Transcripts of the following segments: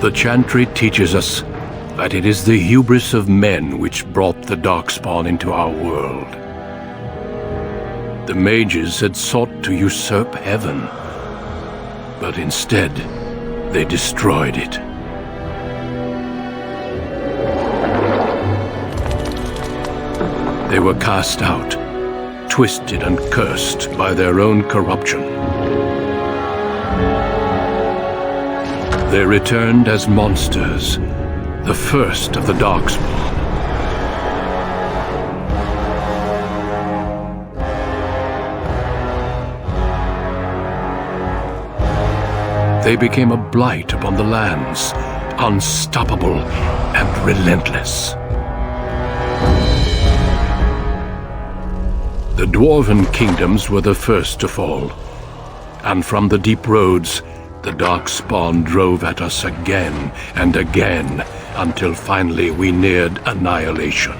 The chantry teaches us that it is the hubris of men which brought the Darkspawn into our world. The mages had sought to usurp heaven, but instead they destroyed it. They were cast out, twisted and cursed by their own corruption. They returned as monsters, the first of the Darkspawn. They became a blight upon the lands, unstoppable and relentless. The dwarven kingdoms were the first to fall, and from the deep roads, the Darkspawn drove at us again and again, until finally we neared annihilation.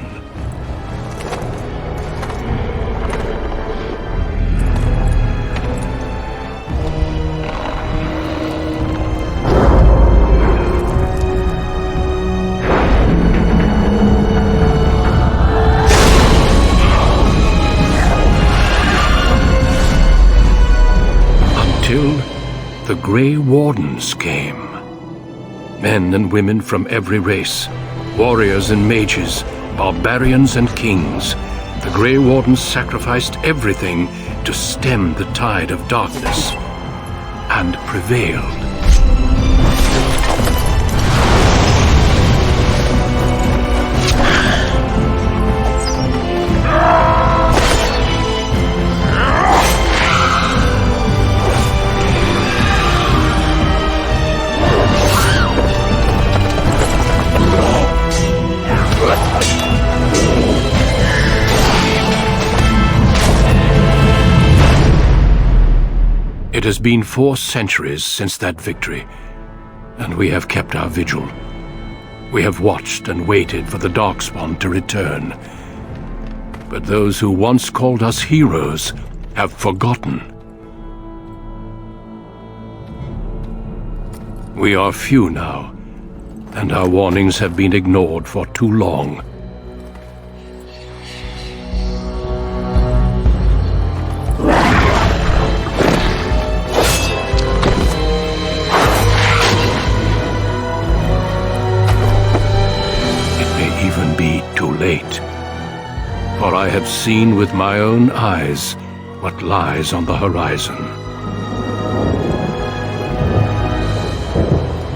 The Grey Wardens came. Men and women from every race, warriors and mages, barbarians and kings. The Grey Wardens sacrificed everything to stem the tide of darkness, and prevailed. It has been 4 centuries since that victory, and we have kept our vigil. We have watched and waited for the Darkspawn to return. But those who once called us heroes have forgotten. We are few now, and our warnings have been ignored for too long. Late, for I have seen with my own eyes what lies on the horizon.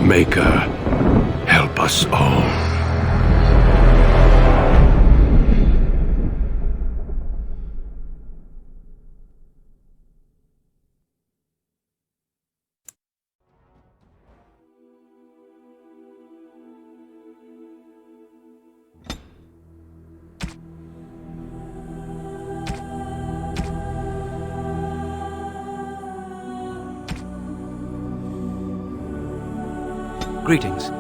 Maker, help us all. Greetings.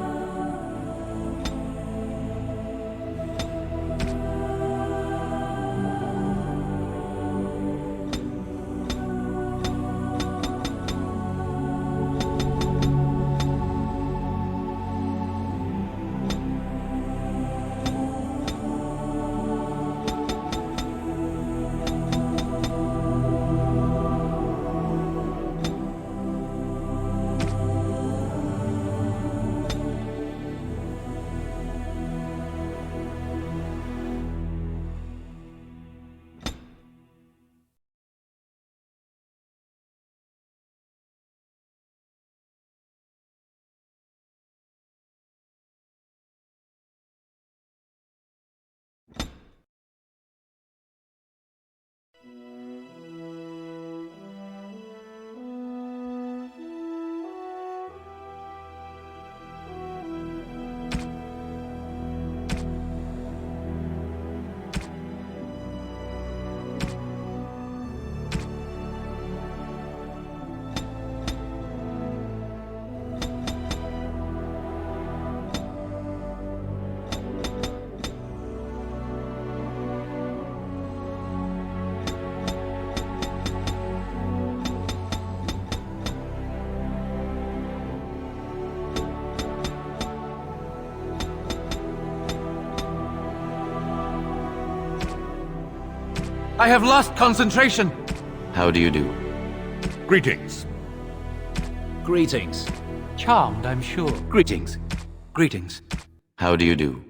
I have lost concentration. How do you do? Greetings. Greetings. Charmed, I'm sure. Greetings. Greetings. How do you do?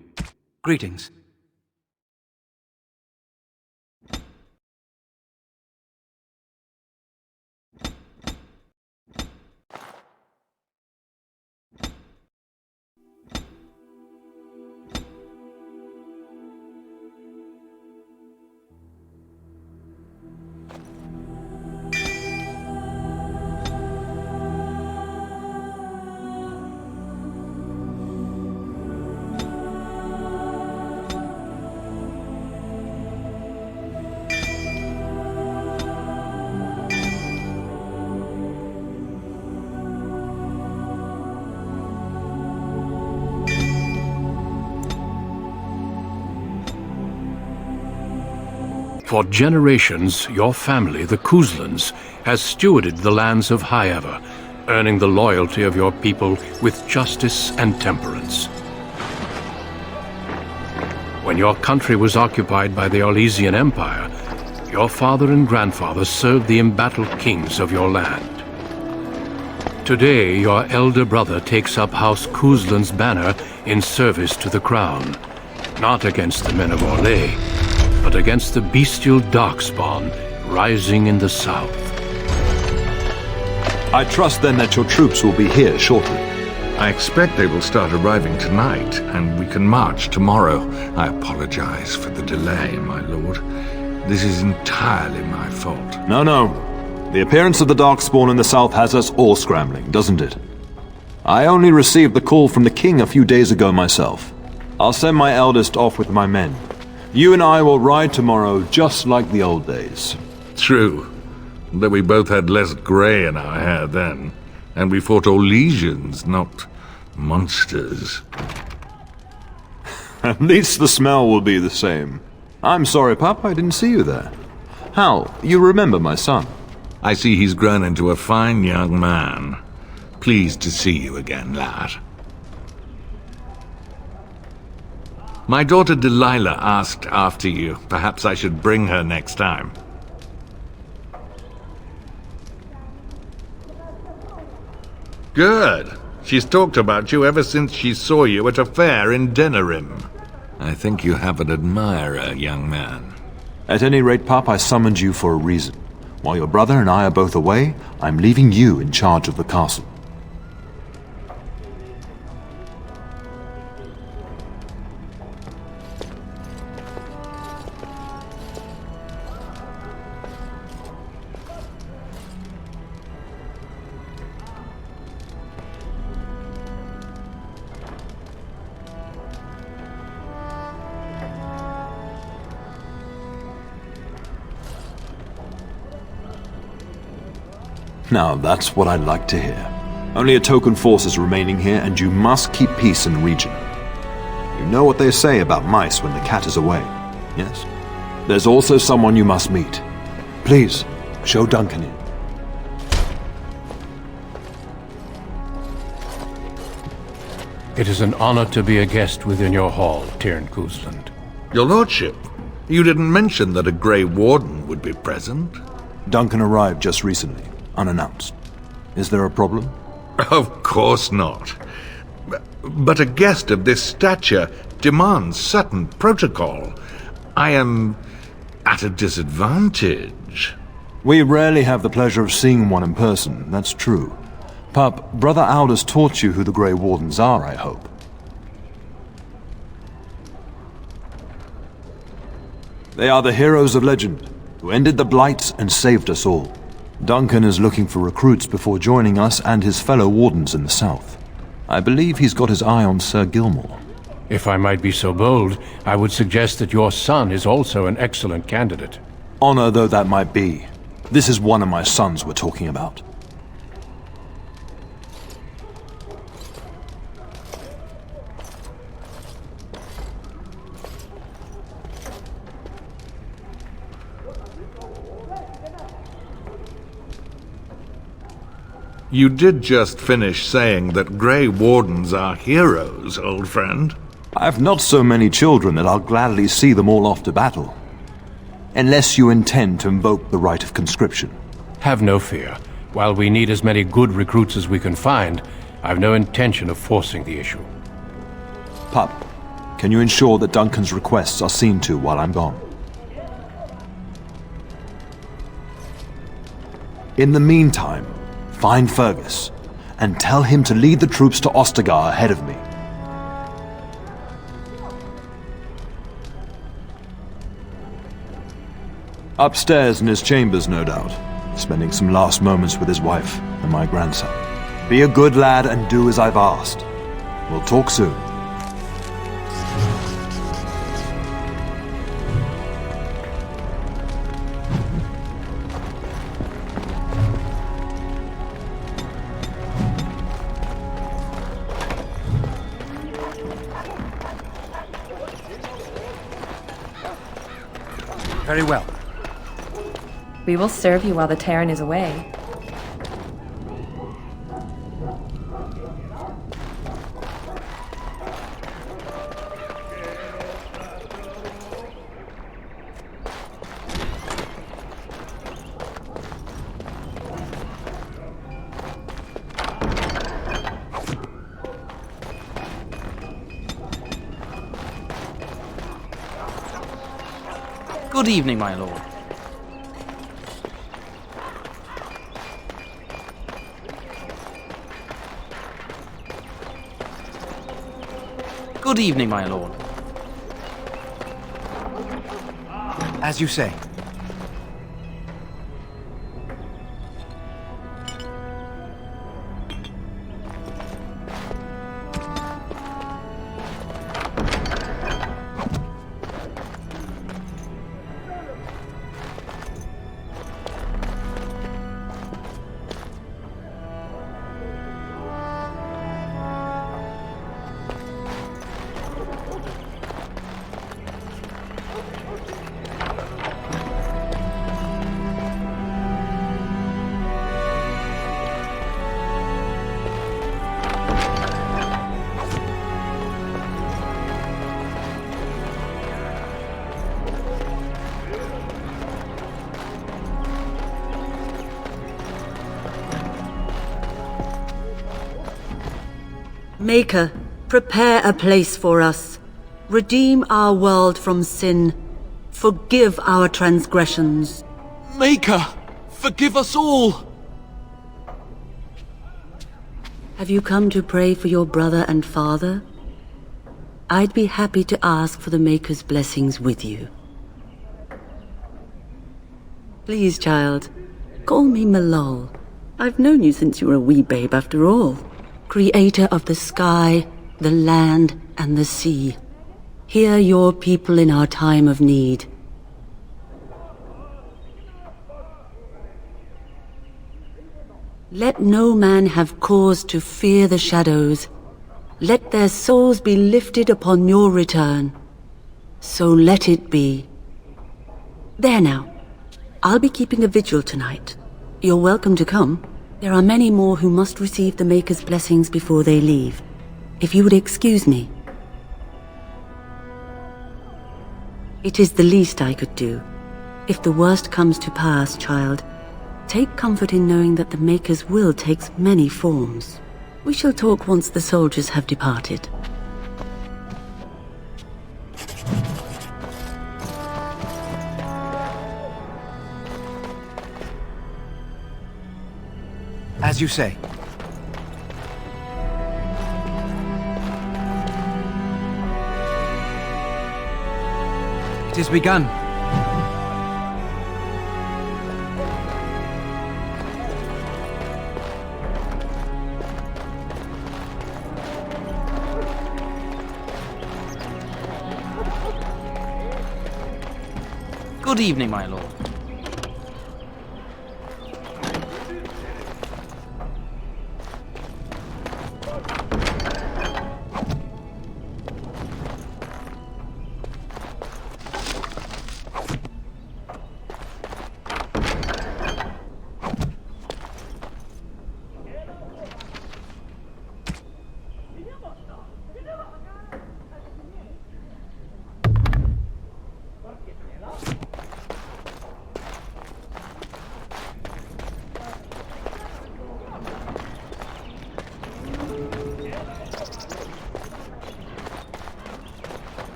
Greetings. For generations, your family, the Kuzlans, has stewarded the lands of Highever, earning the loyalty of your people with justice and temperance. When your country was occupied by the Orlesian Empire, your father and grandfather served the embattled kings of your land. Today, your elder brother takes up House Kuzlan's banner in service to the crown, not against the men of Orlais, but against the bestial darkspawn rising in the south. I trust then that your troops will be here shortly. I expect they will start arriving tonight, and we can march tomorrow. I apologize for the delay, my lord. This is entirely my fault. No. The appearance of the Darkspawn in the south has us all scrambling, doesn't it? I only received the call from the king a few days ago myself. I'll send my eldest off with my men. You and I will ride tomorrow just like the old days. True, though we both had less grey in our hair then, and we fought Orlesians, not monsters. At least the smell will be the same. I'm sorry, Pup, I didn't see you there. Hal, you remember my son? I see he's grown into a fine young man. Pleased to see you again, lad. My daughter Delilah asked after you. Perhaps I should bring her next time. Good. She's talked about you ever since she saw you at a fair in Denerim. I think you have an admirer, young man. At any rate, Pup, I summoned you for a reason. While your brother and I are both away, I'm leaving you in charge of the castle. Now, that's what I'd like to hear. Only a token force is remaining here, and you must keep peace in the region. You know what they say about mice when the cat is away, yes? There's also someone you must meet. Please, show Duncan in. It is an honor to be a guest within your hall, Tyrn Kuzland. Your lordship, you didn't mention that a Grey Warden would be present. Duncan arrived just recently, unannounced. Is there a problem? Of course not. But a guest of this stature demands certain protocol. I am at a disadvantage. We rarely have the pleasure of seeing one in person, that's true. Pup, Brother Aldous taught you who the Grey Wardens are, I hope. They are the heroes of legend, who ended the Blights and saved us all. Duncan is looking for recruits before joining us and his fellow Wardens in the south. I believe he's got his eye on Sir Gilmore. If I might be so bold, I would suggest that your son is also an excellent candidate. Honor though that might be, this is one of my sons we're talking about. You did just finish saying that Grey Wardens are heroes, old friend. I've not so many children that I'll gladly see them all off to battle. unless you intend to invoke the right of conscription. Have no fear. While we need as many good recruits as we can find, I've no intention of forcing the issue. Pup, can you ensure that Duncan's requests are seen to while I'm gone? In the meantime, find Fergus, and tell him to lead the troops to Ostagar ahead of me. Upstairs in his chambers, no doubt, spending some last moments with his wife and my grandson. Be a good lad and do as I've asked. We'll talk soon. Very well. We will serve you while the Terran is away. Good evening, my lord. Good evening, my lord. As you say. Maker, prepare a place for us. Redeem our world from sin. Forgive our transgressions. Maker, forgive us all! Have you come to pray for your brother and father? I'd be happy to ask for the Maker's blessings with you. Please, child, call me Malol. I've known you since you were a wee babe after all. Creator of the sky, the land, and the sea. Hear your people in our time of need. Let no man have cause to fear the shadows. Let their souls be lifted upon your return. So let it be. There now. I'll be keeping a vigil tonight. You're welcome to come. There are many more who must receive the Maker's blessings before they leave. If you would excuse me. It is the least I could do. If the worst comes to pass, child, take comfort in knowing that the Maker's will takes many forms. We shall talk once the soldiers have departed. As you say. It is begun. Good evening, my lord.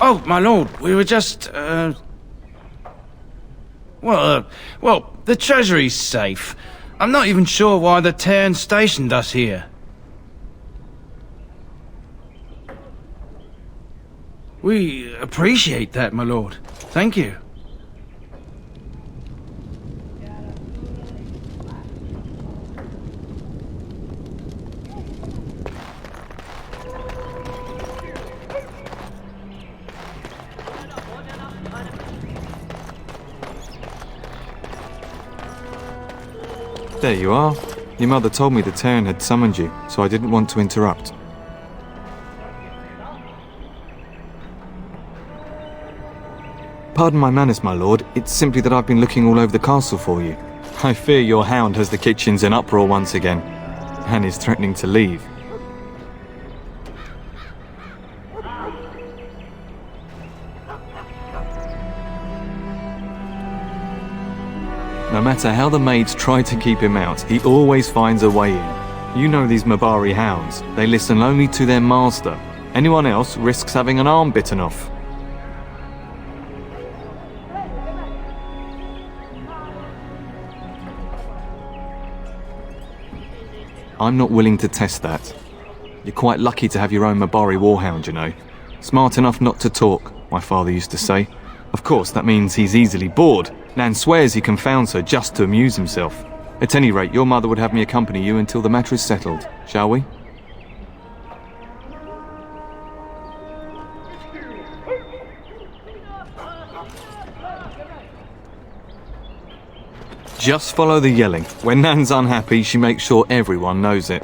Oh, my lord, we were just, well, the treasury's safe. I'm not even sure why the Terran stationed us here. We appreciate that, my lord. Thank you. There you are. Your mother told me the Terran had summoned you, so I didn't want to interrupt. Pardon my manners, my lord. It's simply that I've been looking all over the castle for you. I fear your hound has the kitchens in uproar once again, and is threatening to leave. No matter how the maids try to keep him out, he always finds a way in. You know these Mabari hounds. They listen only to their master. Anyone else risks having an arm bitten off. I'm not willing to test that. You're quite lucky to have your own Mabari warhound, you know. Smart enough not to talk, my father used to say. Of course, that means he's easily bored. Nan swears he confounds her just to amuse himself. At any rate, your mother would have me accompany you until the matter is settled, shall we? Just follow the yelling. When Nan's unhappy, she makes sure everyone knows it.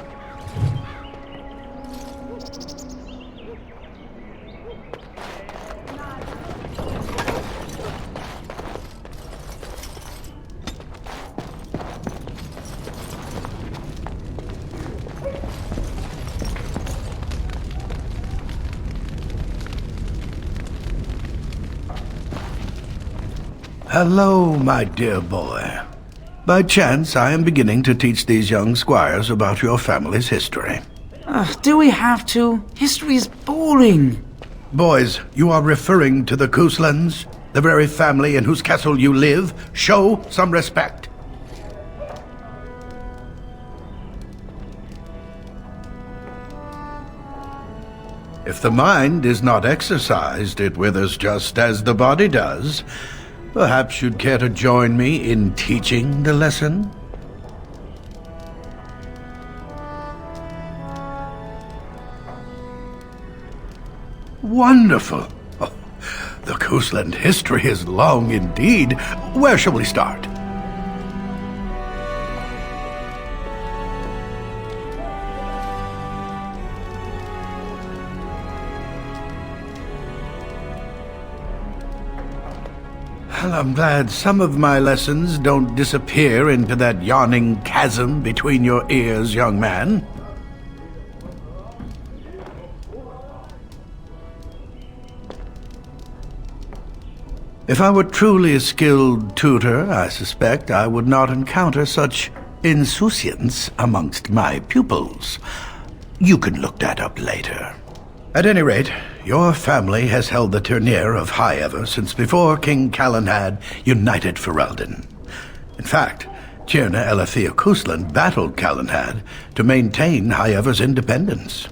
Hello, my dear boy. By chance, I am beginning to teach these young squires about your family's history. Do we have to? History is boring. Boys, you are referring to the Kuslans, the very family in whose castle you live. Show some respect. If the mind is not exercised, it withers just as the body does. Perhaps you'd care to join me in teaching the lesson? Wonderful. Oh, the Kusland history is long indeed. Where shall we start? Well, I'm glad some of my lessons don't disappear into that yawning chasm between your ears, young man. If I were truly a skilled tutor, I suspect I would not encounter such insouciance amongst my pupils. You can look that up later. At any rate, your family has held the tournure of High Ever since before King Calenhad united Ferelden. In fact, Tierna Elethea Kusland battled Calenhad to maintain High Ever's independence.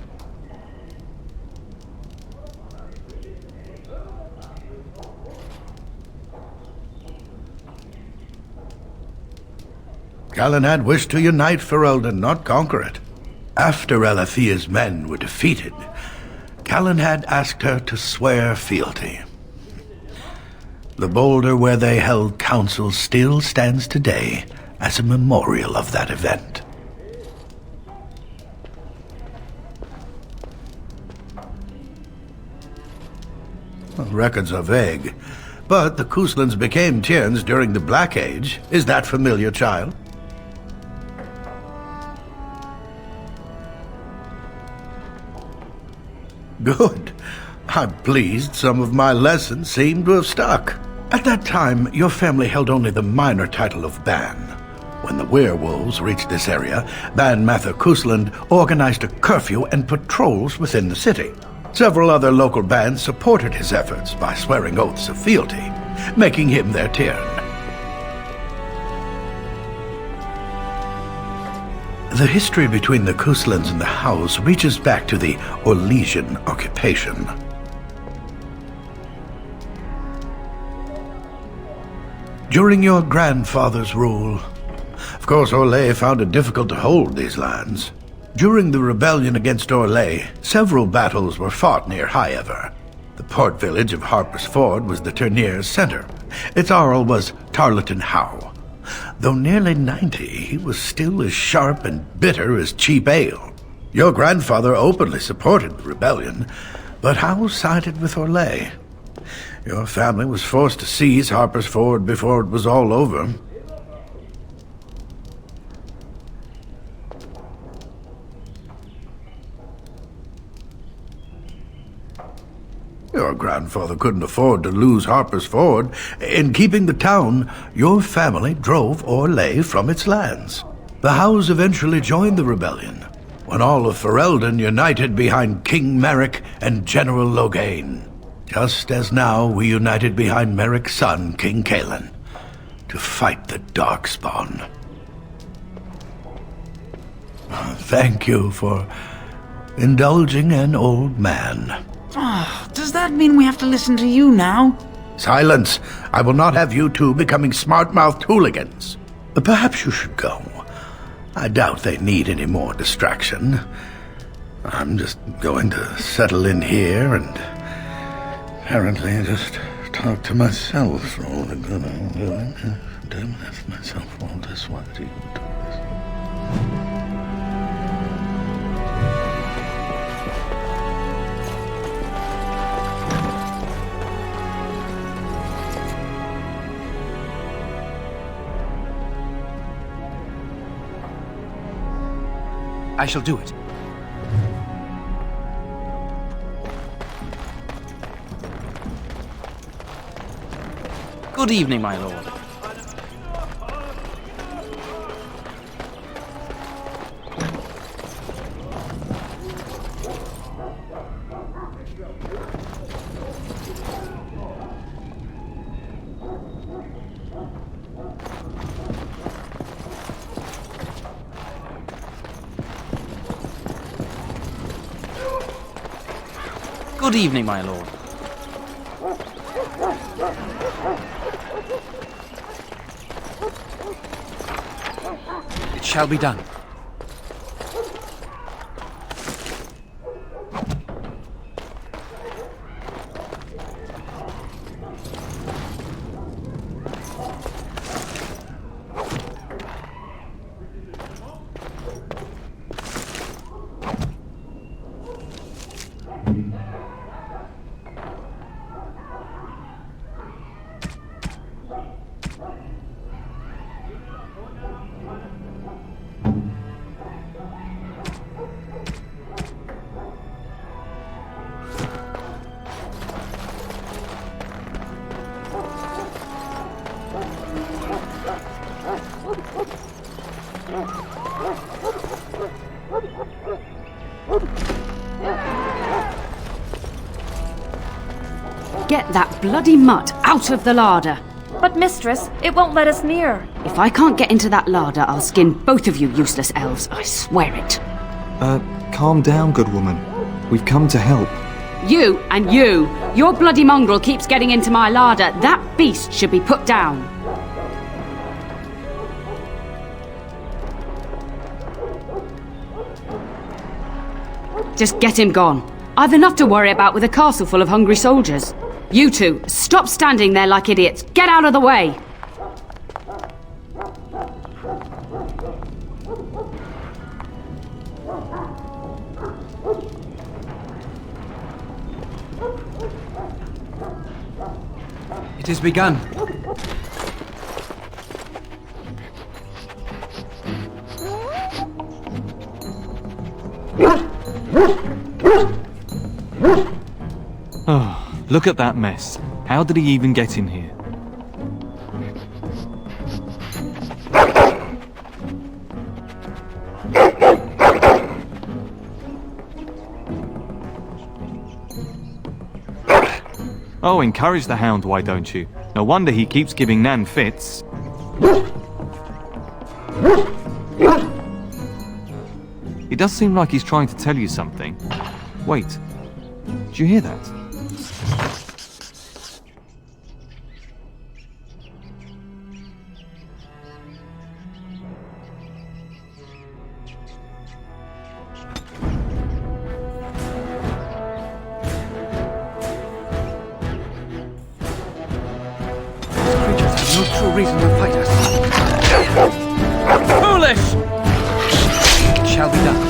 Calenhad wished to unite Ferelden, not conquer it. After Elethea's men were defeated, Calenhad asked her to swear fealty. The boulder where they held council still stands today as a memorial of that event. Well, records are vague, but the Kuslands became Tierns during the Black Age. Is that familiar, child? Good. I'm pleased some of my lessons seem to have stuck. At that time, your family held only the minor title of Ban. When the werewolves reached this area, Ban Mather Kusland organized a curfew and patrols within the city. Several other local bands supported his efforts by swearing oaths of fealty, making him their Tyrn. The history between the Kuslans and the House reaches back to the Orlesian occupation. During your grandfather's rule, of course, Orlais found it difficult to hold these lands. During the rebellion against Orlais, several battles were fought near Highever. The port village of Harper's Ford was the Turnier's center. Its Arl was Tarleton Howe. Though nearly 90, he was still as sharp and bitter as cheap ale. Your grandfather openly supported the rebellion, but Howe sided with Orlais. Your family was forced to seize Harper's Ford before it was all over. Your grandfather couldn't afford to lose Harper's Ford. In keeping the town, your family drove Orlais from its lands. The Howes eventually joined the rebellion, when all of Ferelden united behind King Merrick and General Loghain. Just as now we united behind Merrick's son, King Cailan, to fight the Darkspawn. Thank you for indulging an old man. Does that mean we have to listen to you now? Silence! I will not have you two becoming smart-mouthed hooligans. Perhaps you should go. I doubt they need any more distraction. I'm just going to settle in here and apparently just talk to myself for all the good I'm doing. Damn, that's myself all this while you do this. I shall do it. Good evening, my lord. Good evening, my lord. It shall be done. Get that bloody mutt out of the larder. But mistress, it won't let us near. If I can't get into that larder, I'll skin both of you useless elves, I swear it. Calm down, good woman. We've come to help. You and you! Your bloody mongrel keeps getting into my larder. That beast should be put down. Just get him gone. I've enough to worry about with a castle full of hungry soldiers. You two, stop standing there like idiots. Get out of the way! It has begun. Oh, look at that mess. How did he even get in here? Oh, encourage the hound, why don't you? No wonder he keeps giving Nan fits. He does seem like he's trying to tell you something. Wait, did you hear that? No true reason to fight us. Foolish! It shall be done.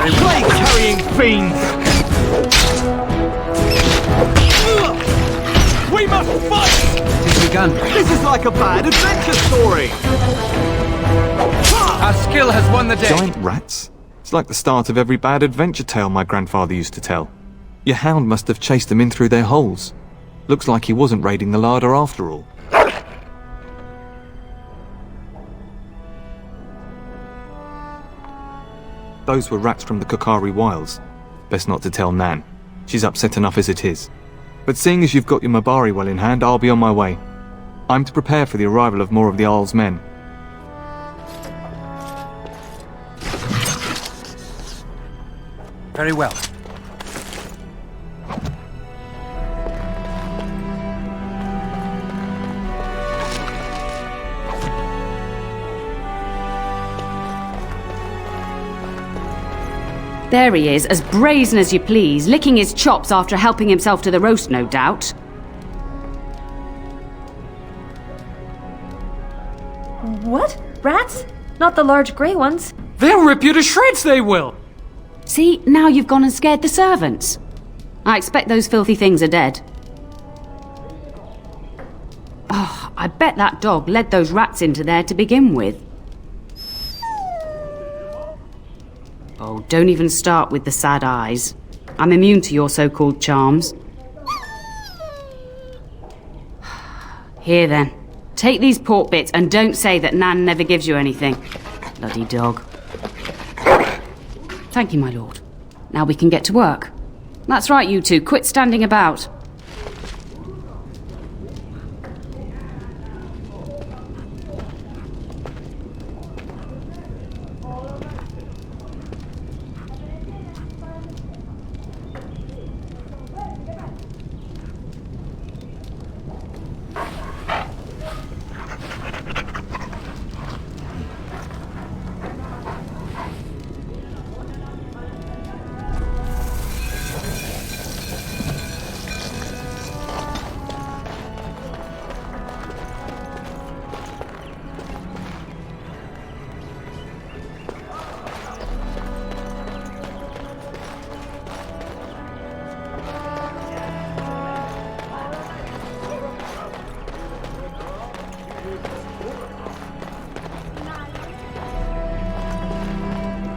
Plague-carrying fiends! We must fight! It is begun. This is like a bad adventure story! Our skill has won the day. Giant rats? It's like the start of every bad adventure tale my grandfather used to tell. Your hound must have chased them in through their holes. Looks like he wasn't raiding the larder after all. Those were rats from the Kokari Wilds. Best not to tell Nan. She's upset enough as it is. But seeing as you've got your Mabari well in hand, I'll be on my way. I'm to prepare for the arrival of more of the Isle's men. Very well. There he is, as brazen as you please, licking his chops after helping himself to the roast, no doubt. What? Rats? Not the large grey ones? They'll rip you to shreds, they will! See, now you've gone and scared the servants. I expect those filthy things are dead. Oh, I bet that dog led those rats into there to begin with. Oh, don't even start with the sad eyes. I'm immune to your so-called charms. Here then, take these pork bits and don't say that Nan never gives you anything. Bloody dog. Thank you, my lord. Now we can get to work. That's right, you two, quit standing about.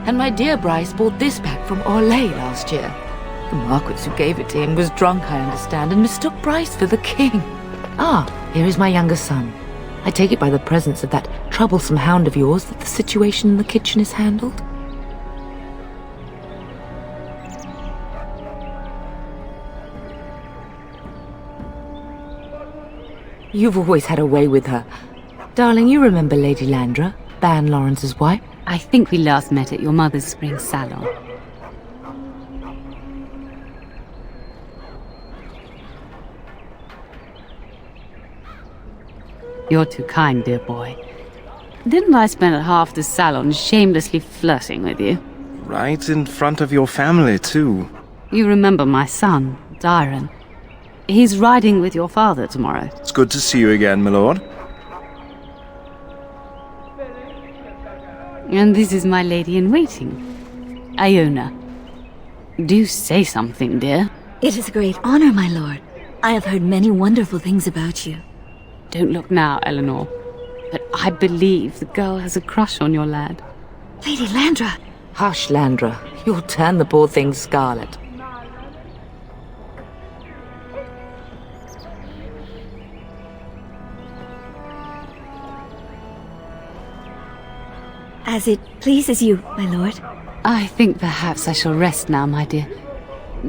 And my dear Bryce bought this back from Orlais last year. The Marquis who gave it to him was drunk, I understand, and mistook Bryce for the king. Ah, here is my younger son. I take it by the presence of that troublesome hound of yours that the situation in the kitchen is handled? You've always had a way with her. Darling, you remember Lady Landra, Ban Lawrence's wife? I think we last met at your mother's spring salon. You're too kind, dear boy. Didn't I spend half the salon shamelessly flirting with you? Right in front of your family, too. You remember my son, Dyron. He's riding with your father tomorrow. It's good to see you again, my lord. And this is my lady-in-waiting, Iona. Do say something, dear. It is a great honor, my lord. I have heard many wonderful things about you. Don't look now, Eleanor. But I believe the girl has a crush on your lad. Lady Landra! Hush, Landra. You'll turn the poor thing scarlet. As it pleases you, my lord. I think perhaps I shall rest now, my dear.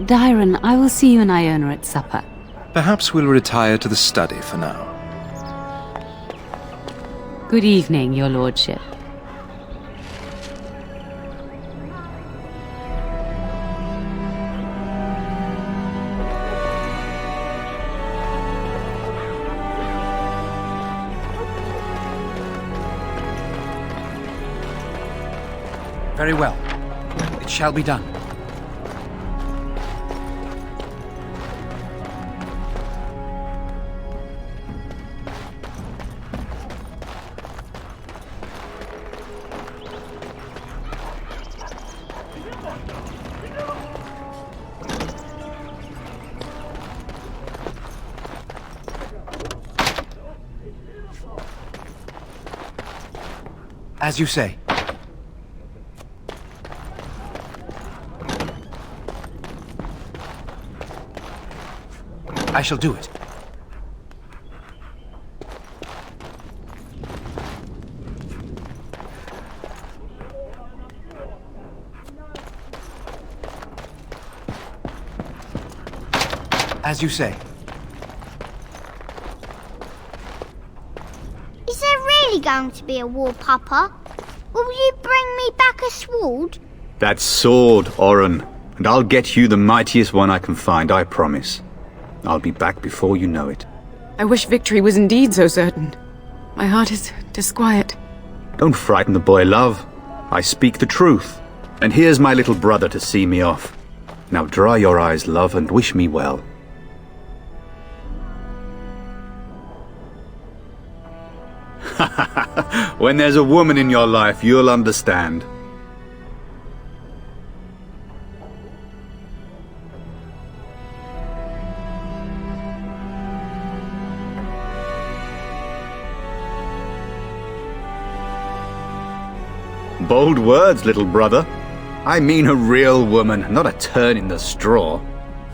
Dyron, I will see you and Iona at supper. Perhaps we'll retire to the study for now. Good evening, your lordship. Very well. It shall be done. As you say. I shall do it. As you say. Is there really going to be a war, Papa? Will you bring me back a sword? That sword, Oren. And I'll get you the mightiest one I can find, I promise. I'll be back before you know it. I wish victory was indeed so certain. My heart is disquiet. Don't frighten the boy, love. I speak the truth. And here's my little brother to see me off. Now dry your eyes, love, and wish me well. When there's a woman in your life, you'll understand. Bold words, little brother. I mean a real woman, not a turn in the straw.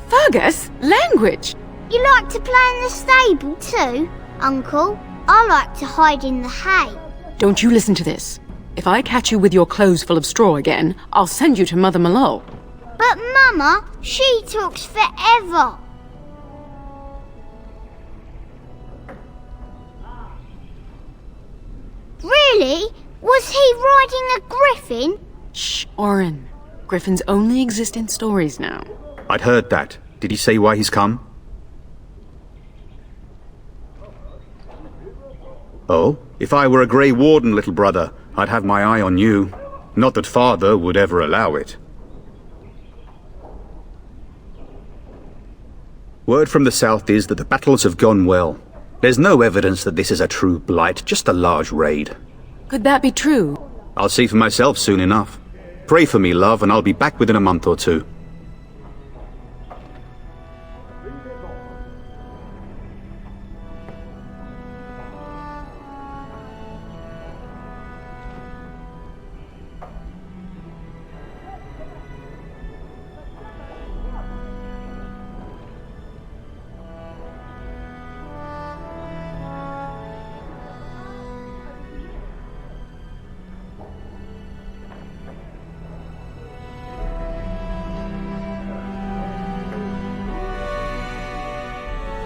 Fergus, language! You like to play in the stable too, Uncle? I like to hide in the hay. Don't you listen to this. If I catch you with your clothes full of straw again, I'll send you to Mother Malone. But Mama, she talks forever. Really? Was he riding a griffin? Shh, Oren. Griffins only exist in stories now. I'd heard that. Did he say why he's come? Oh, if I were a Grey Warden, little brother, I'd have my eye on you. Not that Father would ever allow it. Word from the south is that the battles have gone well. There's no evidence that this is a true blight, just a large raid. Could that be true? I'll see for myself soon enough. Pray for me, love, and I'll be back within a month or two.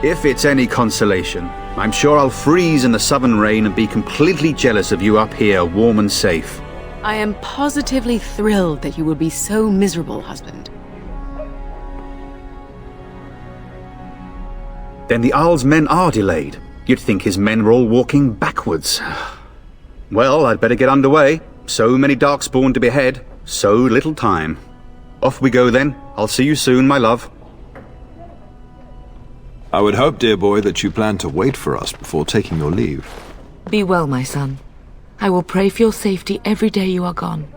If it's any consolation, I'm sure I'll freeze in the southern rain and be completely jealous of you up here, warm and safe. I am positively thrilled that you will be so miserable, husband. Then the Arl's men are delayed. You'd think his men were all walking backwards. Well, I'd better get underway. So many Darkspawn to behead, so little time. Off we go then. I'll see you soon, my love. I would hope, dear boy, that you plan to wait for us before taking your leave. Be well, my son. I will pray for your safety every day you are gone.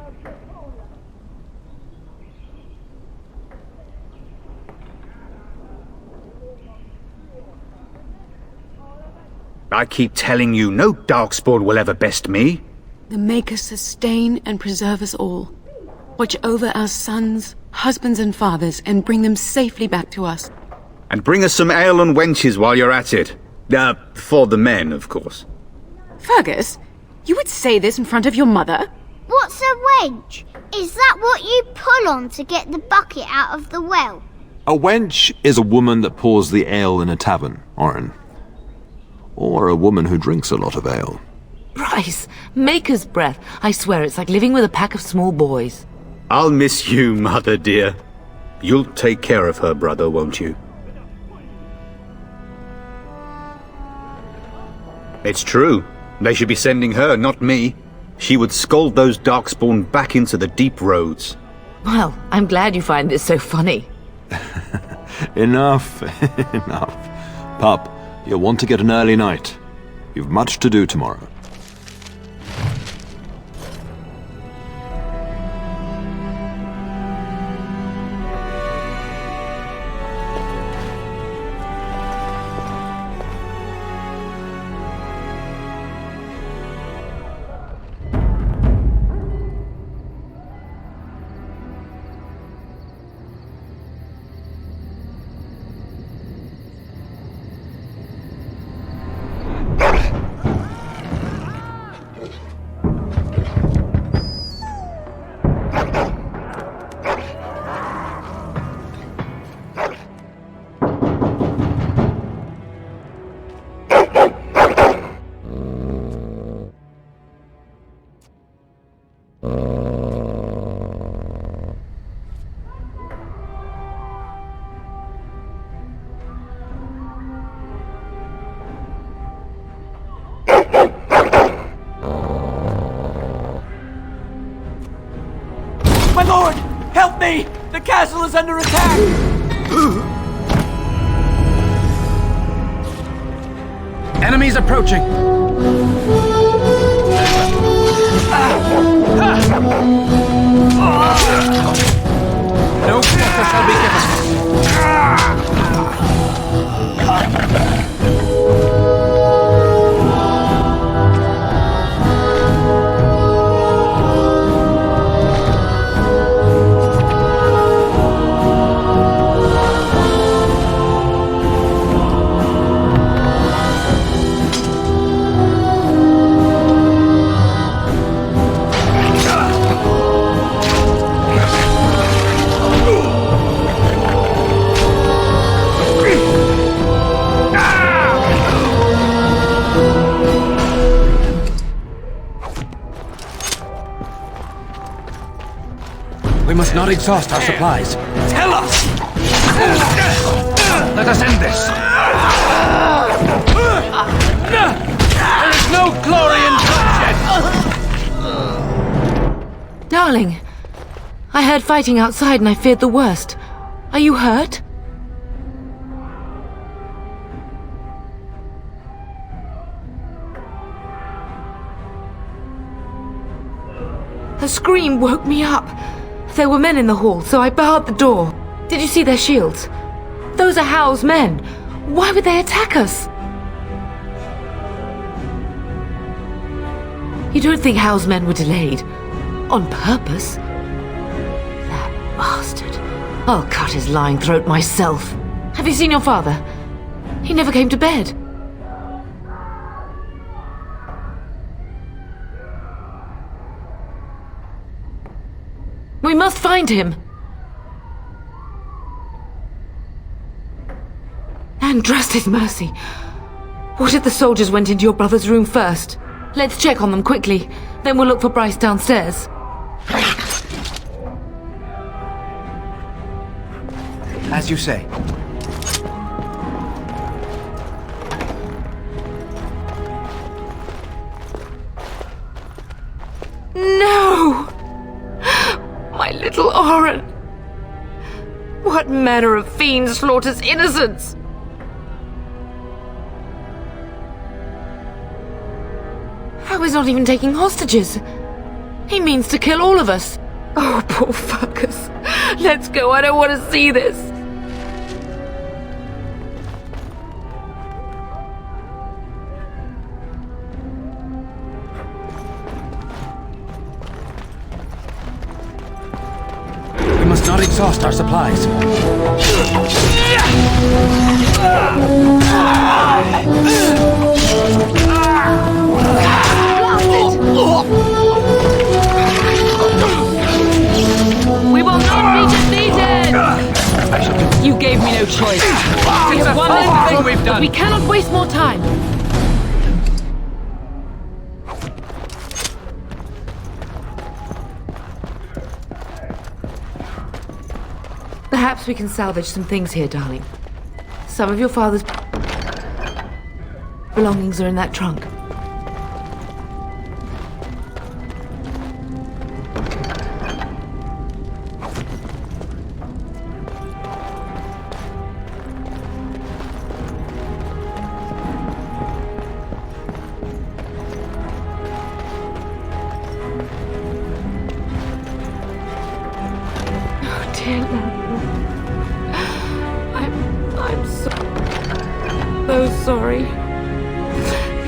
I keep telling you, no Darkspawn will ever best me. The Maker sustain and preserve us all. Watch over our sons, husbands and fathers, and bring them safely back to us. And bring us some ale and wenches while you're at it. For the men, of course. Fergus, you would say this in front of your mother? What's a wench? Is that what you pull on to get the bucket out of the well? A wench is a woman that pours the ale in a tavern, Oren. Or a woman who drinks a lot of ale. Bryce, maker's breath. I swear it's like living with a pack of small boys. I'll miss you, Mother dear. You'll take care of her, brother, won't you? It's true. They should be sending her, not me. She would scold those Darkspawn back into the deep roads. Well, I'm glad you find this so funny. Enough, enough. Pup, you'll want to get an early night. You've much to do tomorrow. My lord! Help me! The castle is under attack! Enemies approaching! No quarter shall be given. We must not exhaust our supplies. Tell us! Let us end this! There is no glory in bloodshed! Darling, I heard fighting outside and I feared the worst. Are you hurt? Her scream woke me up. There were men in the hall, so I barred the door. Did you see their shields? Those are Hal's men. Why would they attack us? You don't think Hal's men were delayed? On purpose? That bastard. I'll cut his lying throat myself. Have you seen your father? He never came to bed. We must find him. And trust his mercy. What if the soldiers went into your brother's room first? Let's check on them quickly. Then we'll look for Bryce downstairs. As you say. No! My little Oren! What manner of fiend slaughters innocents? How he's not even taking hostages? He means to kill all of us. Oh, poor fuckers. Let's go, I don't want to see this. We must not exhaust our supplies. We will not be defeated! I shall do. You no choice. We have won this battle, but we cannot waste more time. Perhaps we can salvage some things here, darling. Some of your father's belongings are in that trunk. Sorry.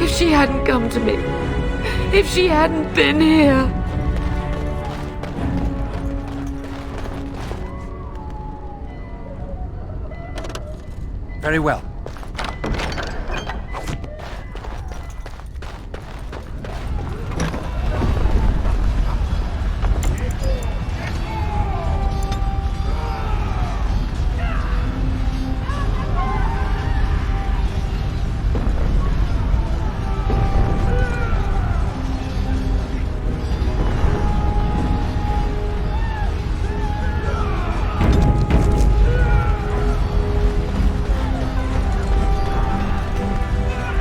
If she hadn't come to me, if she hadn't been here. Very well.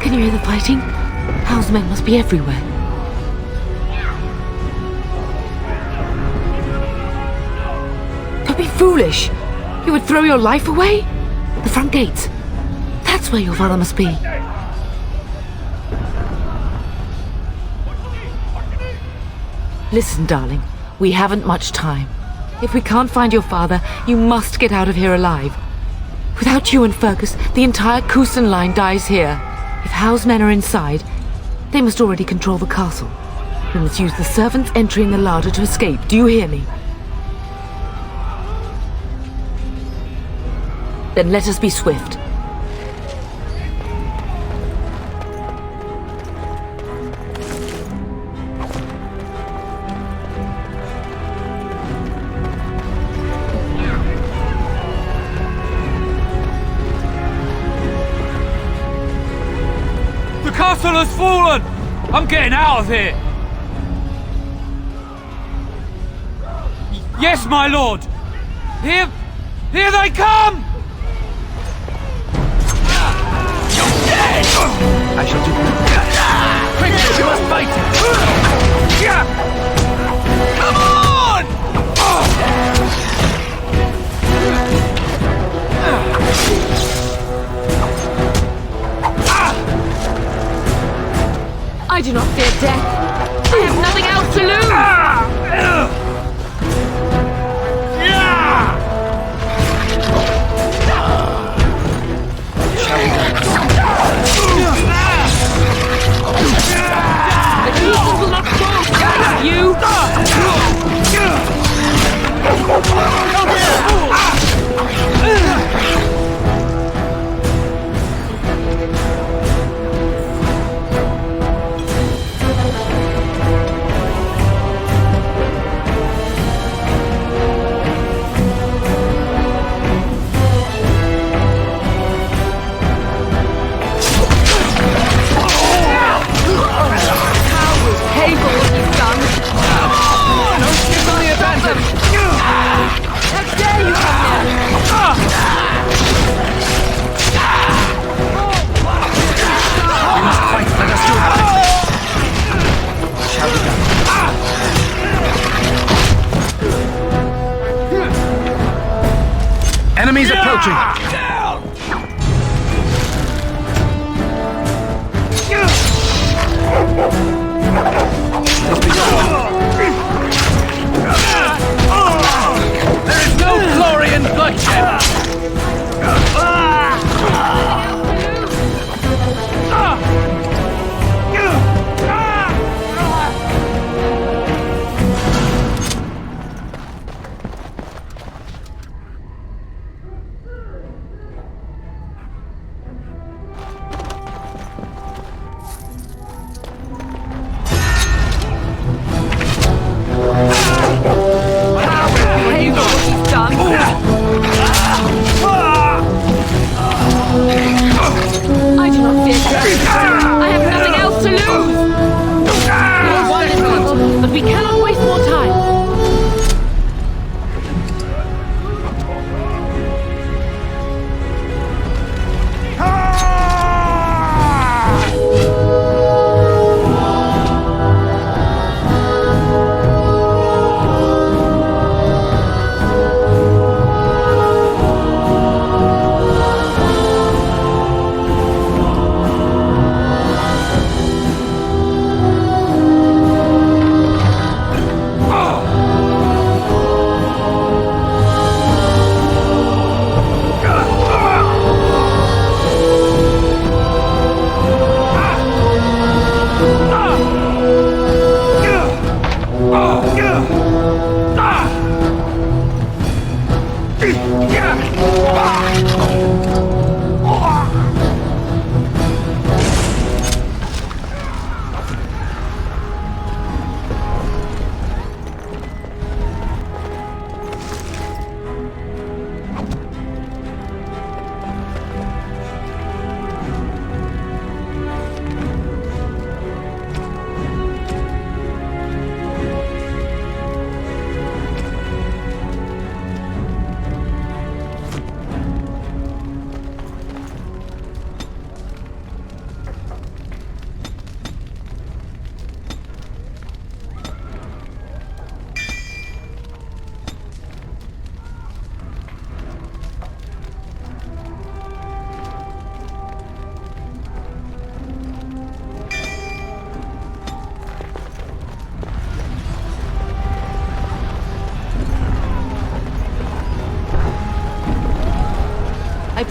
Can you hear the fighting? Hal's men must be everywhere. Don't be foolish. You would throw your life away? The front gates. That's where your father must be. Listen, darling. We haven't much time. If we can't find your father, you must get out of here alive. Without you and Fergus, the entire Kusen line dies here. If Hal's men are inside, they must already control the castle. We must use the servants entering the larder to escape. Do you hear me? Then let us be swift. The castle has fallen! I'm getting out of here! Yes, my lord! Here they come! You're dead! I shall do that. Quickly, we must fight it! Come on! I do not fear death. I have nothing else to lose. The Kusen will not fall against you. Enemies approaching! There is no glory in bloodshed!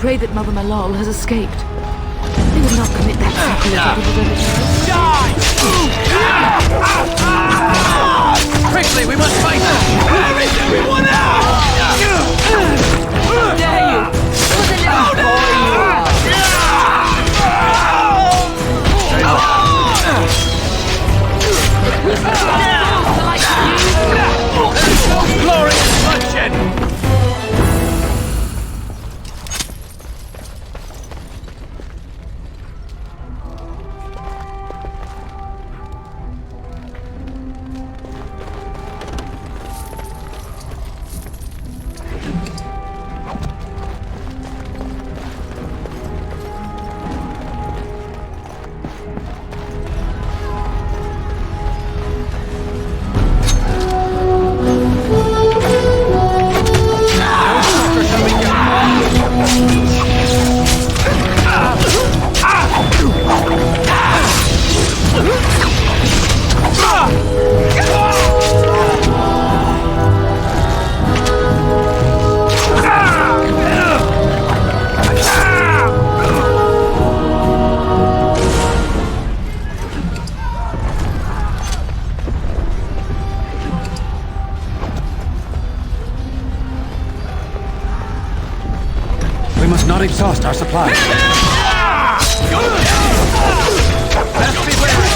pray that Mother Malal has escaped. They would not commit that sacrilege if it was Die! Quickly, we must fight them! Where is everyone else? How dare you? What a little boy you are! There's no glorious bloodshed! Not exhaust our supplies. Best be wary.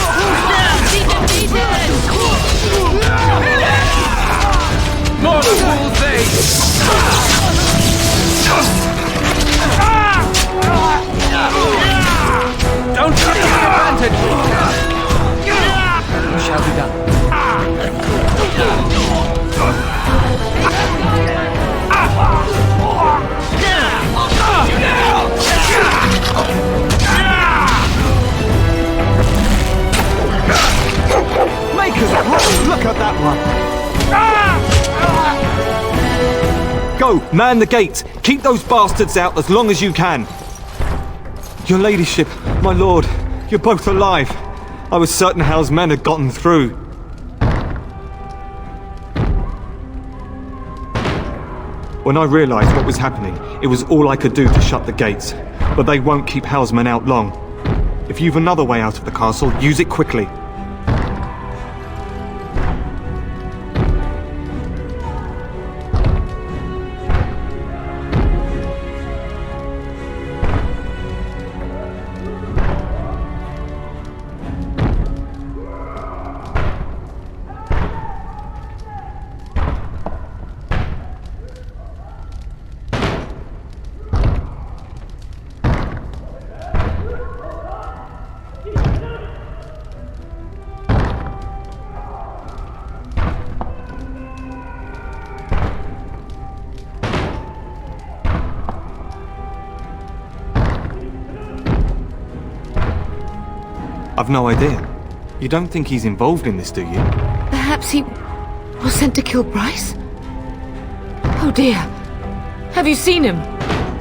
More fools they! Don't take advantage! What shall be done? Look at that one! Go, man the gates! Keep those bastards out as long as you can! Your ladyship, my lord, you're both alive. I was certain Hal's men had gotten through. When I realized what was happening, it was all I could do to shut the gates. But they won't keep Hal's men out long. If you've another way out of the castle, use it quickly. I've no idea. You don't think he's involved in this, do you? Perhaps he was sent to kill Bryce? Oh dear. Have you seen him?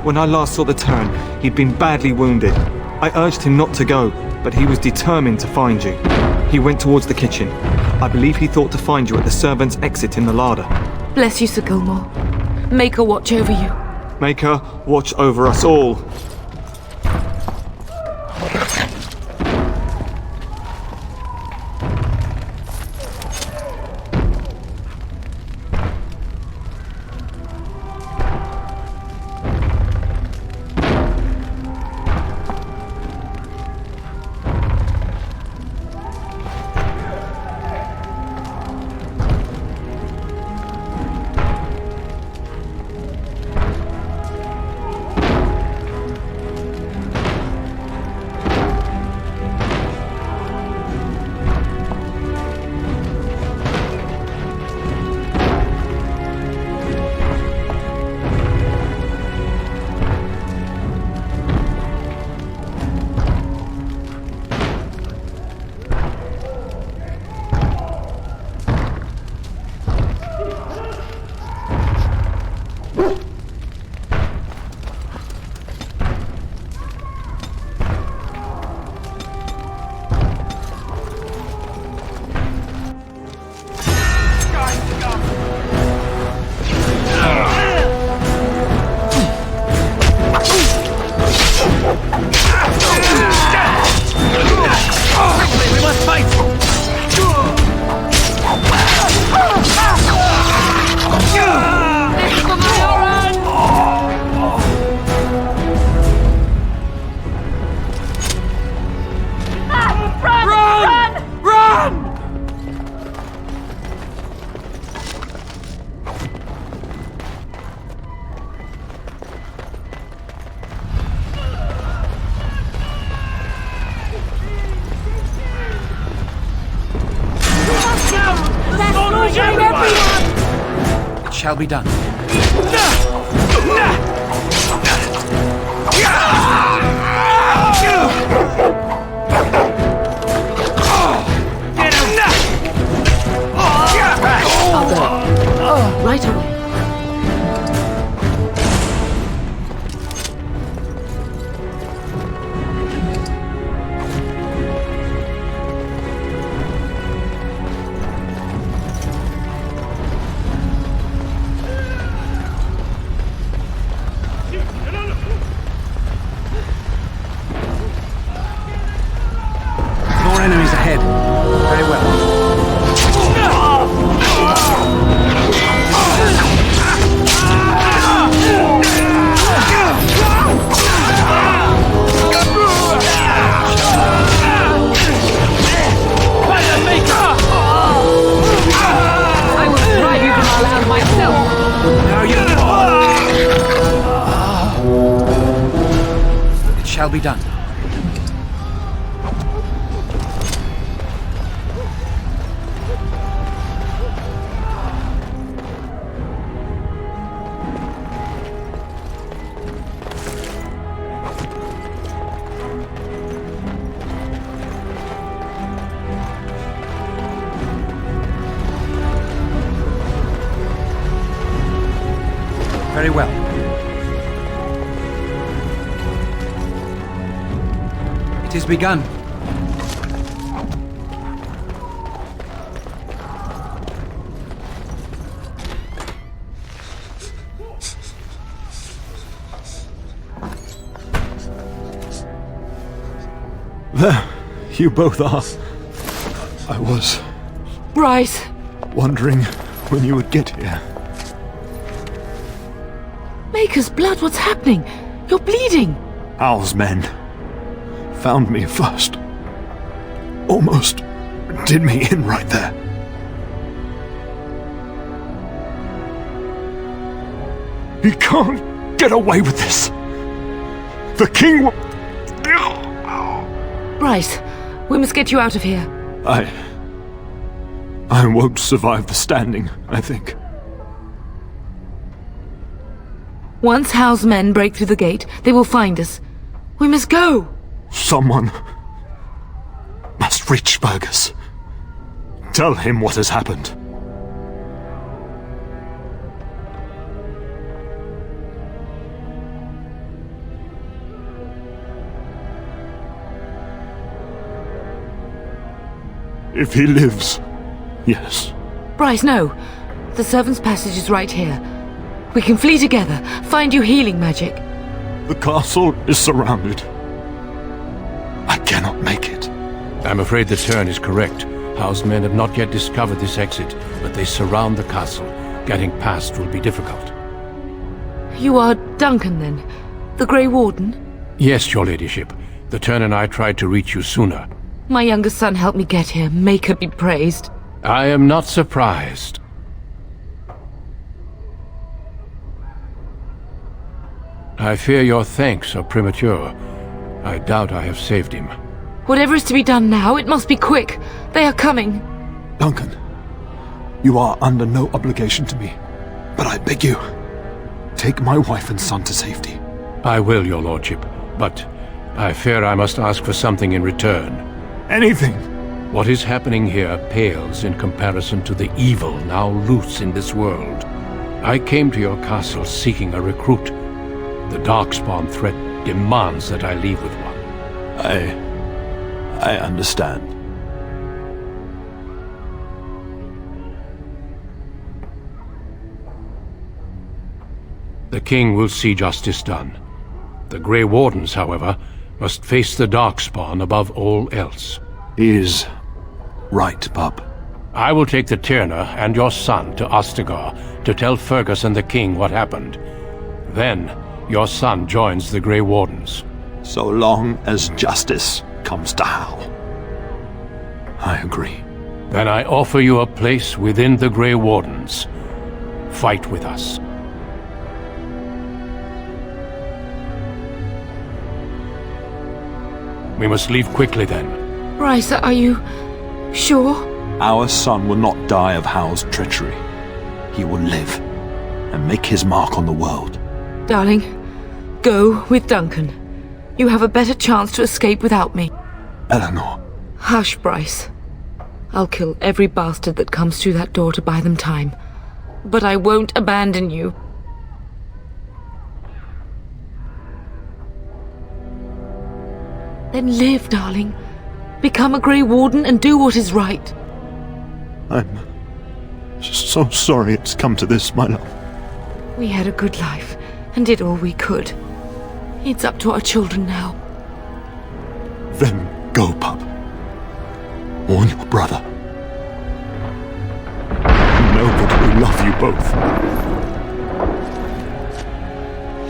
When I last saw the Terran, he'd been badly wounded. I urged him not to go, but he was determined to find you. He went towards the kitchen. I believe he thought to find you at the servants' exit in the larder. Bless you, Sir Gilmore. Make her watch over you. Make her watch over us all. shall be done. I'll go. Right away. More enemies ahead. Very well. I will drive you from our land myself. Now you. It shall be done. Very well. It is begun. There, you both are. I was Bryce! wondering when you would get here. Maker's blood, what's happening? You're bleeding! Hal's men found me first. Almost did me in right there. He can't get away with this. The king will... Bryce, we must get you out of here. I won't survive the standing, I think. Once Hal's men break through the gate, they will find us. We must go! Someone must reach Fergus. Tell him what has happened. If he lives, yes. Bryce, no. The servants' passage is right here. We can flee together, find you healing magic. The castle is surrounded. I cannot make it. I'm afraid the turn is correct. Hal's men have not yet discovered this exit, but they surround the castle. Getting past will be difficult. You are Duncan, then? The Grey Warden? Yes, your ladyship. The turn and I tried to reach you sooner. My younger son helped me get here. Maker be praised. I am not surprised. I fear your thanks are premature. I doubt I have saved him. Whatever is to be done now, it must be quick. They are coming. Duncan, you are under no obligation to me, but I beg you, take my wife and son to safety. I will, your lordship, but I fear I must ask for something in return. Anything! What is happening here pales in comparison to the evil now loose in this world. I came to your castle seeking a recruit. The Darkspawn threat demands that I leave with one. I understand. The king will see justice done. The Grey Wardens, however, must face the Darkspawn above all else. He is right, Pup. I will take the Tyrna and your son to Ostagar to tell Fergus and the king what happened. Then, your son joins the Grey Wardens. So long as justice comes to Hal. I agree. Then I offer you a place within the Grey Wardens. Fight with us. We must leave quickly then. Bryce, are you sure? Our son will not die of Hal's treachery. He will live. and make his mark on the world. Darling, go with Duncan. You have a better chance to escape without me. Eleanor. Hush, Bryce. I'll kill every bastard that comes through that door to buy them time. But I won't abandon you. Then live, darling. Become a Grey Warden and do what is right. I'm so sorry it's come to this, my love. We had a good life and did all we could. It's up to our children now. Then go, pup. Warn your brother. Know that we love you both.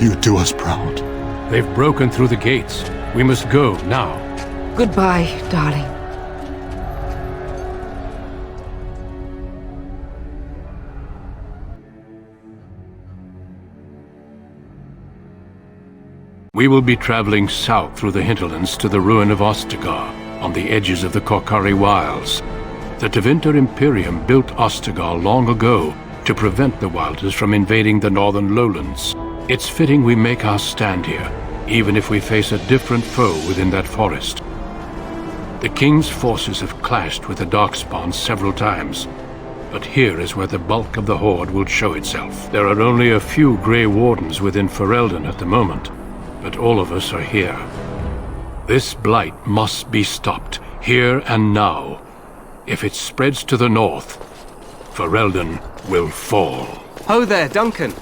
You do us proud. They've broken through the gates. We must go now. Goodbye, darling. We will be traveling south through the hinterlands to the ruin of Ostagar, on the edges of the Korkari Wilds. The Tevinter Imperium built Ostagar long ago to prevent the Wilders from invading the northern lowlands. It's fitting we make our stand here, even if we face a different foe within that forest. The King's forces have clashed with the Darkspawn several times, but here is where the bulk of the Horde will show itself. There are only a few Grey Wardens within Ferelden at the moment, but all of us are here. This blight must be stopped, here and now. If it spreads to the north, Ferelden will fall. Ho there, Duncan.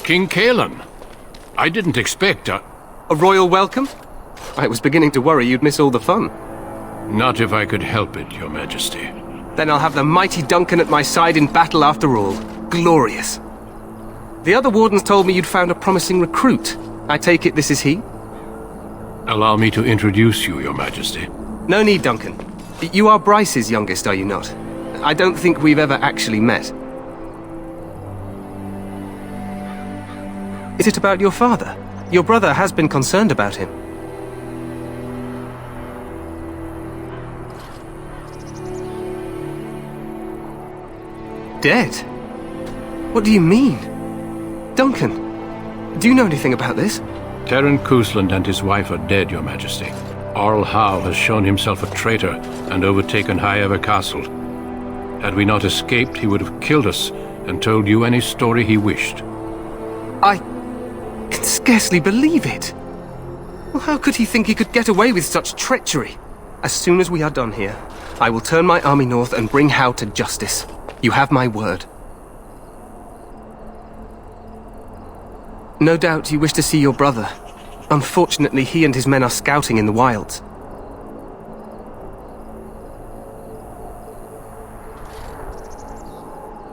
King Kaelan. I didn't expect a royal welcome? I was beginning to worry you'd miss all the fun. Not if I could help it, Your Majesty. Then I'll have the mighty Duncan at my side in battle after all. Glorious. The other wardens told me you'd found a promising recruit. I take it this is he? Allow me to introduce you, Your Majesty. No need, Duncan. You are Bryce's youngest, are you not? I don't think we've ever actually met. Is it about your father? Your brother has been concerned about him. Dead? What do you mean? Duncan, do you know anything about this? Terran Cousland and his wife are dead, Your Majesty. Arl Howe has shown himself a traitor and overtaken High Ever Castle. Had we not escaped, he would have killed us and told you any story he wished. I can scarcely believe it. Well, how could he think he could get away with such treachery? As soon as we are done here, I will turn my army north and bring Howe to justice. You have my word. No doubt you wish to see your brother. Unfortunately, he and his men are scouting in the wilds.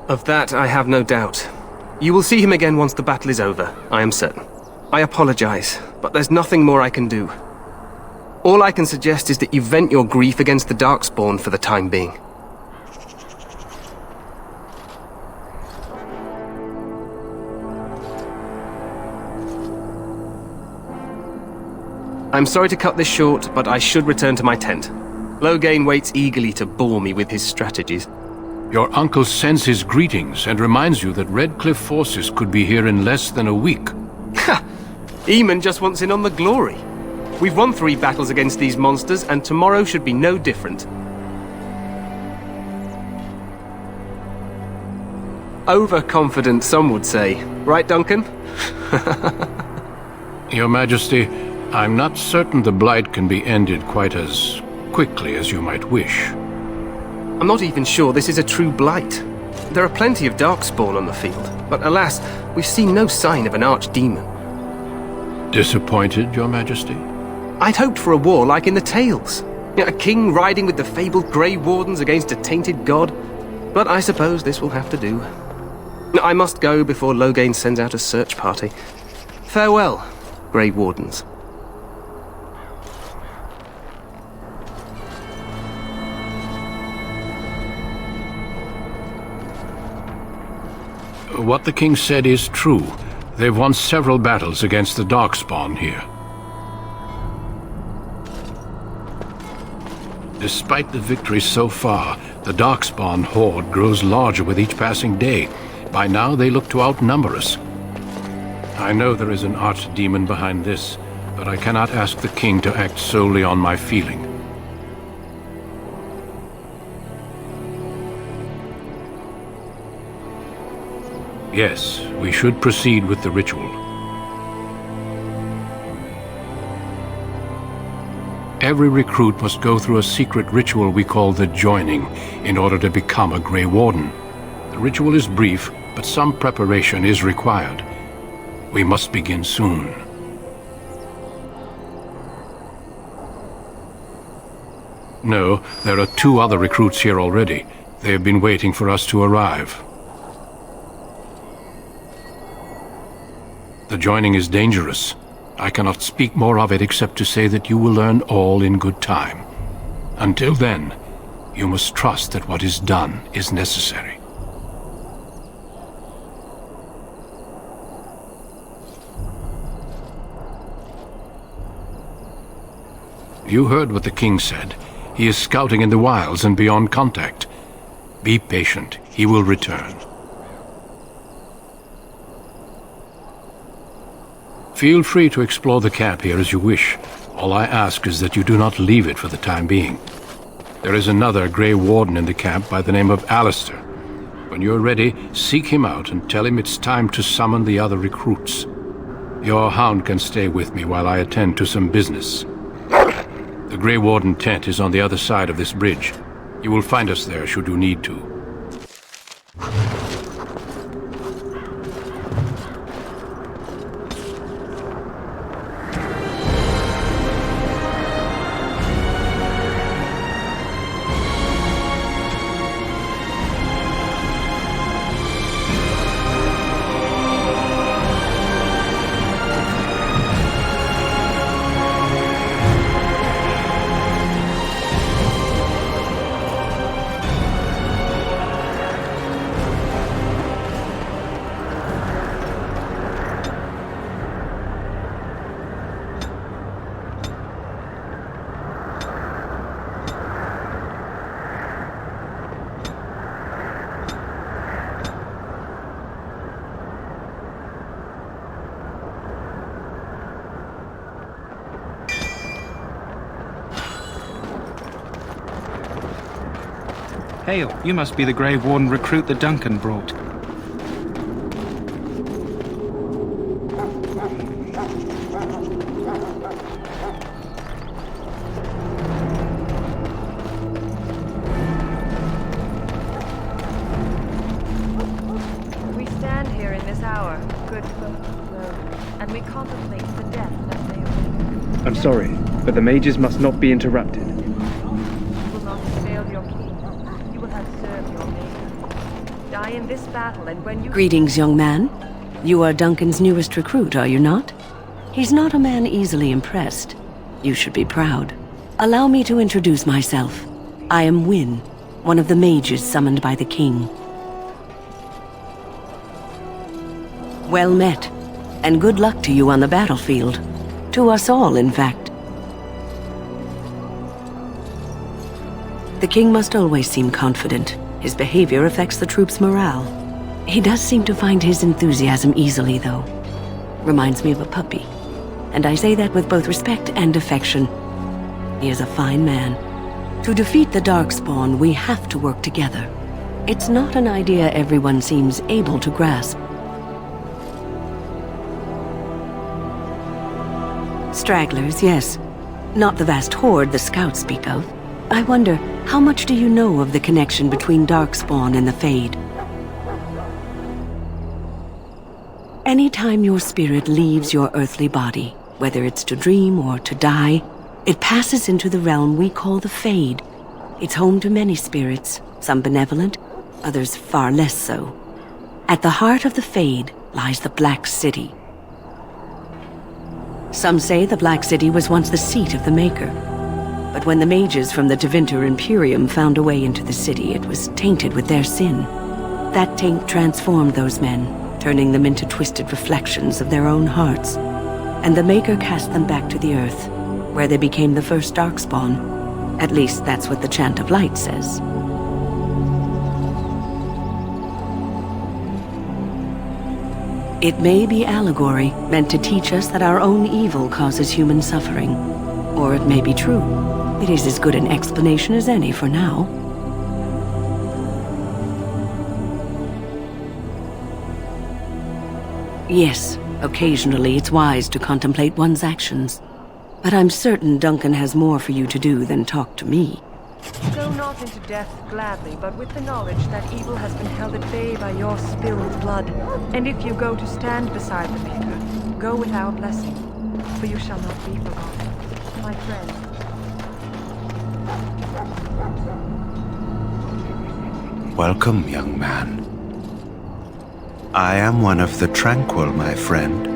Of that, I have no doubt. You will see him again once the battle is over, I am certain. I apologize, but there's nothing more I can do. All I can suggest is that you vent your grief against the Darkspawn for the time being. I'm sorry to cut this short, but I should return to my tent. Loghain waits eagerly to bore me with his strategies. Your uncle sends his greetings and reminds you that Redcliffe forces could be here in less than a week. Ha! Eamon just wants in on the glory. We've won 3 battles against these monsters, and tomorrow should be no different. Overconfident, some would say. Right, Duncan? Your Majesty, I'm not certain the Blight can be ended quite as quickly as you might wish. I'm not even sure this is a true Blight. There are plenty of Darkspawn on the field, but alas, we've seen no sign of an archdemon. Disappointed, Your Majesty? I'd hoped for a war like in the tales. A king riding with the fabled Grey Wardens against a tainted god. But I suppose this will have to do. I must go before Loghain sends out a search party. Farewell, Grey Wardens. What the king said is true. They've won several battles against the Darkspawn here. Despite the victories so far, the Darkspawn horde grows larger with each passing day. By now they look to outnumber us. I know there is an archdemon behind this, but I cannot ask the king to act solely on my feeling. Yes, we should proceed with the ritual. Every recruit must go through a secret ritual we call the Joining in order to become a Grey Warden. The ritual is brief, but some preparation is required. We must begin soon. No, there are 2 other recruits here already. They have been waiting for us to arrive. The Joining is dangerous. I cannot speak more of it except to say that you will learn all in good time. Until then, you must trust that what is done is necessary. You heard what the king said. He is scouting in the wilds and beyond contact. Be patient. He will return. Feel free to explore the camp here as you wish. All I ask is that you do not leave it for the time being. There is another Grey Warden in the camp by the name of Alistair. When you're ready, seek him out and tell him it's time to summon the other recruits. Your hound can stay with me while I attend to some business. The Grey Warden tent is on the other side of this bridge. You will find us there should you need to. Hail, you must be the Grey Warden recruit that Duncan brought. We stand here in this hour, good folk, and we contemplate the death that they await. I'm sorry, but the mages must not be interrupted. In this battle, and when you... Greetings, young man. You are Duncan's newest recruit, are you not? He's not a man easily impressed. You should be proud. Allow me to introduce myself. I am Wynne, one of the mages summoned by the king. Well met, and good luck to you on the battlefield. To us all, in fact. The king must always seem confident. His behavior affects the troops' morale. He does seem to find his enthusiasm easily, though. Reminds me of a puppy. And I say that with both respect and affection. He is a fine man. To defeat the Darkspawn, we have to work together. It's not an idea everyone seems able to grasp. Stragglers, yes. Not the vast horde the scouts speak of. I wonder, how much do you know of the connection between Darkspawn and the Fade? Anytime your spirit leaves your earthly body, whether it's to dream or to die, it passes into the realm we call the Fade. It's home to many spirits, some benevolent, others far less so. At the heart of the Fade lies the Black City. Some say the Black City was once the seat of the Maker. But when the mages from the Tevinter Imperium found a way into the city, it was tainted with their sin. That taint transformed those men, turning them into twisted reflections of their own hearts. And the Maker cast them back to the Earth, where they became the first Darkspawn. At least that's what the Chant of Light says. It may be allegory, meant to teach us that our own evil causes human suffering. Or it may be true. It is as good an explanation as any for now. Yes, occasionally it's wise to contemplate one's actions. But I'm certain Duncan has more for you to do than talk to me. Go not into death gladly, but with the knowledge that evil has been held at bay by your spilled blood. And if you go to stand beside the bitter, go with our blessing, for you shall not be forgotten, my friend. Welcome, young man. I am one of the Tranquil, my friend.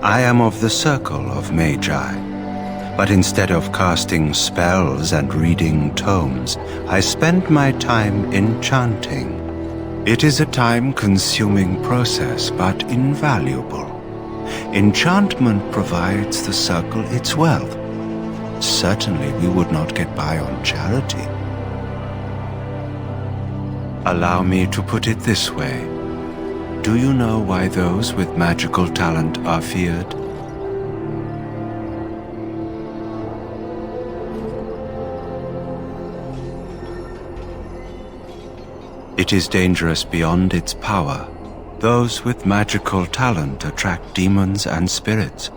I am of the Circle of Magi. But instead of casting spells and reading tomes, I spend my time enchanting. It is a time-consuming process, but invaluable. Enchantment provides the Circle its wealth. Certainly we would not get by on charity. Allow me to put it this way. Do you know why those with magical talent are feared? It is dangerous beyond its power. Those with magical talent attract demons and spirits.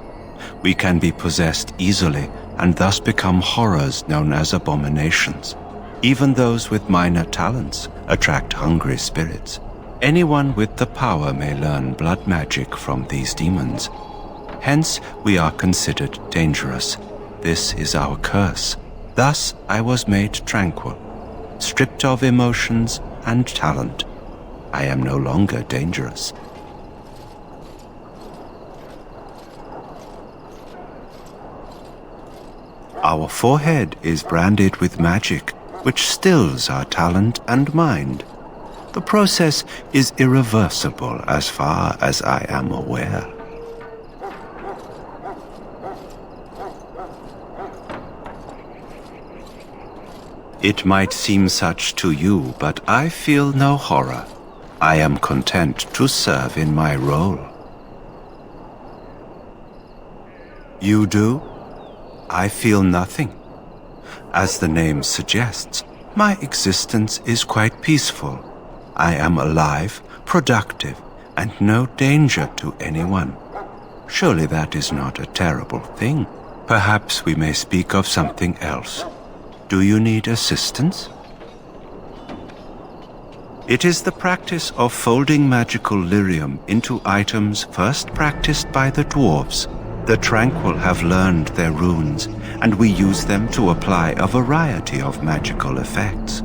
We can be possessed easily and thus become horrors known as abominations. Even those with minor talents attract hungry spirits. Anyone with the power may learn blood magic from these demons. Hence, we are considered dangerous. This is our curse. Thus, I was made tranquil, stripped of emotions and talent. I am no longer dangerous. Our forehead is branded with magic, which stills our talent and mind. The process is irreversible as far as I am aware. It might seem such to you, but I feel no horror. I am content to serve in my role. You do? I feel nothing. As the name suggests, my existence is quite peaceful. I am alive, productive, and no danger to anyone. Surely that is not a terrible thing. Perhaps we may speak of something else. Do you need assistance? It is the practice of folding magical lyrium into items first practiced by the dwarves. The Tranquil have learned their runes, and we use them to apply a variety of magical effects.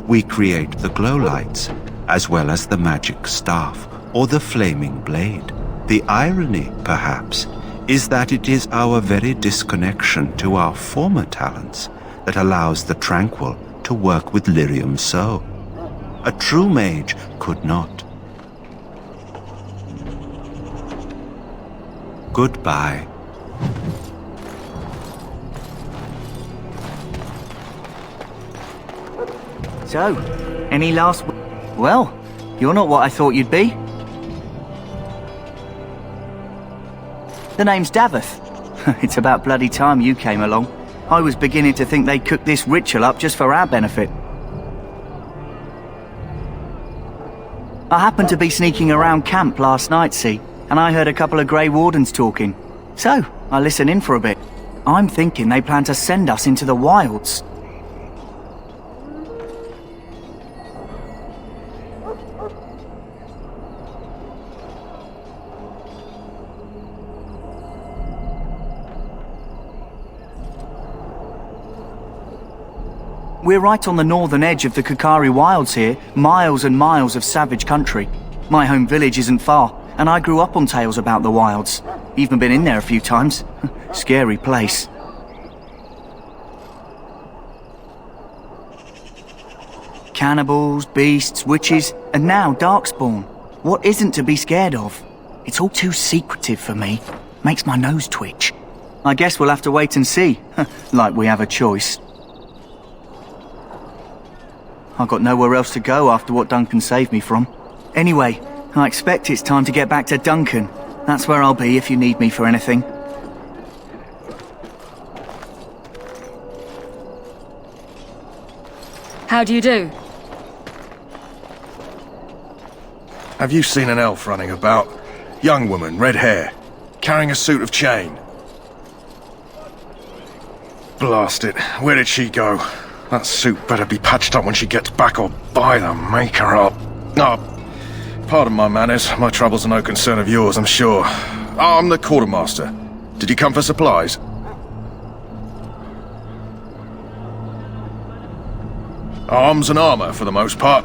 We create the glow lights, as well as the magic staff or the flaming blade. The irony, perhaps, is that it is our very disconnection to our former talents that allows the Tranquil to work with lyrium so. A true mage could not. Goodbye. So, any last... Well, you're not what I thought you'd be. The name's Daveth. It's about bloody time you came along. I was beginning to think they'd cooked this ritual up just for our benefit. I happened to be sneaking around camp last night, see, and I heard a couple of Grey Wardens talking. So, I listened in for a bit. I'm thinking they plan to send us into the wilds. We're right on the northern edge of the Kakari Wilds here, miles and miles of savage country. My home village isn't far, and I grew up on tales about the wilds. Even been in there a few times. Scary place. Cannibals, beasts, witches, and now Darkspawn. What isn't to be scared of? It's all too secretive for me. Makes my nose twitch. I guess we'll have to wait and see. Like we have a choice. I've got nowhere else to go after what Duncan saved me from. Anyway, I expect it's time to get back to Duncan. That's where I'll be if you need me for anything. How do you do? Have you seen an elf running about? Young woman, red hair, carrying a suit of chain. Blast it, where did she go? That suit better be patched up when she gets back, or by the maker up. Pardon my manners, my troubles are no concern of yours, I'm sure. I'm the quartermaster. Did you come for supplies? Arms and armour, for the most part.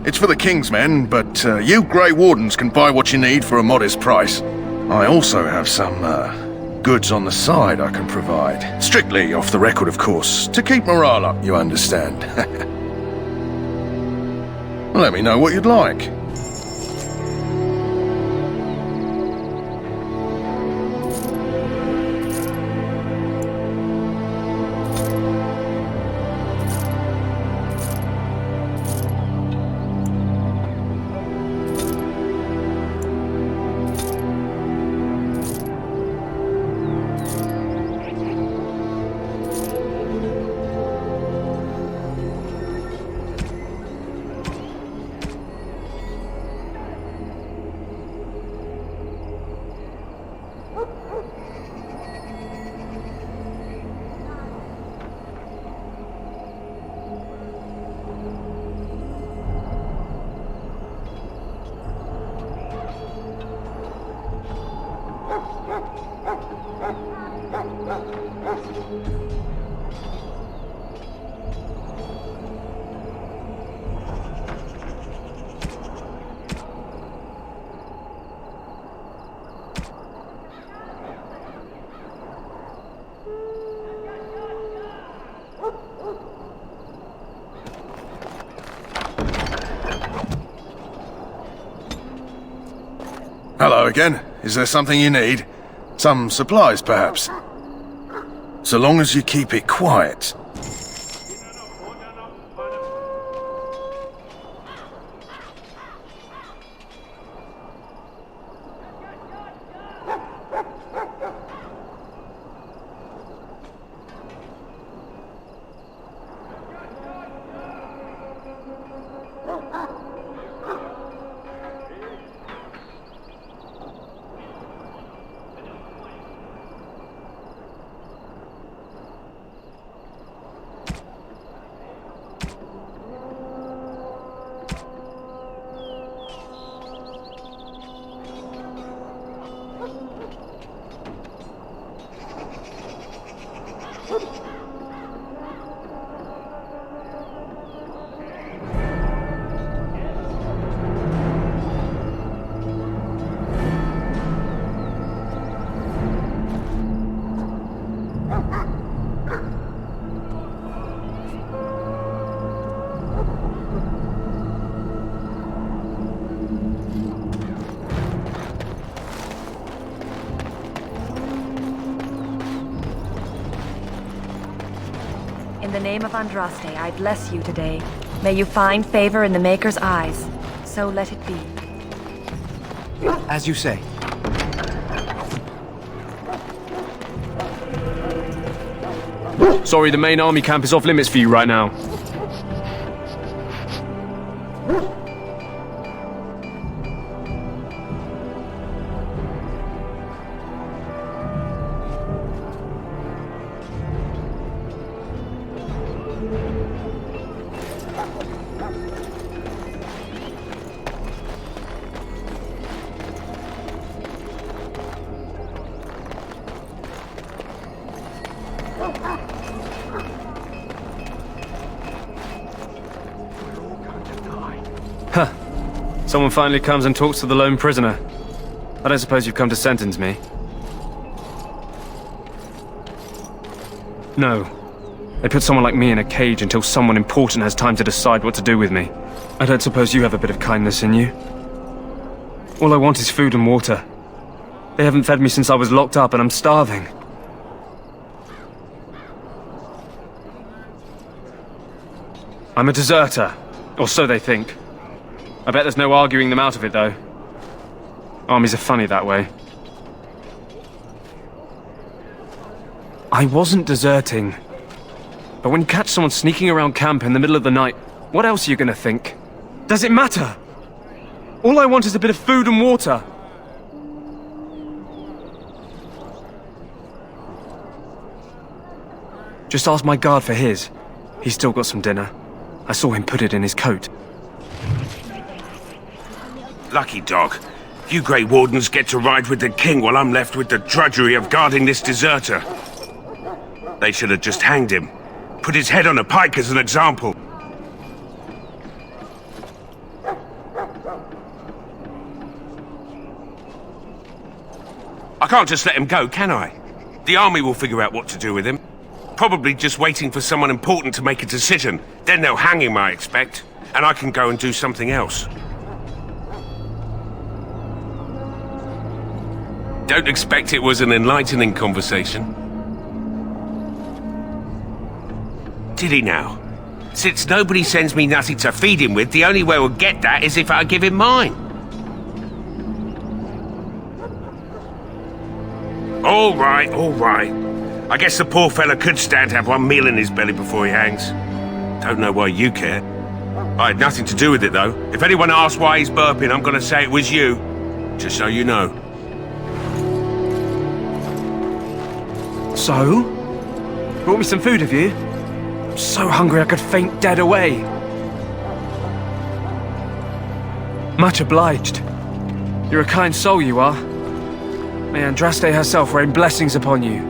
It's for the King's men, but you Grey Wardens can buy what you need for a modest price. I also have some, goods on the side I can provide. Strictly off the record, of course, to keep morale up, you understand. Let me know what you'd like. Hello again. Is there something you need? Some supplies, perhaps? So long as you keep it quiet. In the name of Andraste, I bless you today. May you find favor in the Maker's eyes. So let it be. As you say. Sorry, the main army camp is off limits for you right now. Huh. Someone finally comes and talks to the lone prisoner. I don't suppose you've come to sentence me. No. They put someone like me in a cage until someone important has time to decide what to do with me. I don't suppose you have a bit of kindness in you? All I want is food and water. They haven't fed me since I was locked up and I'm starving. I'm a deserter, or so they think. I bet there's no arguing them out of it, though. Armies are funny that way. I wasn't deserting. But when you catch someone sneaking around camp in the middle of the night, what else are you gonna think? Does it matter? All I want is a bit of food and water. Just ask my guard for his. He's still got some dinner. I saw him put it in his coat. Lucky dog. You Grey Wardens get to ride with the king while I'm left with the drudgery of guarding this deserter. They should have just hanged him. Put his head on a pike as an example. I can't just let him go, can I? The army will figure out what to do with him. Probably just waiting for someone important to make a decision. Then they'll hang him, I expect. And I can go and do something else. Don't expect it was an enlightening conversation. Did he now? Since nobody sends me nothing to feed him with, the only way we'll get that is if I give him mine. All right, all right. I guess the poor fella could stand to have one meal in his belly before he hangs. Don't know why you care. I had nothing to do with it, though. If anyone asks why he's burping, I'm gonna say it was you. Just so you know. So? Brought me some food, have you? I'm so hungry I could faint dead away. Much obliged. You're a kind soul, you are. May Andraste herself rain blessings upon you.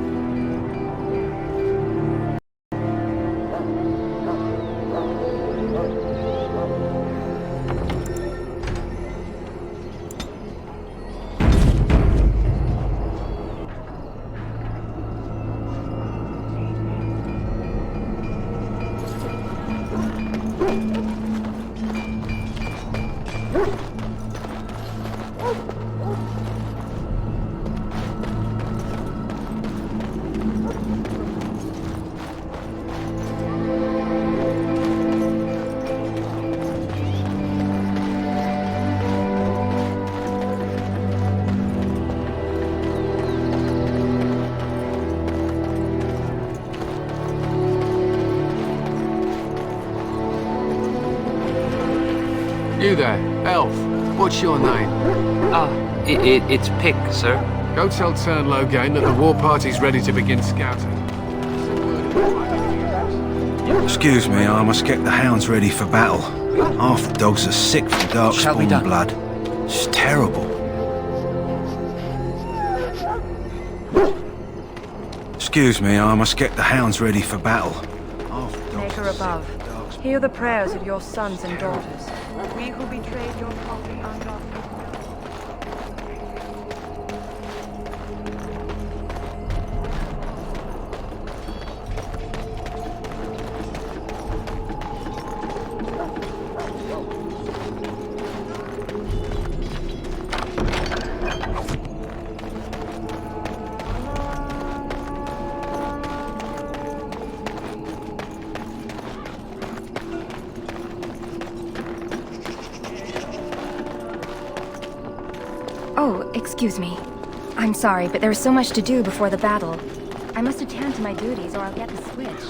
You there, elf. What's your name? It's Pick, sir. Go tell Turn Loghain that the war party's ready to begin scouting. Excuse me, I must get the hounds ready for battle. Half the dogs are sick from darkspawn blood. It's terrible. Excuse me, I must get the hounds ready for battle. Maker above, hear the prayers of your sons and daughters. We who betrayed your prophet ungodly. Oh, excuse me. I'm sorry, but there's so much to do before the battle. I must attend to my duties or I'll get the switch.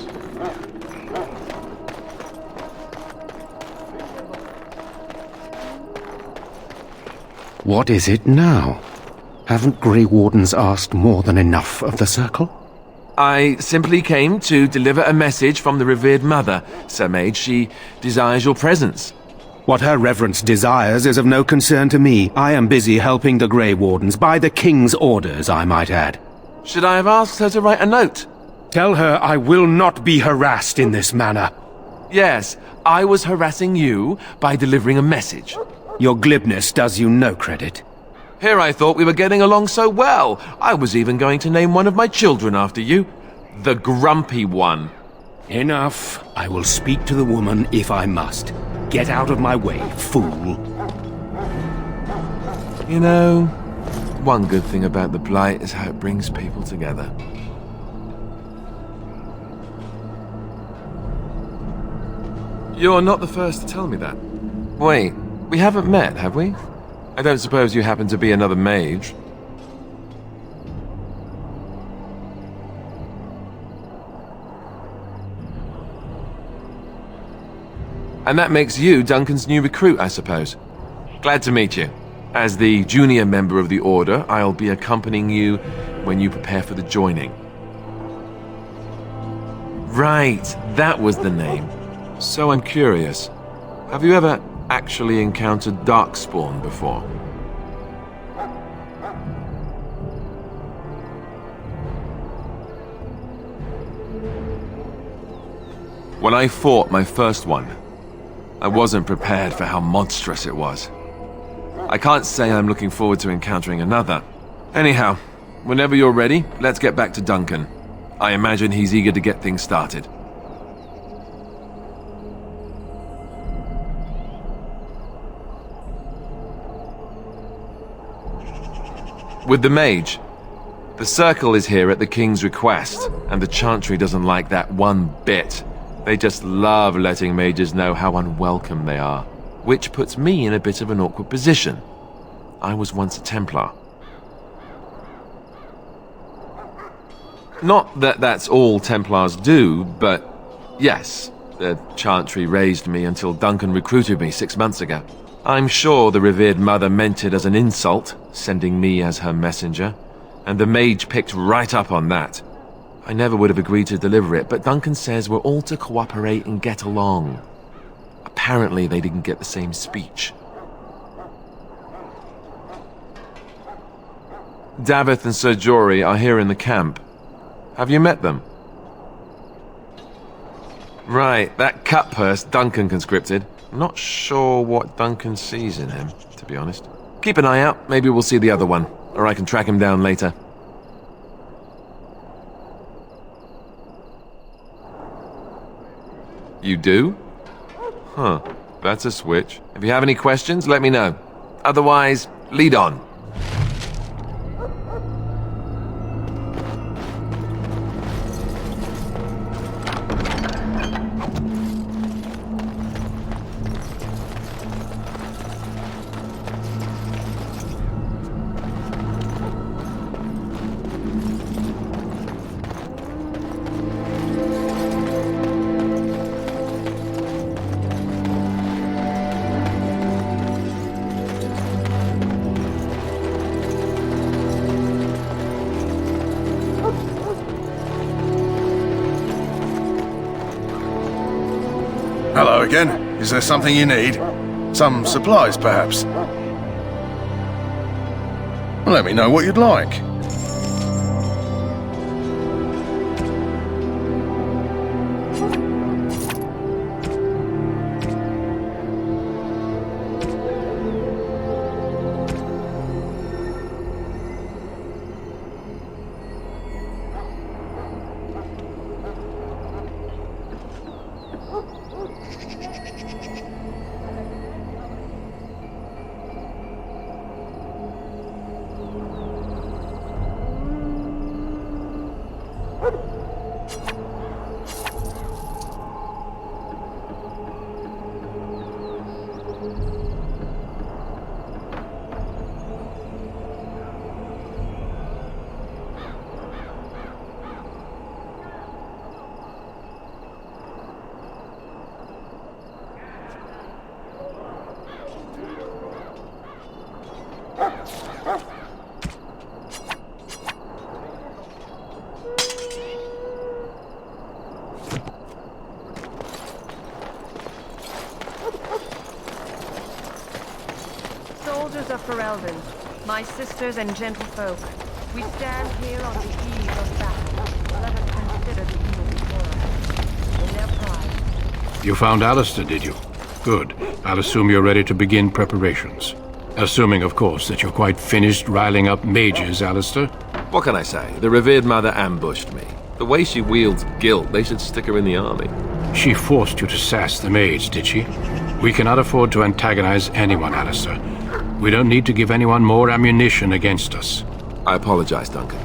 What is it now? Haven't Grey Wardens asked more than enough of the Circle? I simply came to deliver a message from the revered mother, Sir Mage. She desires your presence. What her reverence desires is of no concern to me. I am busy helping the Grey Wardens, by the King's orders, I might add. Should I have asked her to write a note? Tell her I will not be harassed in this manner. Yes, I was harassing you by delivering a message. Your glibness does you no credit. Here I thought we were getting along so well. I was even going to name one of my children after you. The Grumpy One. Enough. I will speak to the woman if I must. Get out of my way, fool. You know, one good thing about the Blight is how it brings people together. You're not the first to tell me that. Wait, we haven't met, have we? I don't suppose you happen to be another mage? And that makes you Duncan's new recruit, I suppose. Glad to meet you. As the junior member of the Order, I'll be accompanying you when you prepare for the joining. Right, that was the name. So I'm curious. Have you ever actually encountered Darkspawn before? When I fought my first one, I wasn't prepared for how monstrous it was. I can't say I'm looking forward to encountering another. Anyhow, whenever you're ready, let's get back to Duncan. I imagine he's eager to get things started. With the mage, the circle is here at the king's request, and the chantry doesn't like that one bit. They just love letting mages know how unwelcome they are, which puts me in a bit of an awkward position. I was once a Templar. Not that that's all Templars do, but yes, the chantry raised me until Duncan recruited me 6 months ago. I'm sure the revered mother meant it as an insult, sending me as her messenger, and the mage picked right up on that. I never would have agreed to deliver it, but Duncan says we're all to cooperate and get along. Apparently they didn't get the same speech. Davith and Sir Jory are here in the camp. Have you met them? Right, that cut-purse Duncan conscripted. Not sure what Duncan sees in him, to be honest. Keep an eye out, maybe we'll see the other one, or I can track him down later. You do? Huh, that's a switch. If you have any questions, let me know. Otherwise, lead on. Hello again. Is there something you need? Some supplies, perhaps? Let me know what you'd like. Soldiers of Ferelden, my sisters and gentlefolk, we stand here on the eve of battle. Let us consider the evil before us. In their pride. You found Alistair, did you? Good. I'll assume you're ready to begin preparations. Assuming, of course, that you're quite finished riling up mages, Alistair. What can I say? The revered mother ambushed me. The way she wields guilt, they should stick her in the army. She forced you to sass the maids, did she? We cannot afford to antagonize anyone, Alistair. We don't need to give anyone more ammunition against us. I apologize, Duncan.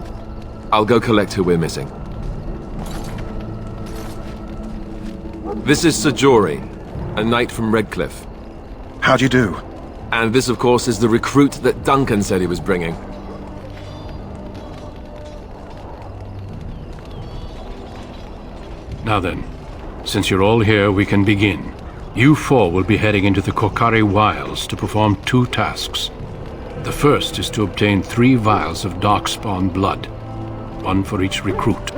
I'll go collect who we're missing. This is Sir Jory, a knight from Redcliffe. How'd you do? And this, of course, is the recruit that Duncan said he was bringing. Now then, since you're all here, we can begin. You four will be heading into the Kokari Wilds to perform 2 tasks. The first is to obtain 3 vials of darkspawn blood, 1 for each recruit.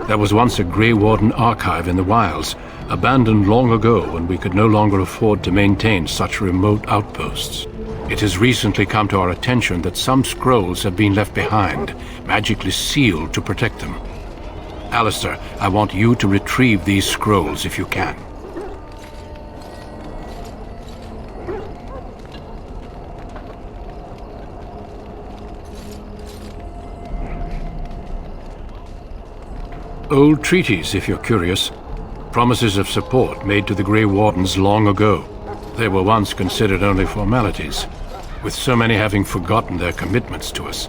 There was once a Grey Warden archive in the wilds, abandoned long ago when we could no longer afford to maintain such remote outposts. It has recently come to our attention that some scrolls have been left behind, magically sealed to protect them. Alistair, I want you to retrieve these scrolls if you can. Old treaties, if you're curious. Promises of support made to the Grey Wardens long ago. They were once considered only formalities. With so many having forgotten their commitments to us,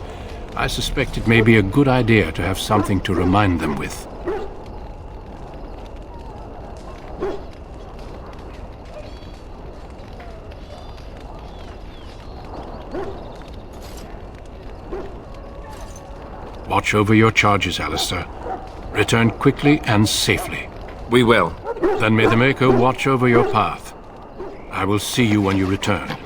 I suspect it may be a good idea to have something to remind them with. Watch over your charges, Alistair. Return quickly and safely. We will. Then may the Maker watch over your path. I will see you when you return.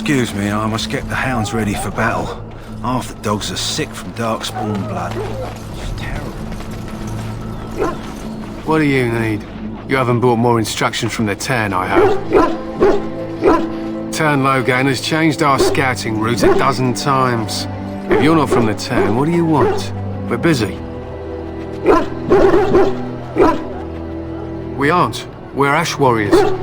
Excuse me, I must get the hounds ready for battle. Half the dogs are sick from darkspawn blood. It's terrible. What do you need? You haven't brought more instruction from the Turn, I hope. Turn Logan has changed our scouting route 12 times. If you're not from the Turn, what do you want? We're busy. We aren't. We're Ash Warriors.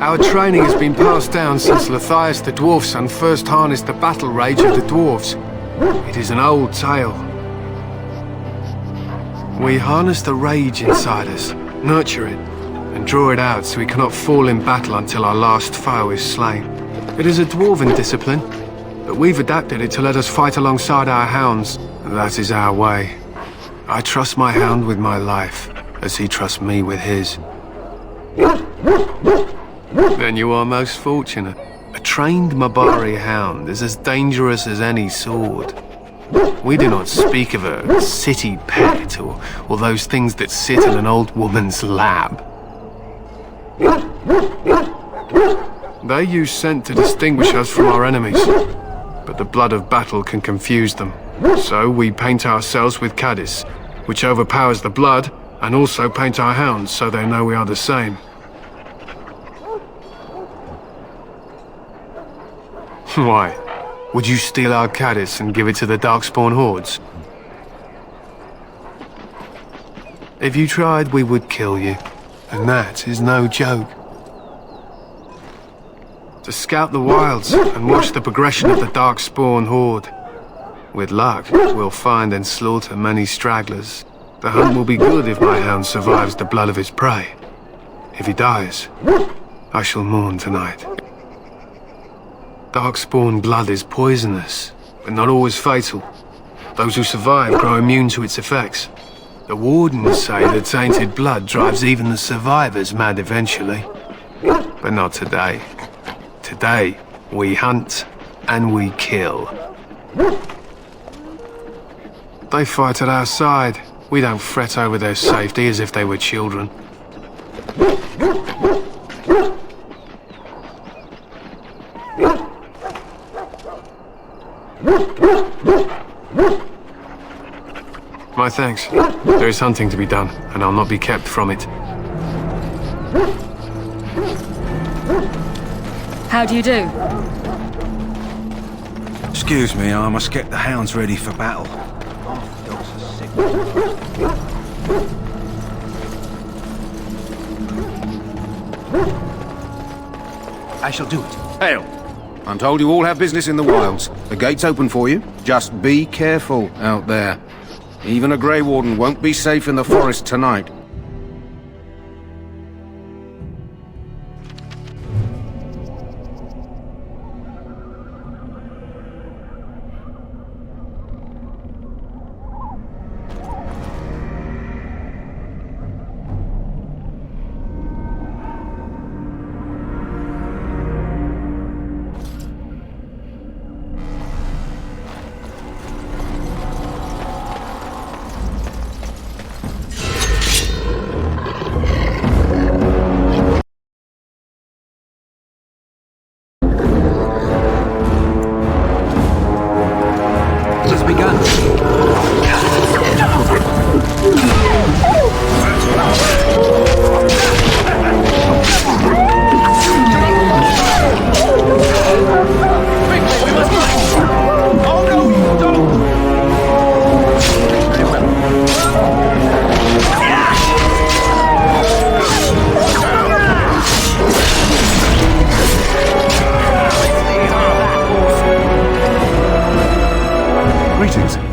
Our training has been passed down since Lathias the Dwarf's son first harnessed the battle rage of the dwarves. It is an old tale. We harness the rage inside us, nurture it, and draw it out so we cannot fall in battle until our last foe is slain. It is a dwarven discipline, but we've adapted it to let us fight alongside our hounds, and that is our way. I trust my hound with my life, as he trusts me with his. Then you are most fortunate. A trained Mabari hound is as dangerous as any sword. We do not speak of a city pet or those things that sit in an old woman's lap. They use scent to distinguish us from our enemies, but the blood of battle can confuse them. So we paint ourselves with Caddis, which overpowers the blood, and also paint our hounds so they know we are the same. Why? Would you steal our Caddis and give it to the Darkspawn hordes? If you tried, we would kill you. And that is no joke. To scout the wilds and watch the progression of the Darkspawn horde. With luck, we'll find and slaughter many stragglers. The hunt will be good if my hound survives the blood of his prey. If he dies, I shall mourn tonight. Darkspawn blood is poisonous, but not always fatal. Those who survive grow immune to its effects. The Wardens say that tainted blood drives even the survivors mad eventually. But not today. Today, we hunt and we kill. They fight at our side. We don't fret over their safety as if they were children. My thanks. There is hunting to be done, and I'll not be kept from it. How do you do? Excuse me, I must get the hounds ready for battle. Half the dogs are sick. I shall do it. Hail! I'm told you all have business in the wilds. The gate's open for you. Just be careful out there. Even a Grey Warden won't be safe in the forest tonight.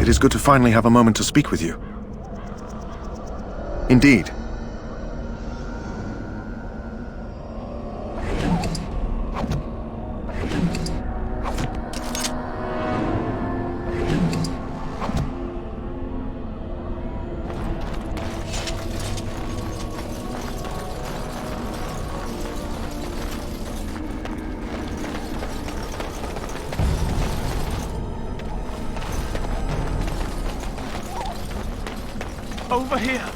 It is good to finally have a moment to speak with you. Indeed. Over here.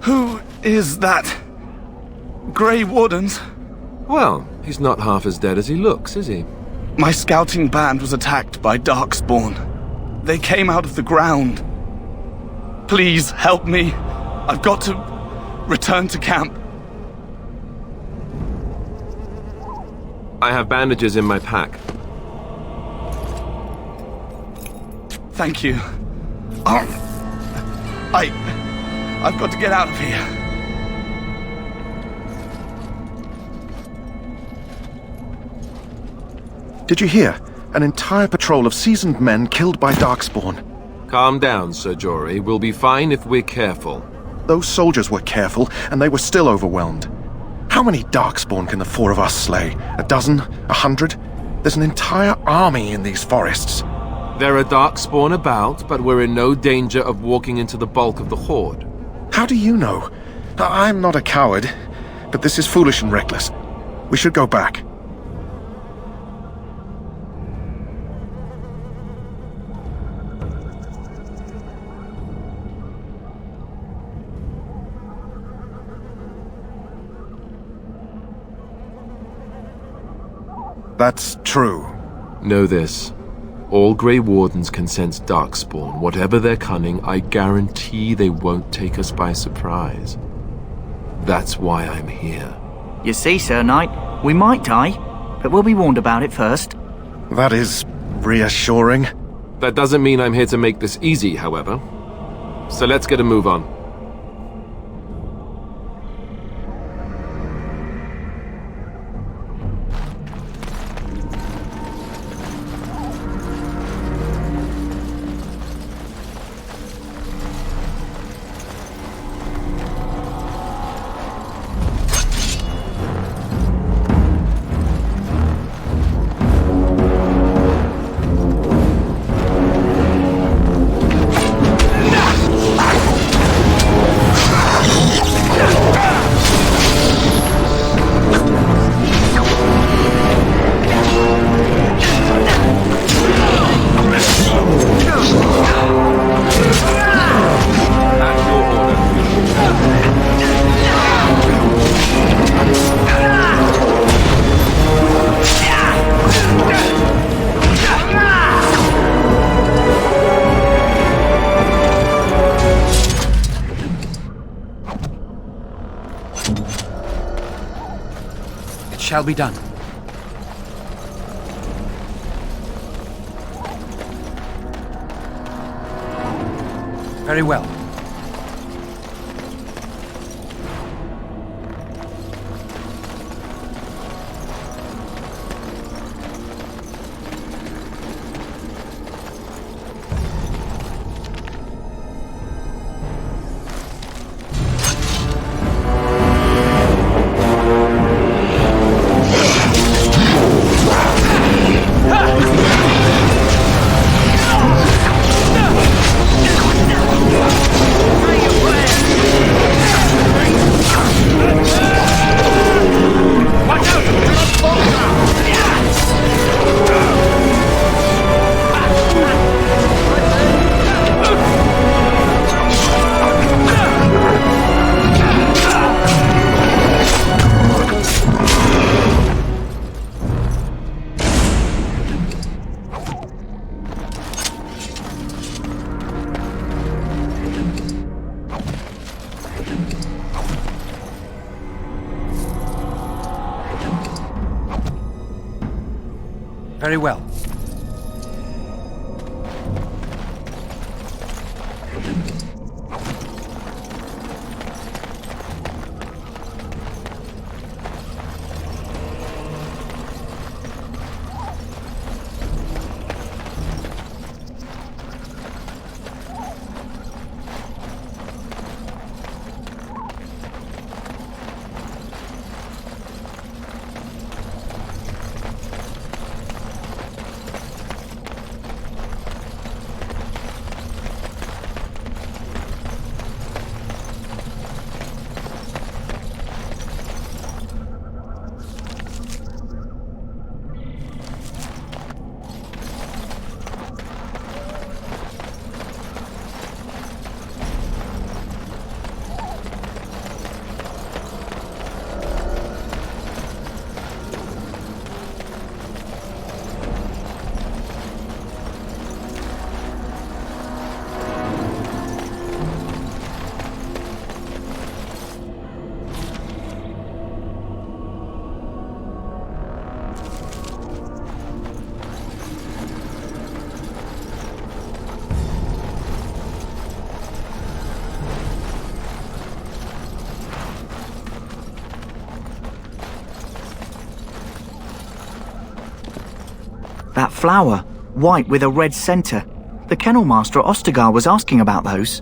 Who is that? Grey Wardens? Well, he's not half as dead as he looks, is he? My scouting band was attacked by Darkspawn. They came out of the ground. Please help me. I've got to return to camp. I have bandages in my pack. Thank you. I've got to get out of here. Did you hear? An entire patrol of seasoned men killed by Darkspawn. Calm down, Sir Jory. We'll be fine if we're careful. Those soldiers were careful, and they were still overwhelmed. How many Darkspawn can the four of us slay? A dozen? 100? There's an entire army in these forests. There are Darkspawn about, but we're in no danger of walking into the bulk of the Horde. How do you know? I'm not a coward, but this is foolish and reckless. We should go back. That's true. Know this. All Grey Wardens can sense Darkspawn. Whatever their cunning, I guarantee they won't take us by surprise. That's why I'm here. You see, Sir Knight, we might die, but we'll be warned about it first. That is reassuring. That doesn't mean I'm here to make this easy, however. So let's get a move on. shall be done. Very well. Very well. That flower, white with a red centre. The kennel master at Ostagar was asking about those.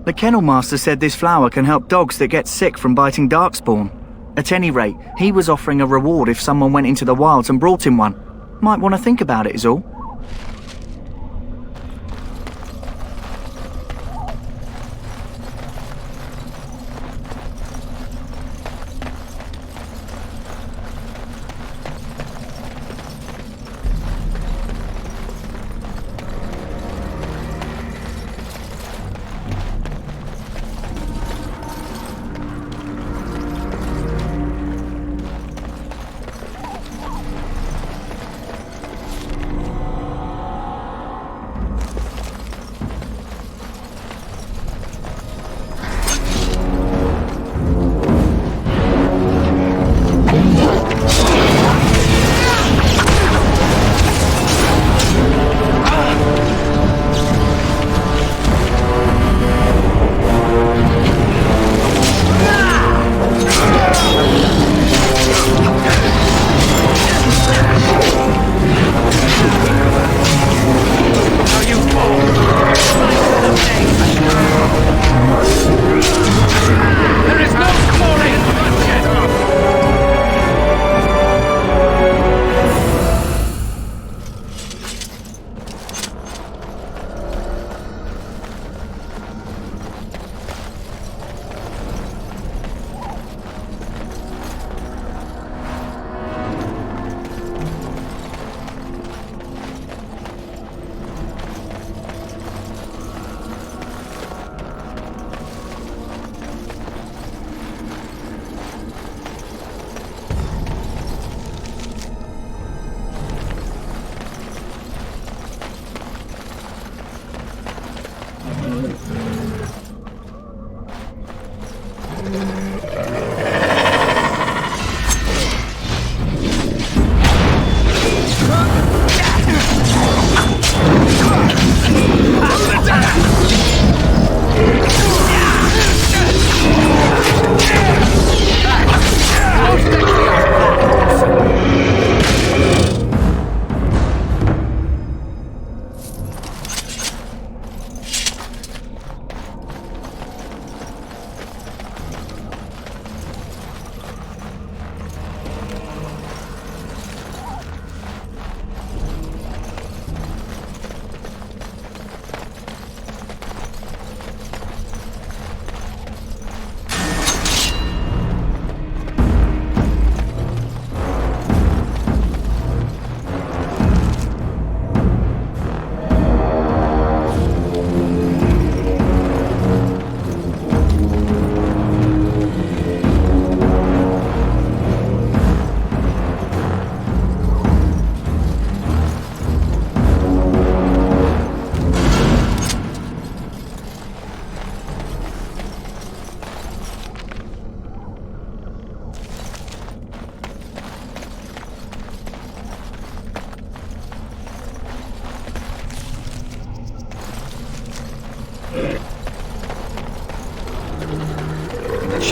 The kennel master said this flower can help dogs that get sick from biting darkspawn. At any rate, he was offering a reward if someone went into the wilds and brought him one. Might want to think about it is all.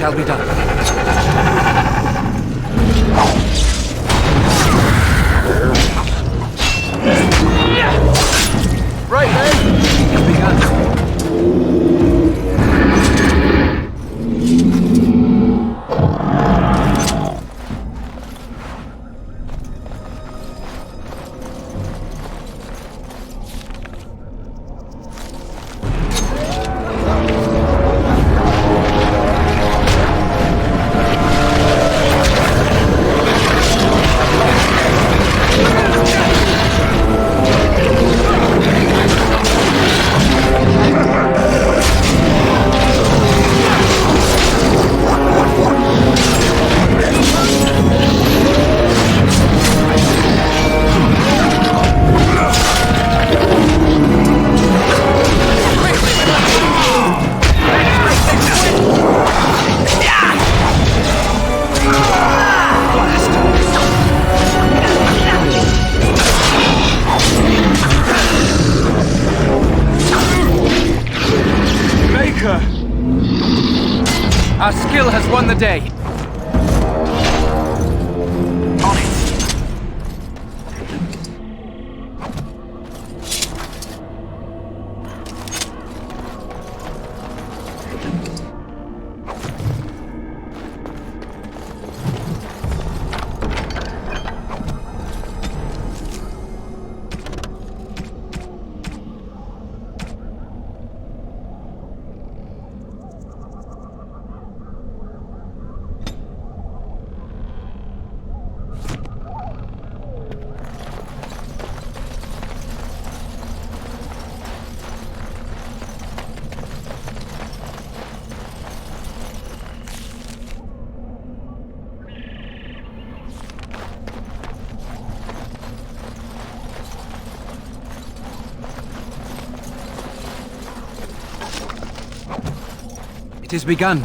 shall be done. Right then! It's begun. Our skill has won the day. On it. It has begun.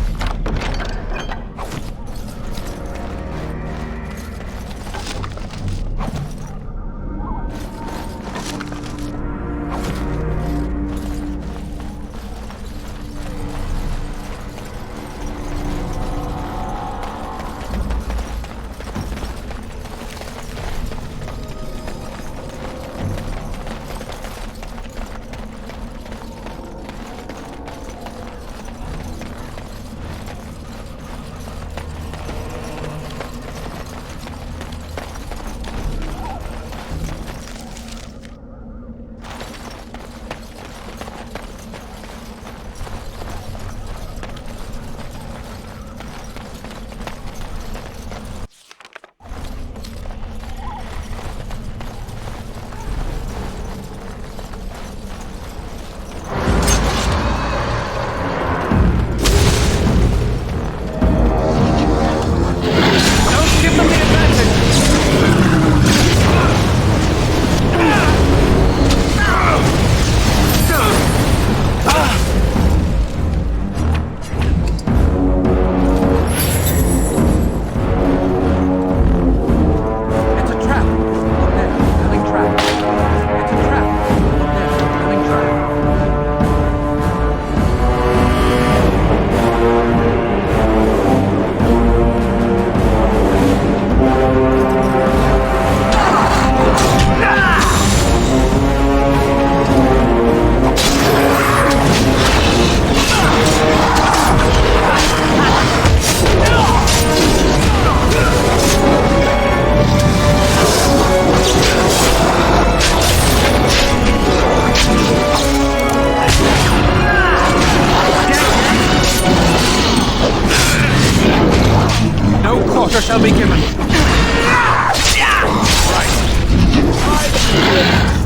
Shall be given.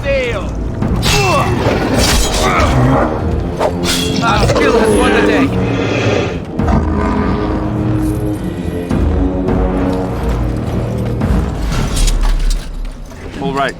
Steel. Our skill has won the day. All right.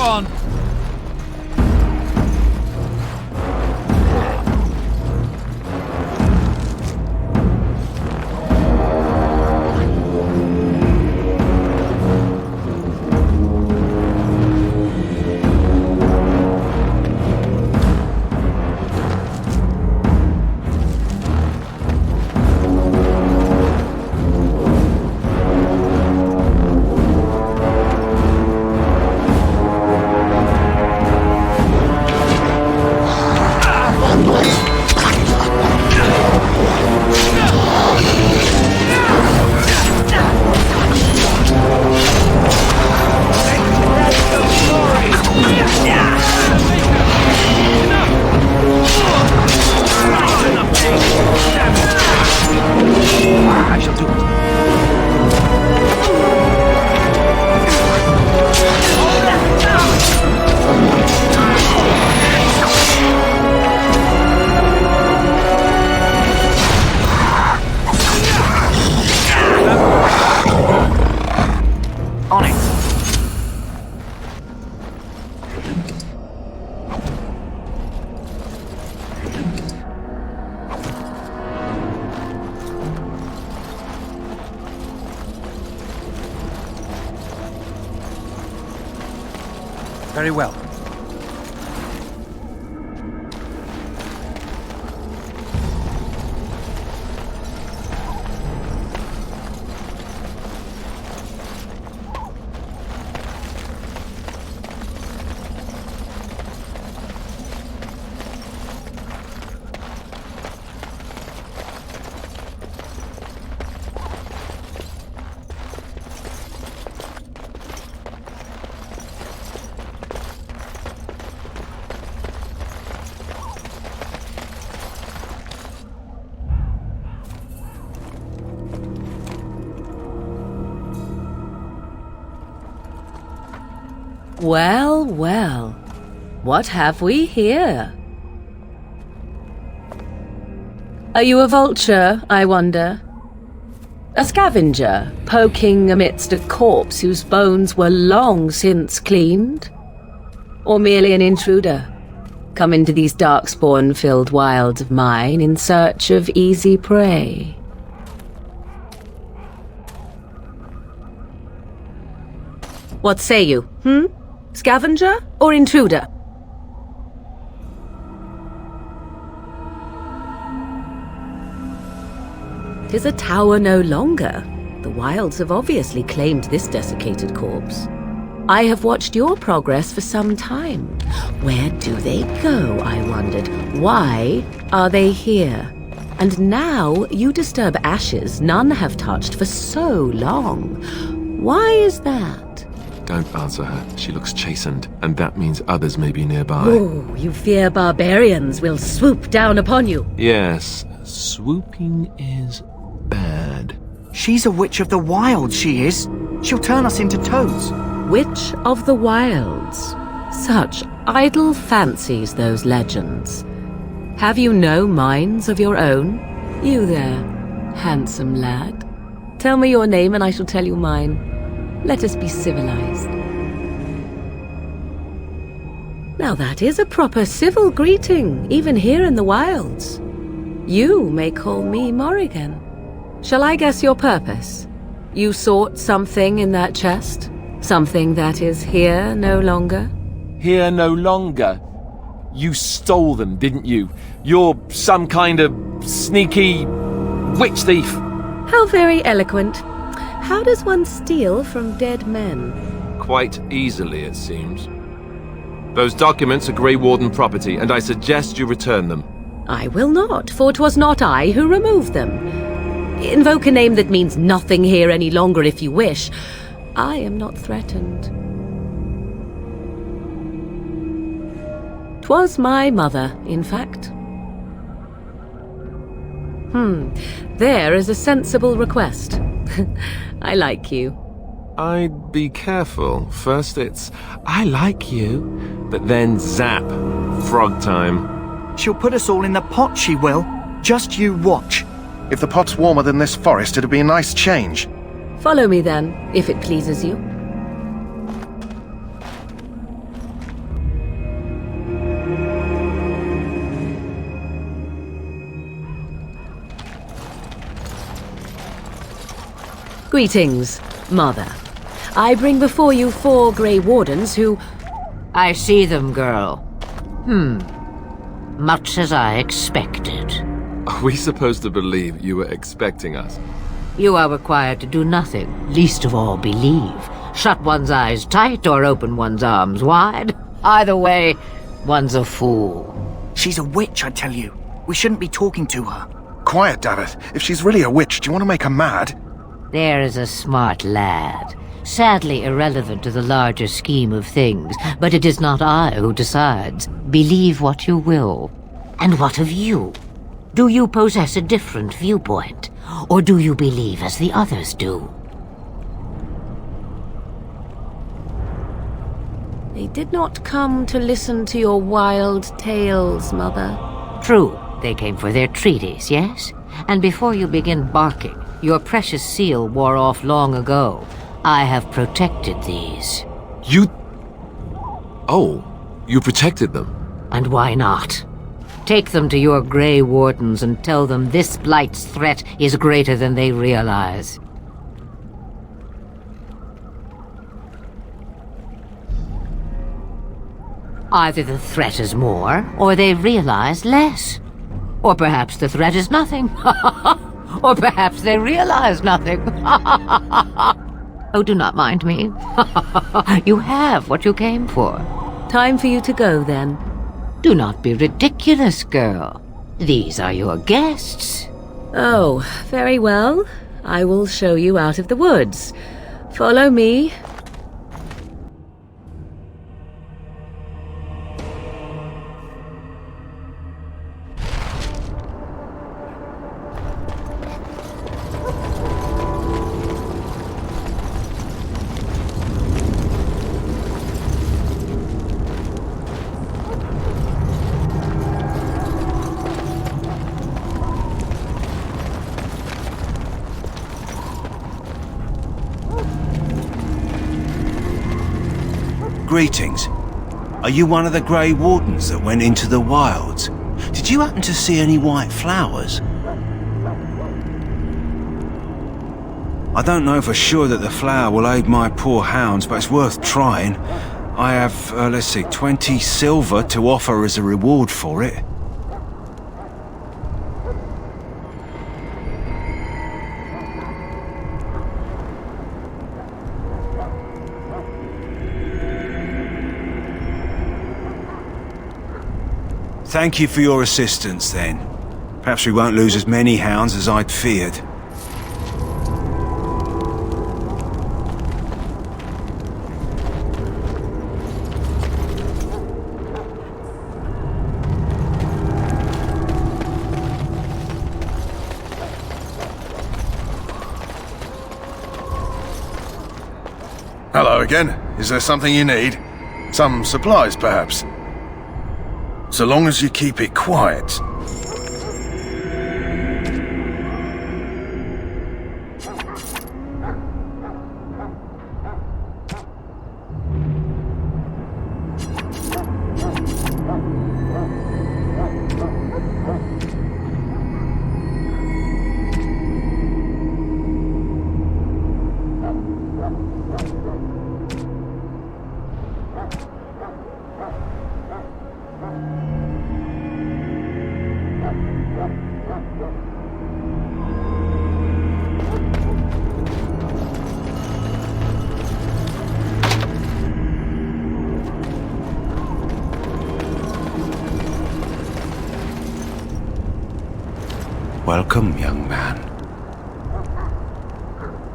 on! Very well. Well, well. What have we here? Are you a vulture, I wonder? A scavenger, poking amidst a corpse whose bones were long since cleaned? Or merely an intruder, come into these darkspawn-filled wilds of mine in search of easy prey? What say you, Scavenger or intruder? Tis a tower no longer. The wilds have obviously claimed this desiccated corpse. I have watched your progress for some time. Where do they go, I wondered? Why are they here? And now you disturb ashes none have touched for so long. Why is that? Don't answer her. She looks chastened, and that means others may be nearby. Oh, you fear barbarians will swoop down upon you. Yes, swooping is bad. She's a witch of the wilds, she is. She'll turn us into toads. Witch of the wilds. Such idle fancies, those legends. Have you no minds of your own? You there, handsome lad. Tell me your name and I shall tell you mine. Let us be civilized. Now that is a proper civil greeting, even here in the wilds. You may call me Morrigan. Shall I guess your purpose? You sought something in that chest? Something that is here no longer? Here no longer? You stole them, didn't you? You're some kind of sneaky witch thief. How very eloquent. How does one steal from dead men? Quite easily, it seems. Those documents are Grey Warden property, and I suggest you return them. I will not, for 'twas not I who removed them. Invoke a name that means nothing here any longer if you wish. I am not threatened. 'Twas my mother, in fact. There is a sensible request. I like you. I'd be careful. First it's, I like you, but then zap. Frog time. She'll put us all in the pot, she will. Just you watch. If the pot's warmer than this forest, it'd be a nice change. Follow me then, if it pleases you. Greetings, Mother. I bring before you 4 Grey Wardens who... I see them, girl. Much as I expected. Are we supposed to believe you were expecting us? You are required to do nothing, least of all believe. Shut one's eyes tight or open one's arms wide. Either way, one's a fool. She's a witch, I tell you. We shouldn't be talking to her. Quiet, Davith. If she's really a witch, do you want to make her mad? There is a smart lad. Sadly irrelevant to the larger scheme of things, but it is not I who decides. Believe what you will. And what of you? Do you possess a different viewpoint? Or do you believe as the others do? They did not come to listen to your wild tales, Mother. True, they came for their treaties, yes? And before you begin barking, your precious seal wore off long ago. I have protected these. You... Oh, you protected them? And why not? Take them to your Grey Wardens and tell them this Blight's threat is greater than they realize. Either the threat is more, or they realize less. Or perhaps the threat is nothing. Or perhaps they realize nothing. Oh, do not mind me. You have what you came for. Time for you to go, then. Do not be ridiculous, girl. These are your guests. Oh, very well. I will show you out of the woods. Follow me. Greetings. Are you one of the Grey Wardens that went into the wilds? Did you happen to see any white flowers? I don't know for sure that the flower will aid my poor hounds, but it's worth trying. I have, let's see, 20 silver to offer as a reward for it. Thank you for your assistance, then. Perhaps we won't lose as many hounds as I'd feared. Hello again. Is there something you need? Some supplies, perhaps? So long as you keep it quiet. Welcome, young man.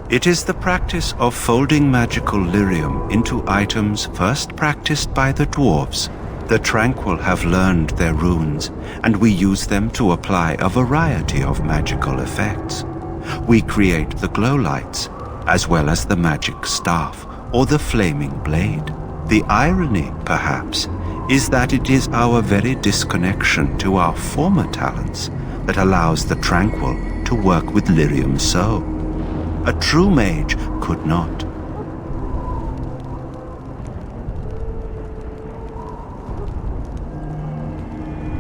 It is the practice of folding magical lyrium into items first practiced by the dwarves. The Tranquil have learned their runes, and we use them to apply a variety of magical effects. We create the glow lights, as well as the magic staff or the flaming blade. The irony, perhaps, is that it is our very disconnection to our former talents that allows the Tranquil to work with lyrium so. A true mage could not.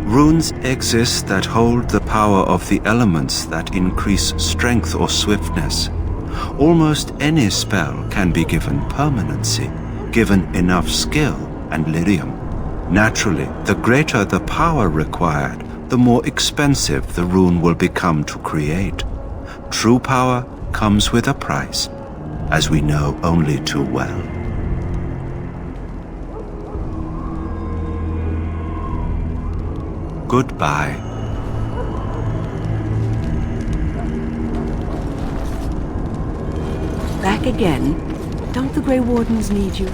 Runes exist that hold the power of the elements that increase strength or swiftness. Almost any spell can be given permanency, given enough skill and lyrium. Naturally, the greater the power required, the more expensive the rune will become to create. True power comes with a price, as we know only too well. Goodbye. Back again? Don't the Grey Wardens need you?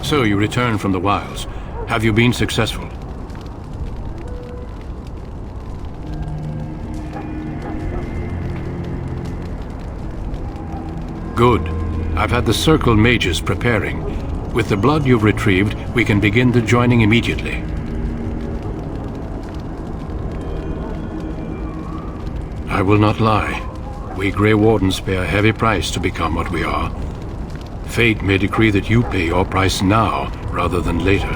So you return from the wilds. Have you been successful? Good. I've had the Circle mages preparing. With the blood you've retrieved, we can begin the joining immediately. I will not lie. We Grey Wardens pay a heavy price to become what we are. Fate may decree that you pay your price now, rather than later.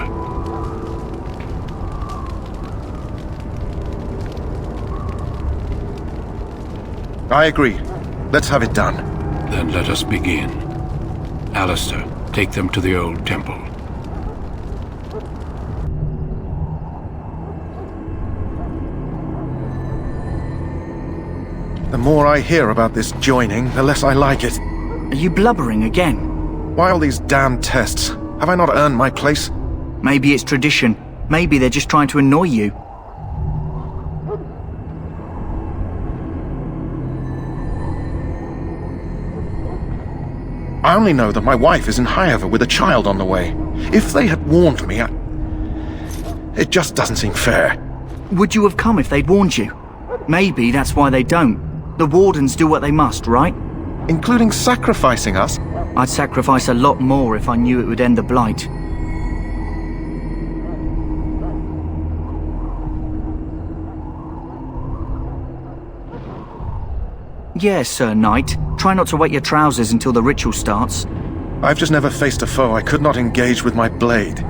I agree. Let's have it done. Then let us begin. Alistair, take them to the old temple. The more I hear about this joining, the less I like it. Are you blubbering again? Why all these damn tests? Have I not earned my place? Maybe it's tradition. Maybe they're just trying to annoy you. I only know that my wife is in Highover with a child on the way. If they had warned me, it just doesn't seem fair. Would you have come if they'd warned you? Maybe that's why they don't. The Wardens do what they must, right? Including sacrificing us? I'd sacrifice a lot more if I knew it would end the Blight. Yes, Sir Knight. Try not to wet your trousers until the ritual starts. I've just never faced a foe I could not engage with my blade.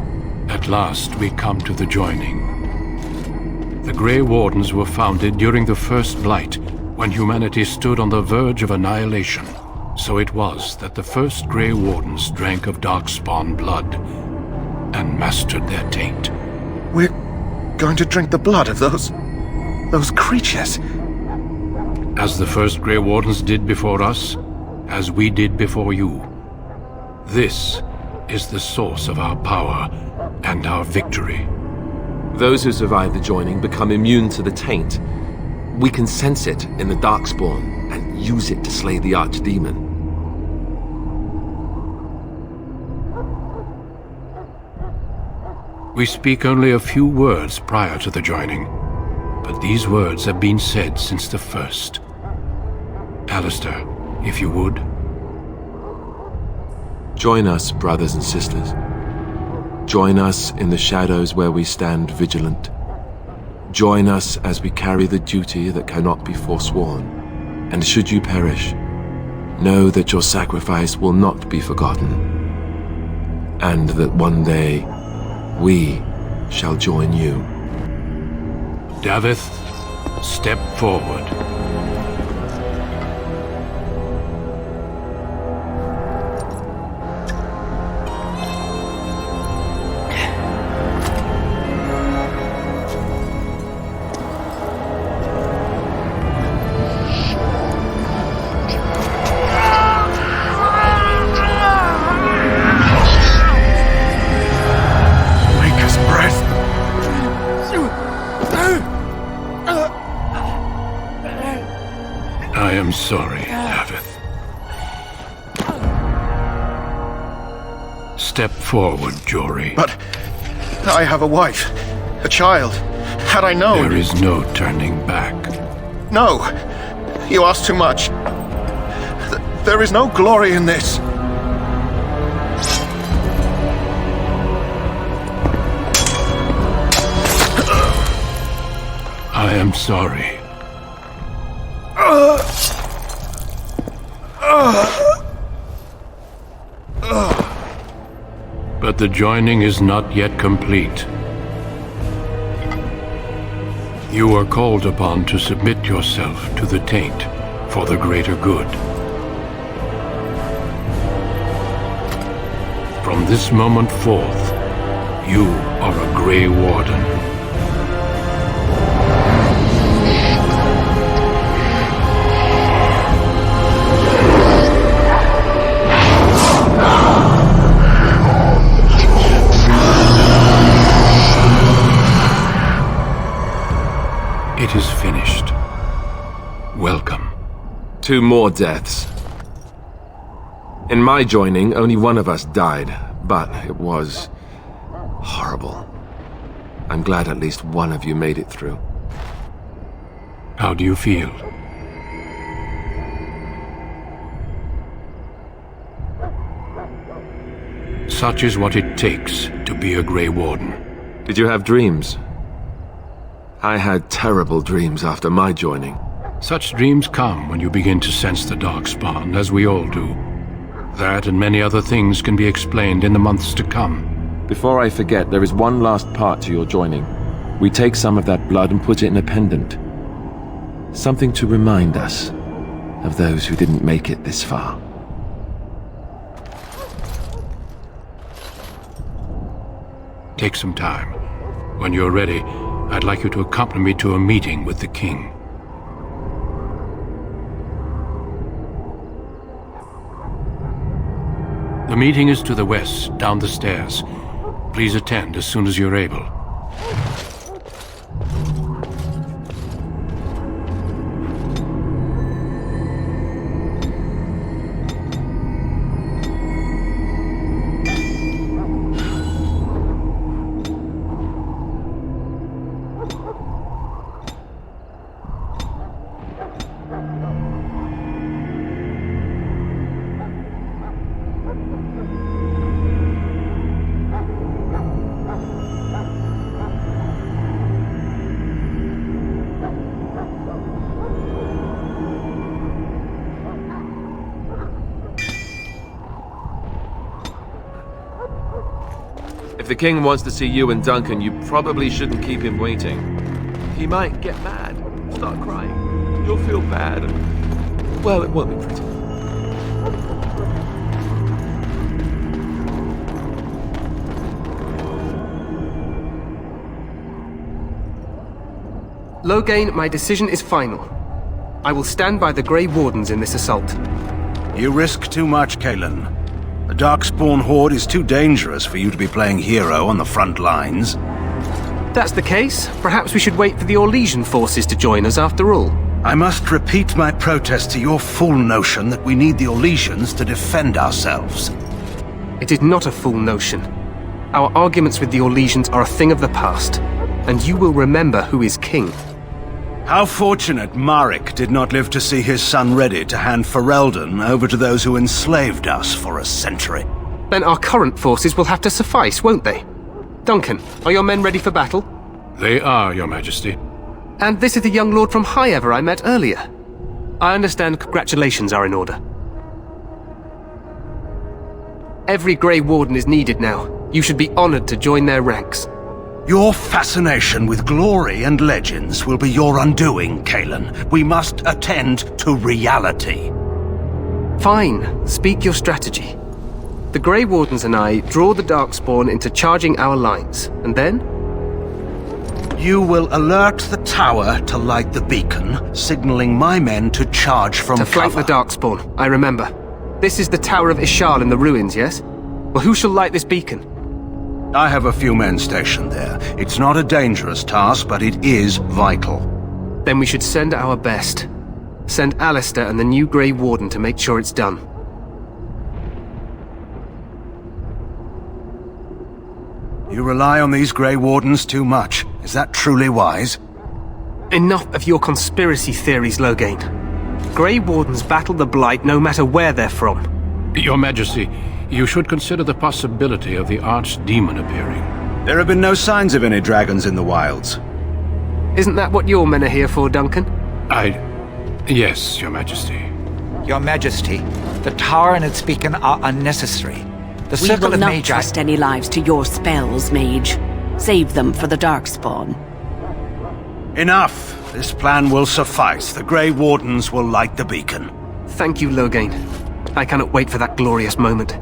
At last, we come to the joining. The Grey Wardens were founded during the First Blight, when humanity stood on the verge of annihilation. So it was that the first Grey Wardens drank of Darkspawn blood and mastered their taint. We're going to drink the blood of those creatures? As the first Grey Wardens did before us, as we did before you. This is the source of our power and our victory. Those who survive the joining become immune to the taint. We can sense it in the Darkspawn and use it to slay the Archdemon. We speak only a few words prior to the joining, but these words have been said since the first. Alistair, if you would. Join us, brothers and sisters. Join us in the shadows where we stand vigilant. Join us as we carry the duty that cannot be forsworn. And should you perish, know that your sacrifice will not be forgotten. And that one day, we shall join you. Davith, step forward. I am sorry, Davith. Step forward, Jory. But I have a wife, a child. Had I known... There is no turning back. No! You ask too much. There is no glory in this. I am sorry. But the joining is not yet complete. You are called upon to submit yourself to the taint for the greater good. From this moment forth, you are a Grey Warden. It is finished. Welcome. 2 more deaths. In my joining, only one of us died, but it was horrible. I'm glad at least one of you made it through. How do you feel? Such is what it takes to be a Grey Warden. Did you have dreams? I had terrible dreams after my joining. Such dreams come when you begin to sense the Darkspawn, as we all do. That and many other things can be explained in the months to come. Before I forget, there is one last part to your joining. We take some of that blood and put it in a pendant. Something to remind us of those who didn't make it this far. Take some time. When you're ready, I'd like you to accompany me to a meeting with the king. The meeting is to the west, down the stairs. Please attend as soon as you're able. If the king wants to see you and Duncan, you probably shouldn't keep him waiting. He might get mad, start crying. You'll feel bad, and, well, it won't be pretty. Loghain, my decision is final. I will stand by the Grey Wardens in this assault. You risk too much, Kaelan. The Darkspawn Horde is too dangerous for you to be playing hero on the front lines. That's the case. Perhaps we should wait for the Orlesian forces to join us after all. I must repeat my protest to your fool notion that we need the Orlesians to defend ourselves. It is not a fool notion. Our arguments with the Orlesians are a thing of the past, and you will remember who is king. How fortunate Marek did not live to see his son ready to hand Ferelden over to those who enslaved us for a century. Then our current forces will have to suffice, won't they? Duncan, are your men ready for battle? They are, Your Majesty. And this is the young lord from Highever I met earlier. I understand congratulations are in order. Every Grey Warden is needed now. You should be honored to join their ranks. Your fascination with glory and legends will be your undoing, Kaelan. We must attend to reality. Fine. Speak your strategy. The Grey Wardens and I draw the Darkspawn into charging our lines, and then? You will alert the tower to light the beacon, signaling my men to charge from cover. To flank the Darkspawn, I remember. This is the Tower of Ishal in the ruins, yes? Well, who shall light this beacon? I have a few men stationed there. It's not a dangerous task, but it is vital. Then we should send our best. Send Alistair and the new Grey Warden to make sure it's done. You rely on these Grey Wardens too much. Is that truly wise? Enough of your conspiracy theories, Loghain. Grey Wardens battle the Blight no matter where they're from. Your Majesty, you should consider the possibility of the archdemon appearing. There have been no signs of any dragons in the wilds. Isn't that what your men are here for, Duncan? Yes, Your Majesty. Your Majesty, the tower and its beacon are unnecessary. The We circle will of not Magi... trust any lives to your spells, mage. Save them for the Darkspawn. Enough! This plan will suffice. The Grey Wardens will light the beacon. Thank you, Loghain. I cannot wait for that glorious moment.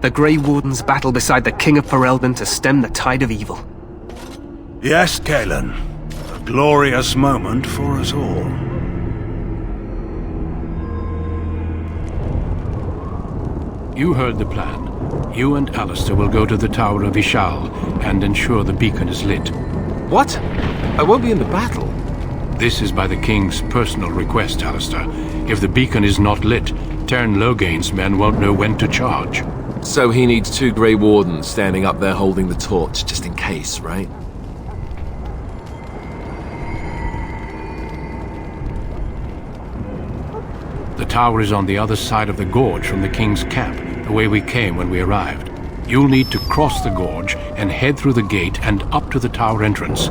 The Grey Wardens battle beside the King of Ferelden to stem the tide of evil. Yes, Galen. A glorious moment for us all. You heard the plan. You and Alistair will go to the Tower of Ishal and ensure the beacon is lit. What? I won't be in the battle. This is by the King's personal request, Alistair. If the beacon is not lit, Tern Loghain's men won't know when to charge. So he needs 2 Grey Wardens standing up there holding the torch, just in case, right? The tower is on the other side of the gorge from the King's camp, the way we came when we arrived. You'll need to cross the gorge and head through the gate and up to the tower entrance.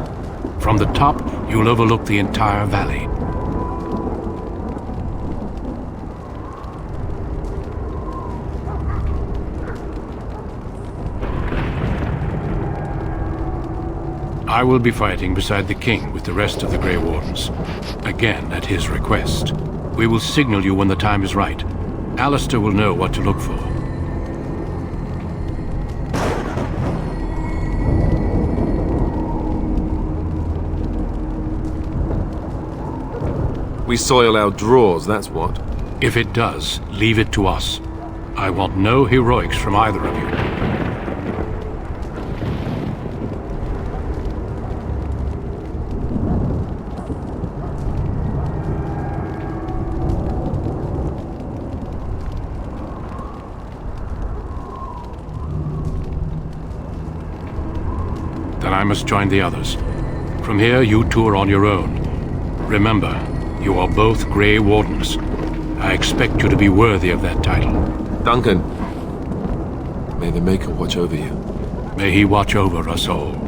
From the top, you'll overlook the entire valley. I will be fighting beside the King with the rest of the Grey Wardens. Again, at his request. We will signal you when the time is right. Alistair will know what to look for. We soil our drawers, that's what. If it does, leave it to us. I want no heroics from either of you. Then I must join the others. From here, you two are on your own. Remember, you are both Grey Wardens. I expect you to be worthy of that title. Duncan, may the Maker watch over you. May he watch over us all.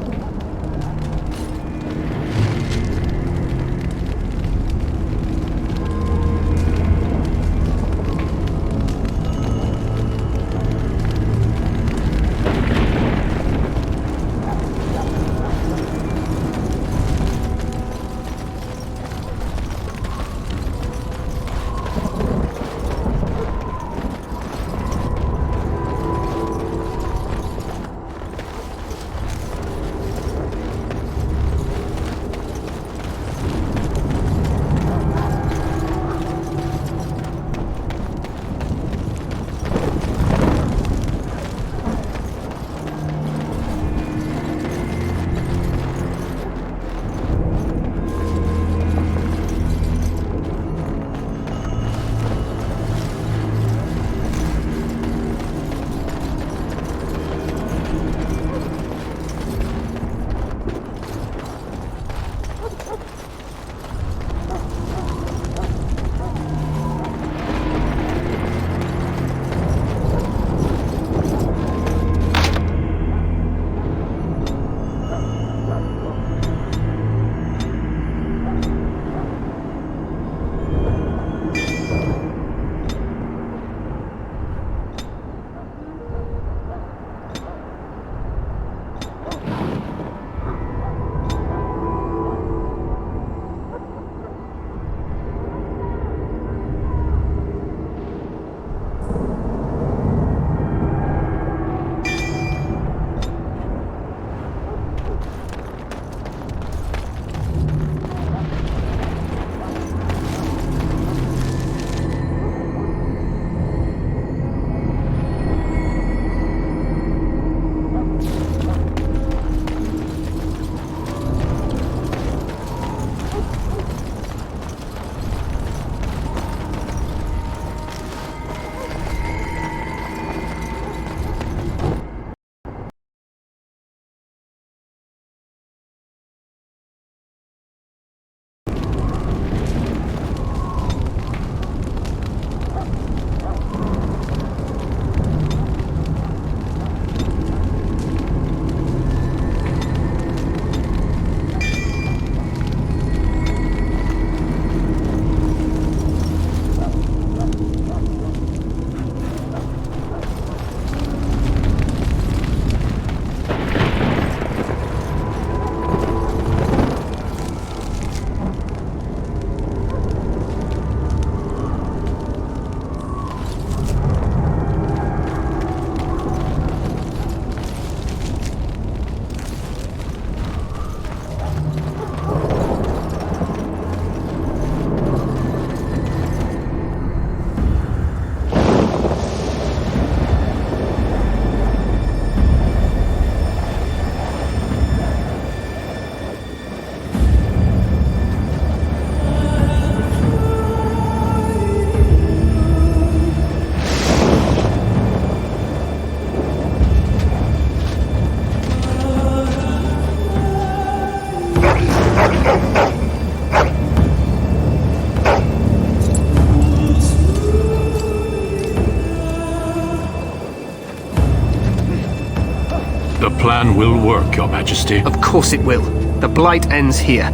The plan will work, Your Majesty. Of course it will. The blight ends here.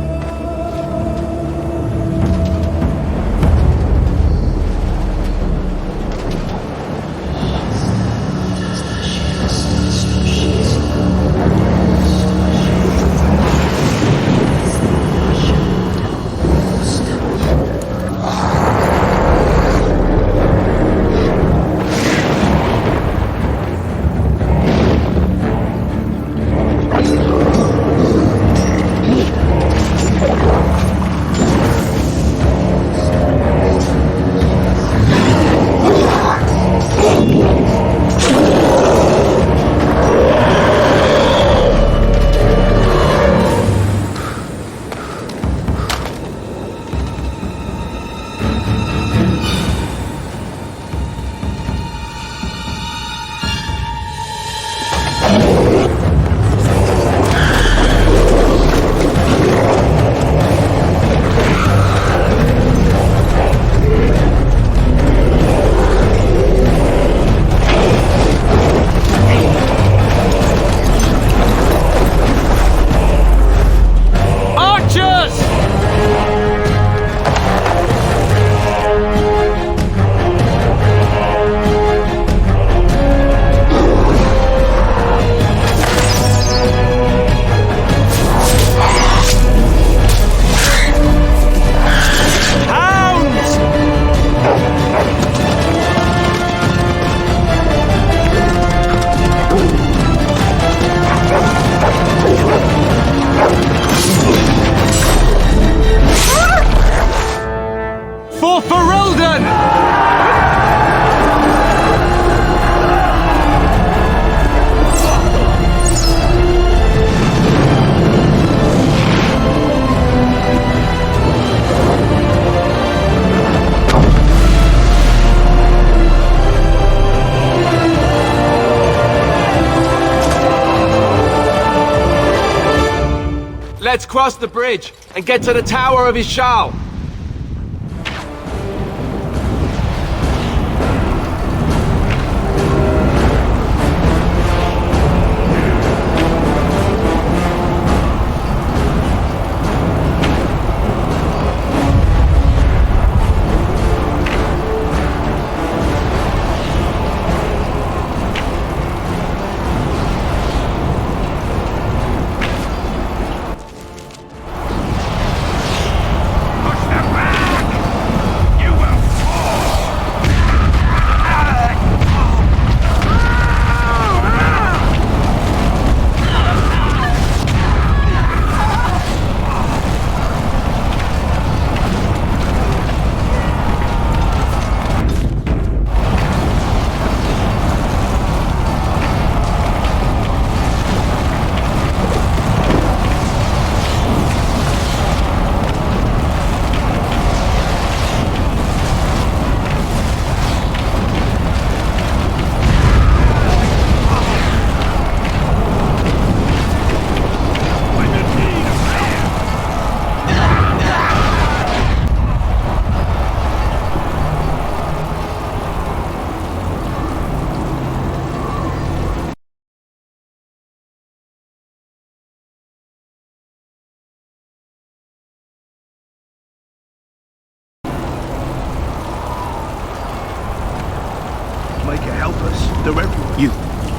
Let's cross the bridge and get to the Tower of Ishal.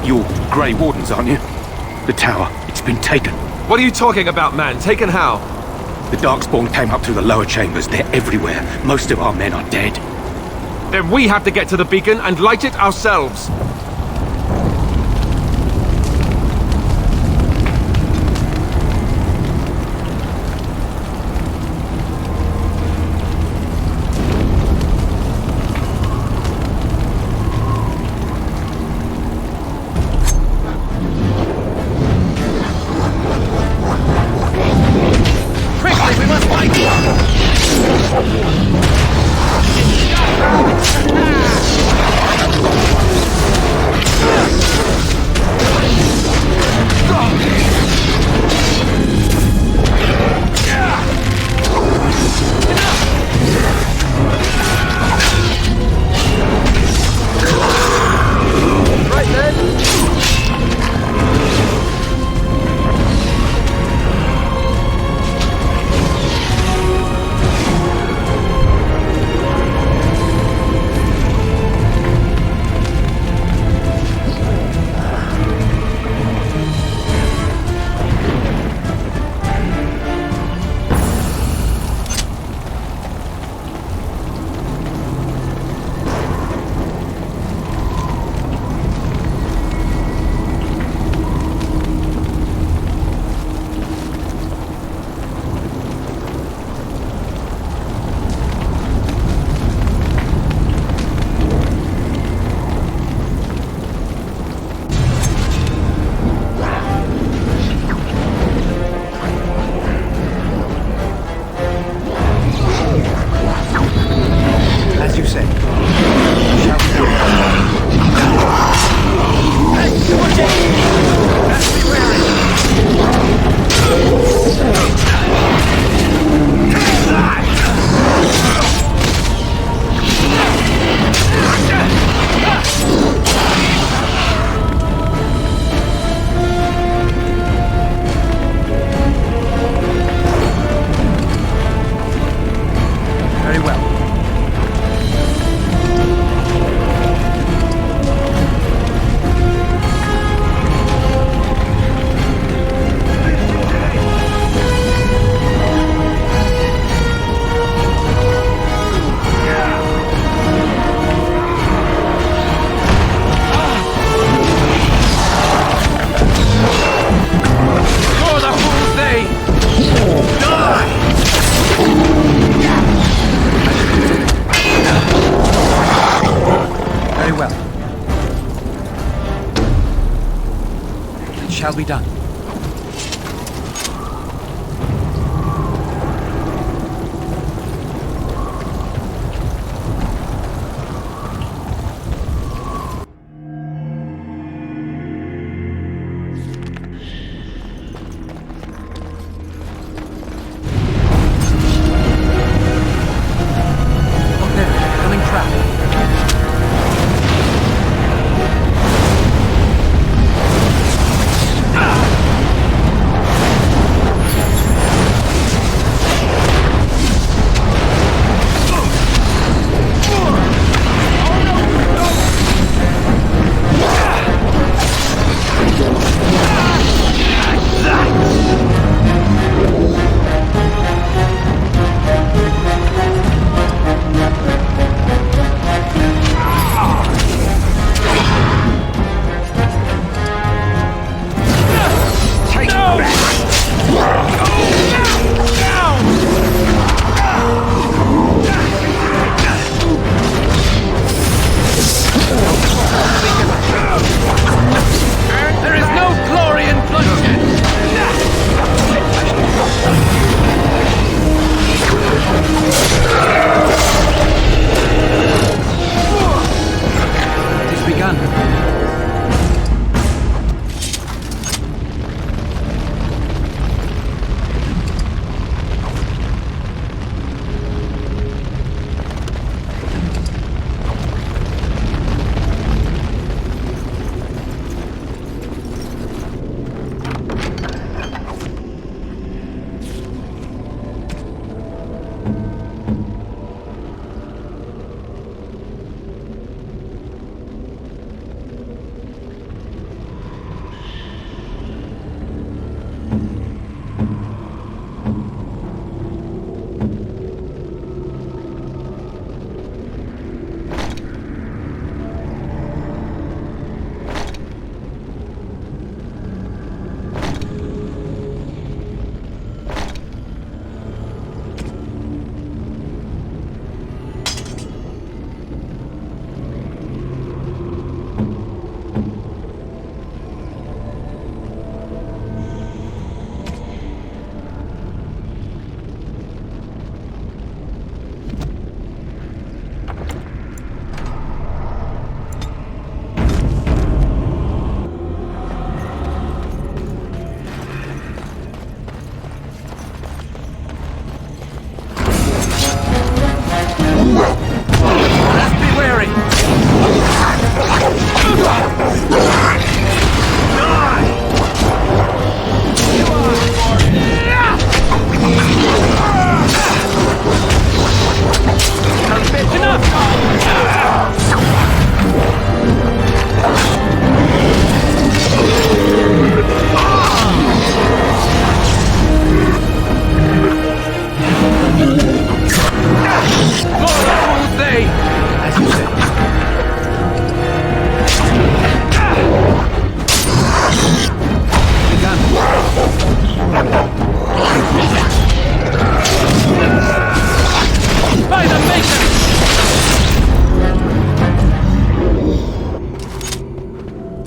You're Grey Wardens, aren't you? The tower, it's been taken. What are you talking about, man? Taken how? The Darkspawn came up through the lower chambers. They're everywhere. Most of our men are dead. Then we have to get to the beacon and light it ourselves. shall be done.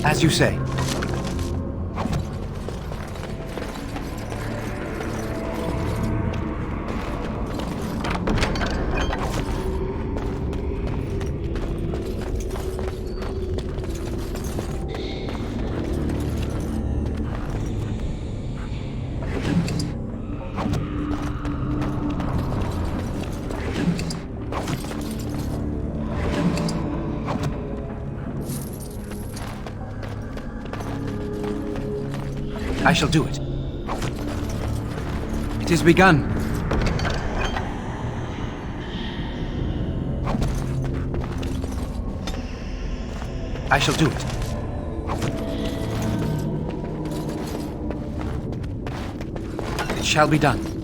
As you say. I shall do it. It is begun. I shall do it. It shall be done.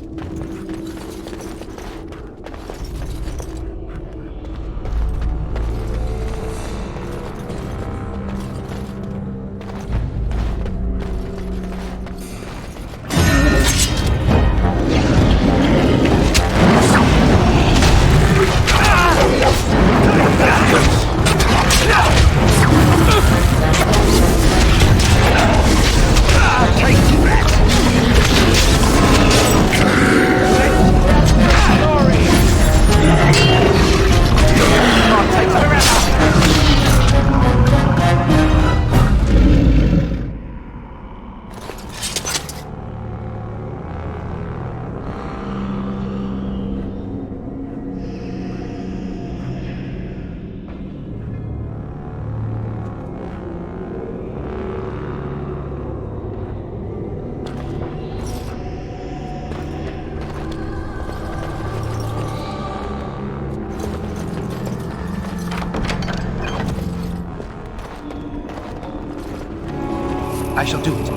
I shall do it.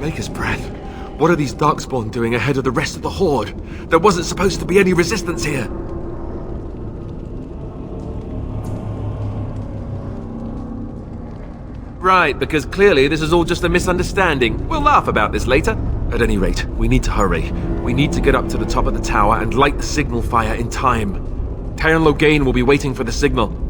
Maker's breath. What are these Darkspawn doing ahead of the rest of the Horde? There wasn't supposed to be any resistance here. Right, because clearly this is all just a misunderstanding. We'll laugh about this later. At any rate, we need to hurry. We need to get up to the top of the tower and light the signal fire in time. Taron Loghain will be waiting for the signal.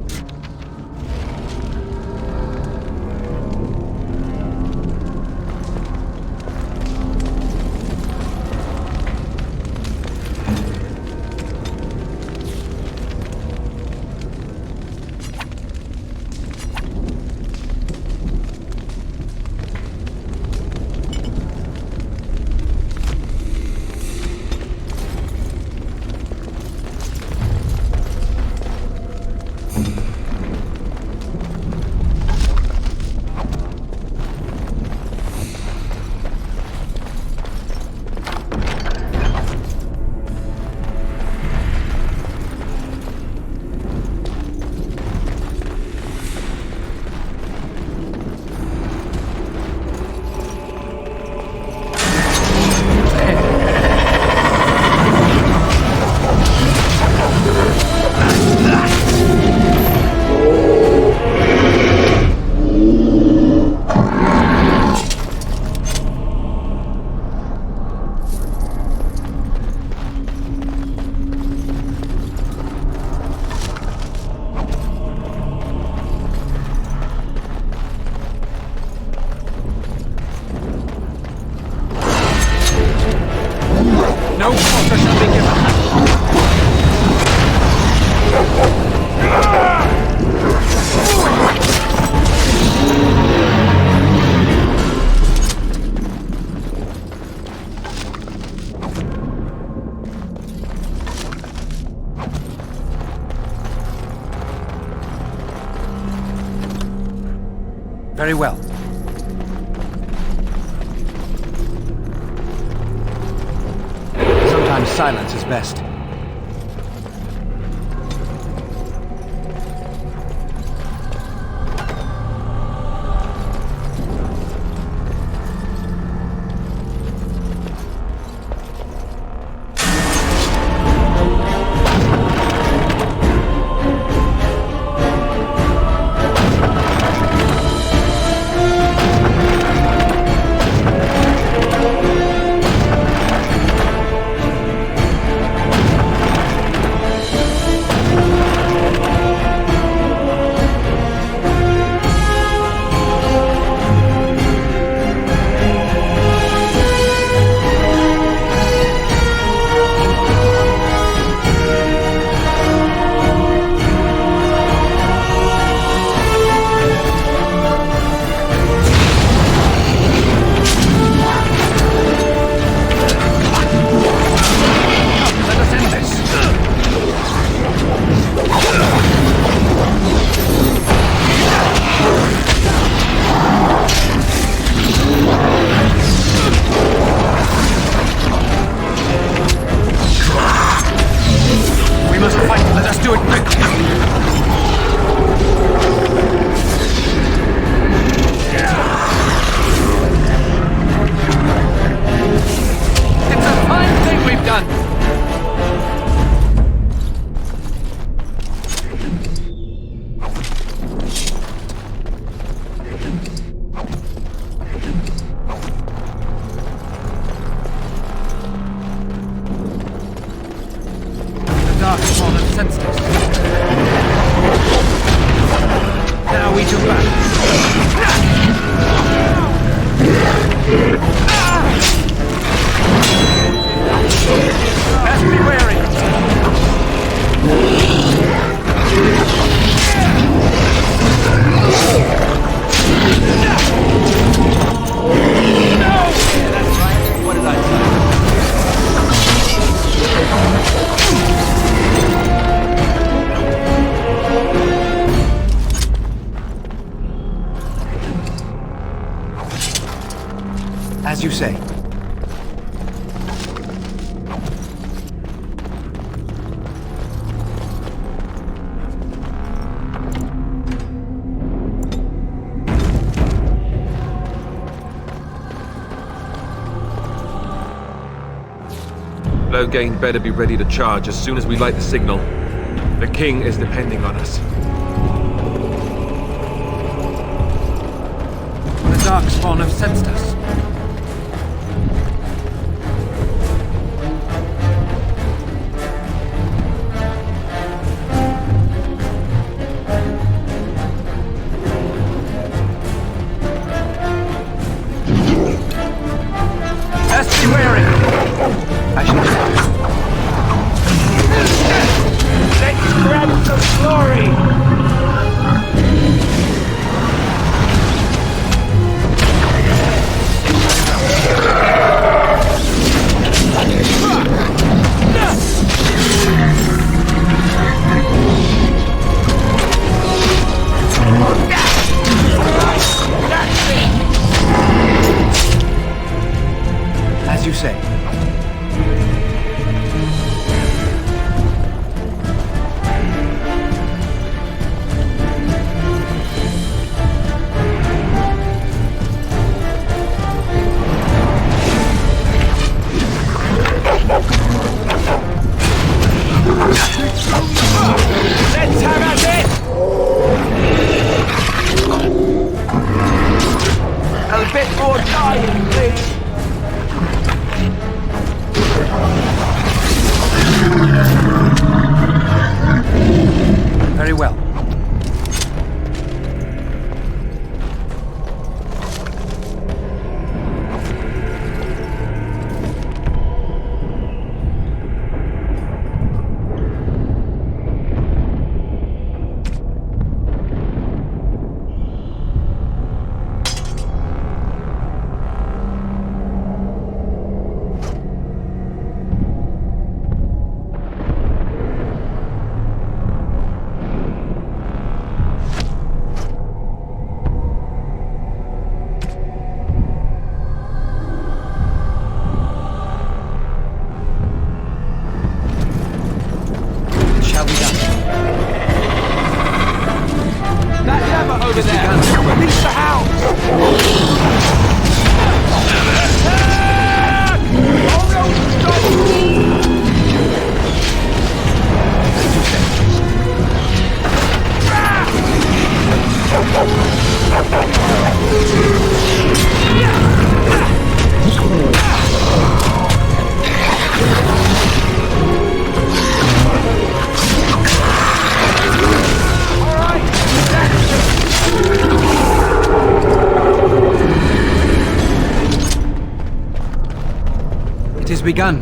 Very well. Sometimes silence is best. As you say. Loghain better be ready to charge as soon as we light the signal. The king is depending on us. The Darkspawn have sensed us. Best be wary. I shall try. Let's grab some glory! As you say. Let's have at it! A bit more dying, please. Very well. It has begun.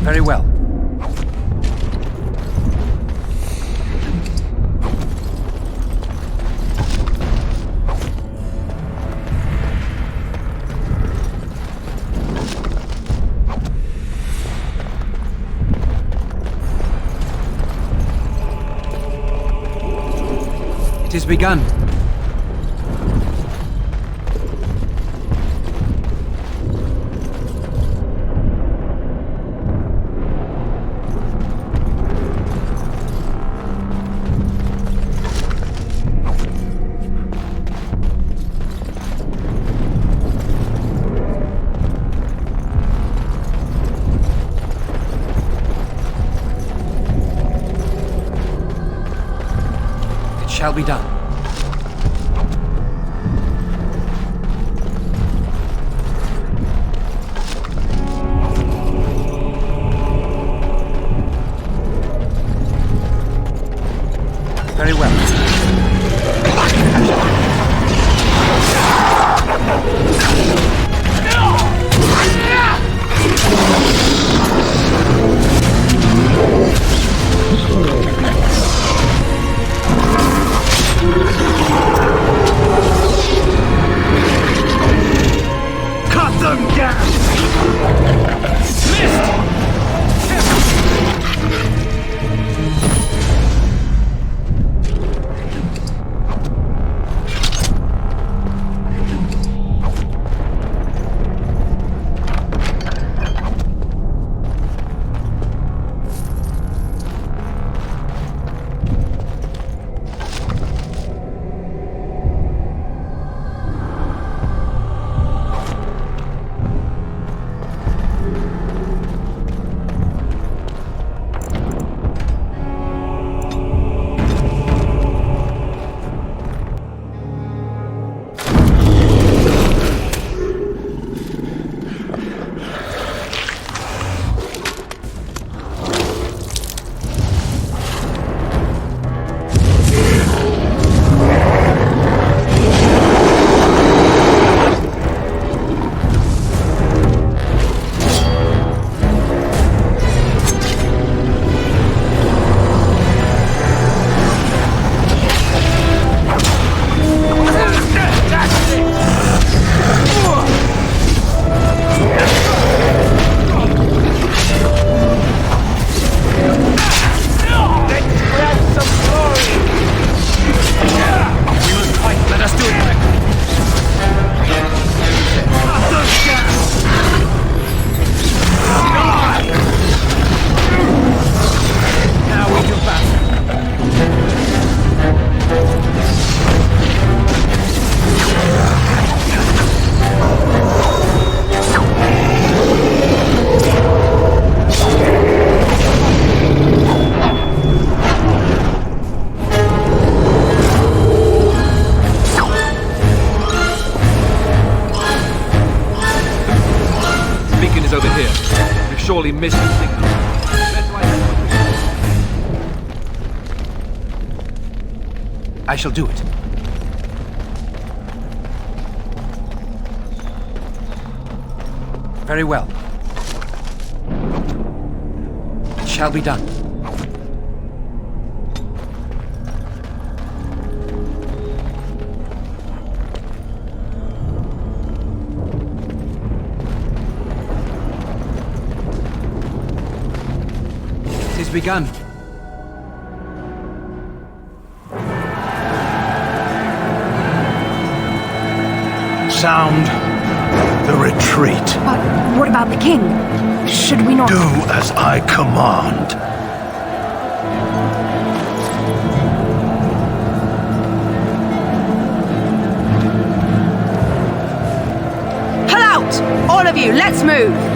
Very well. It has begun. shall be done. Very well. Cut them down! Missed! Surely missed the signal. I shall do it. Very well. It shall be done. Begun. Sound the retreat. But what about the king? Should we not... Do as I command. Pull out! All of you, let's move!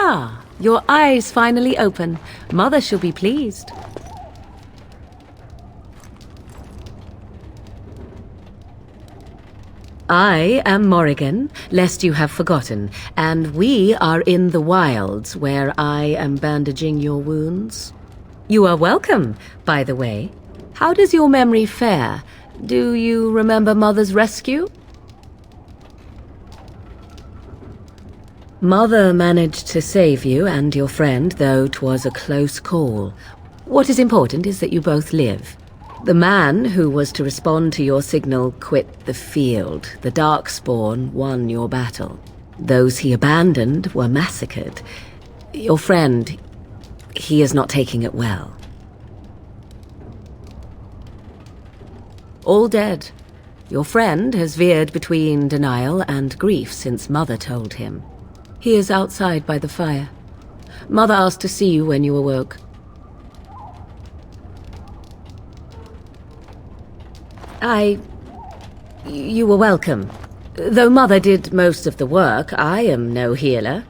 Ah, your eyes finally open. Mother shall be pleased. I am Morrigan, lest you have forgotten, and we are in the wilds where I am bandaging your wounds. You are welcome, by the way. How does your memory fare? Do you remember Mother's rescue? Mother managed to save you and your friend, though 'twas a close call. What is important is that you both live. The man who was to respond to your signal quit the field. The Darkspawn won your battle. Those he abandoned were massacred. Your friend, he is not taking it well. All dead. Your friend has veered between denial and grief since Mother told him. He is outside by the fire. Mother asked to see you when you awoke. You were welcome. Though Mother did most of the work, I am no healer.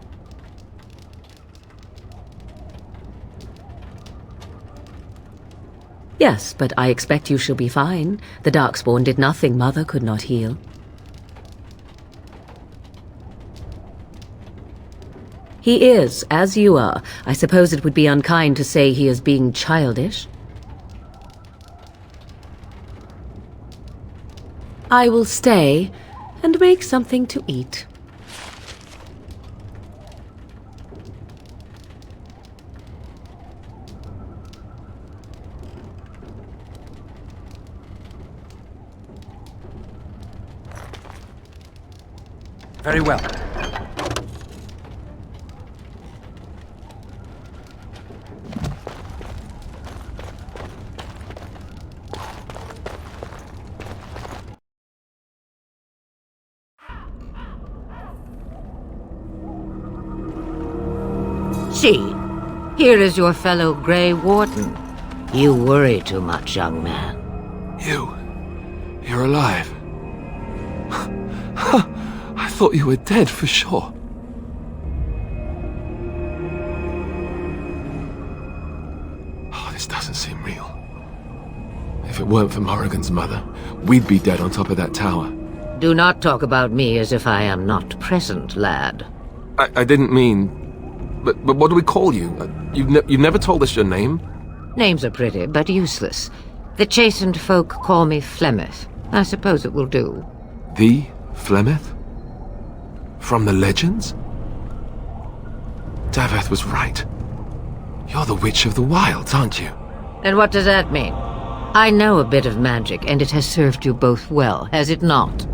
Yes, but I expect you shall be fine. The Darkspawn did nothing Mother could not heal. He is, as you are. I suppose it would be unkind to say he is being childish. I will stay and make something to eat. Very well. See, here is your fellow Grey Warden. You worry too much, young man. You're alive. I thought you were dead for sure. Oh, this doesn't seem real. If it weren't for Morrigan's mother, we'd be dead on top of that tower. Do not talk about me as if I am not present, lad. I didn't mean... But what do we call you? You've never told us your name? Names are pretty, but useless. The chastened folk call me Flemeth. I suppose it will do. The Flemeth? From the legends? Daveth was right. You're the Witch of the Wilds, aren't you? And what does that mean? I know a bit of magic, and it has served you both well, has it not?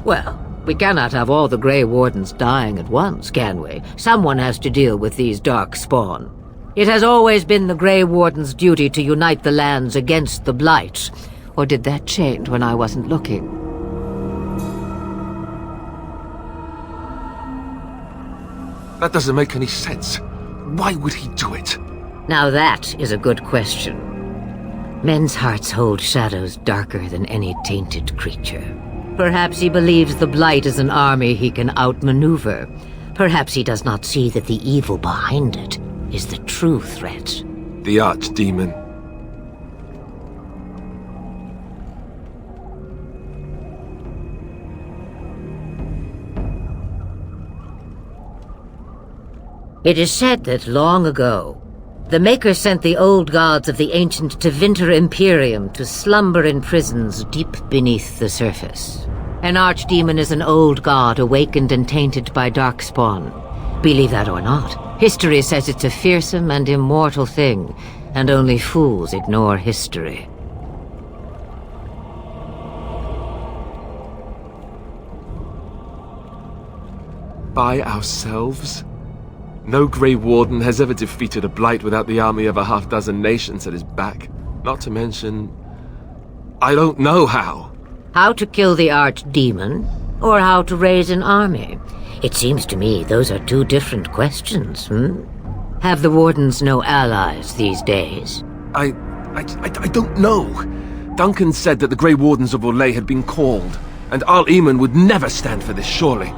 Well, we cannot have all the Grey Wardens dying at once, can we? Someone has to deal with these Darkspawn. It has always been the Grey Warden's duty to unite the lands against the Blight. Or did that change when I wasn't looking? That doesn't make any sense. Why would he do it? Now that is a good question. Men's hearts hold shadows darker than any tainted creature. Perhaps he believes the Blight is an army he can outmaneuver. Perhaps he does not see that the evil behind it is the true threat. The Archdemon. It is said that long ago, the Maker sent the old gods of the ancient Tevinter Imperium to slumber in prisons deep beneath the surface. An archdemon is an old god awakened and tainted by Darkspawn. Believe that or not, history says it's a fearsome and immortal thing, and only fools ignore history. By ourselves? No Grey Warden has ever defeated a Blight without the army of a half-dozen nations at his back. Not to mention... I don't know how. How to kill the Archdemon, or how to raise an army? It seems to me those are two different questions, Have the Wardens no allies these days? I I don't know. Duncan said that the Grey Wardens of Orlais had been called, and Arl Eamon would never stand for this, surely.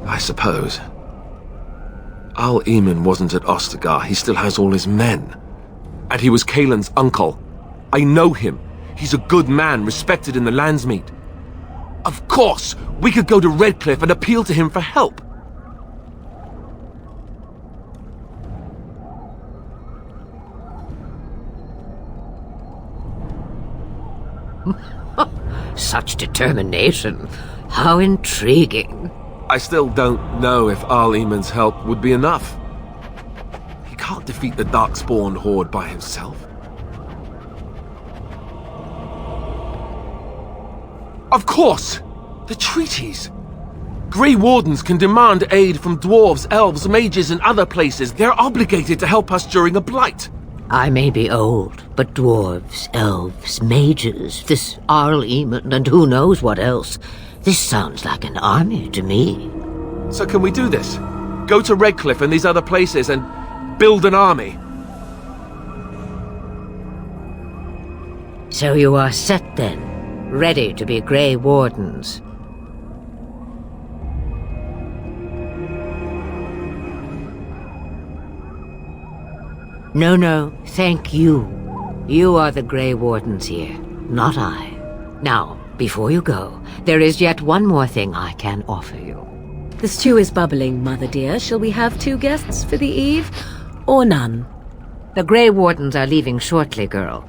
I suppose. Arl Eamon wasn't at Ostagar. He still has all his men. And he was Kaelin's uncle. I know him. He's a good man, respected in the Landsmeet. Of course, we could go to Redcliffe and appeal to him for help. Such determination. How intriguing. I still don't know if Arl Eamon's help would be enough. He can't defeat the Darkspawn horde by himself. Of course! The treaties! Grey Wardens can demand aid from dwarves, elves, mages, and other places. They're obligated to help us during a blight. I may be old, but dwarves, elves, mages, this Arl Eamon, and who knows what else. This sounds like an army to me. So can we do this? Go to Redcliffe and these other places and build an army? So you are set then, ready to be Grey Wardens. No, thank you. You are the Grey Wardens here, not I. Now, before you go, there is yet one more thing I can offer you. The stew is bubbling, Mother dear. Shall we have 2 guests for the eve, or none? The Grey Wardens are leaving shortly, girl.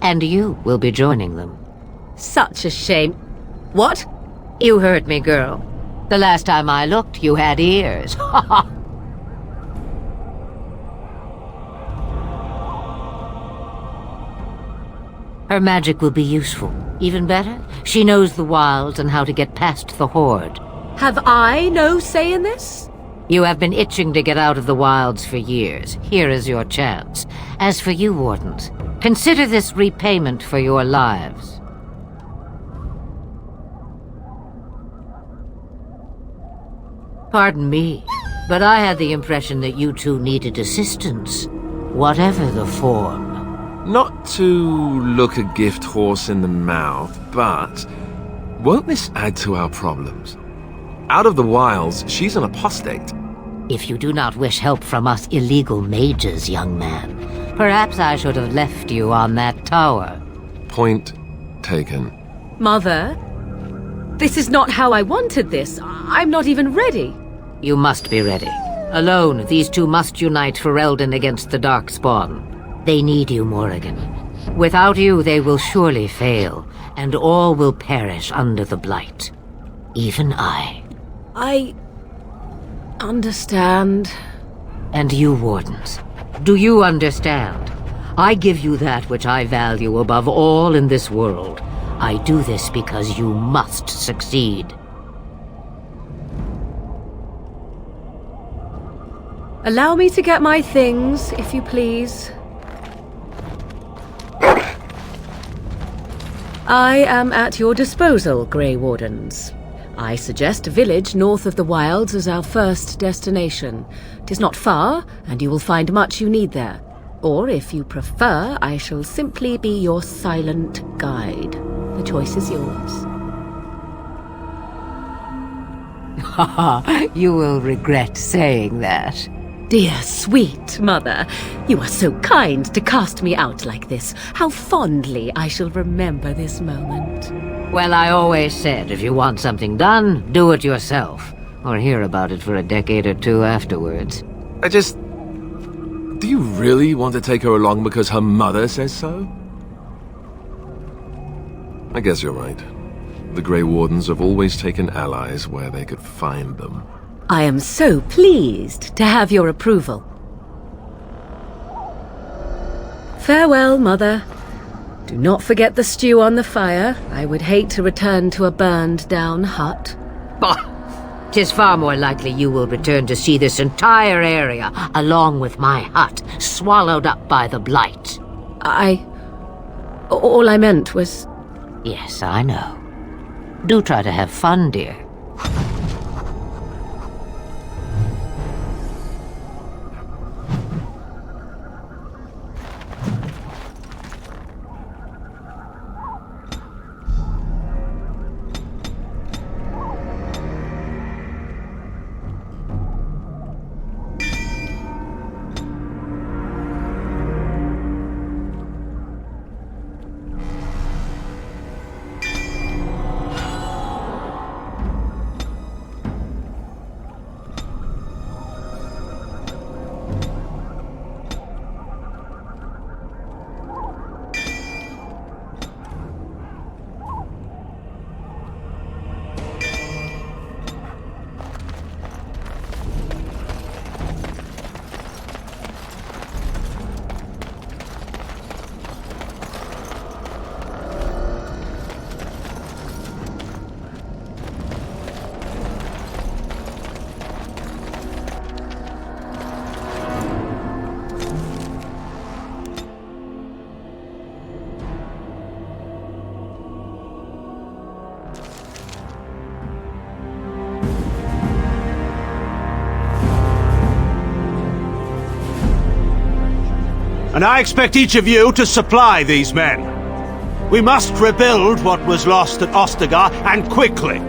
And you will be joining them. Such a shame. What? You heard me, girl. The last time I looked, you had ears. Ha ha! Her magic will be useful. Even better, she knows the wilds and how to get past the horde. Have I no say in this? You have been itching to get out of the wilds for years. Here is your chance. As for you, Wardens, consider this repayment for your lives. Pardon me, but I had the impression that you two needed assistance, whatever the form. Not to look a gift horse in the mouth, but won't this add to our problems? Out of the wilds, she's an apostate. If you do not wish help from us illegal mages, young man, perhaps I should have left you on that tower. Point taken. Mother, this is not how I wanted this. I'm not even ready. You must be ready. Alone, these two must unite for Eldon against the Darkspawn. They need you, Morrigan. Without you, they will surely fail, and all will perish under the blight. Even I. I understand. And you, Wardens, do you understand? I give you that which I value above all in this world. I do this because you must succeed. Allow me to get my things, if you please. I am at your disposal, Grey Wardens. I suggest a village north of the wilds as our first destination. 'Tis not far, and you will find much you need there. Or, if you prefer, I shall simply be your silent guide. The choice is yours. You will regret saying that. Dear, sweet mother, you are so kind to cast me out like this. How fondly I shall remember this moment. Well, I always said, if you want something done, do it yourself. Or hear about it for a decade or two afterwards. Do you really want to take her along because her mother says so? I guess you're right. The Grey Wardens have always taken allies where they could find them. I am so pleased to have your approval. Farewell, Mother. Do not forget the stew on the fire. I would hate to return to a burned-down hut. Bah! 'Tis far more likely you will return to see this entire area, along with my hut, swallowed up by the blight. All I meant was... Yes, I know. Do try to have fun, dear. and I expect each of you to supply these men. We must rebuild what was lost at Ostagar, and quickly.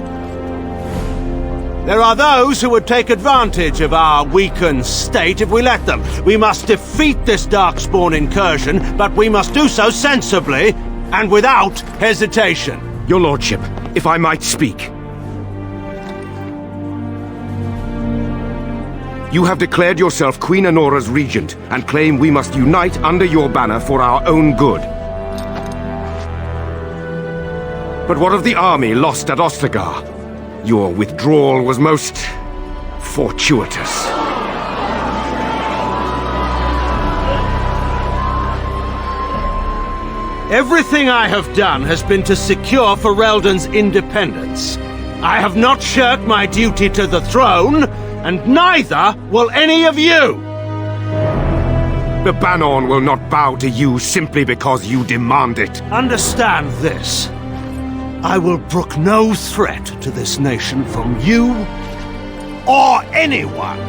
There are those who would take advantage of our weakened state if we let them. We must defeat this Darkspawn incursion, but we must do so sensibly and without hesitation. Your lordship, if I might speak. You have declared yourself Queen Honora's regent and claim we must unite under your banner for our own good. But what of the army lost at Ostagar? Your withdrawal was most fortuitous. Everything I have done has been to secure Ferelden's independence. I have not shirked my duty to the throne, and neither will any of you! The Banon will not bow to you simply because you demand it. Understand this. I will brook no threat to this nation from you or anyone.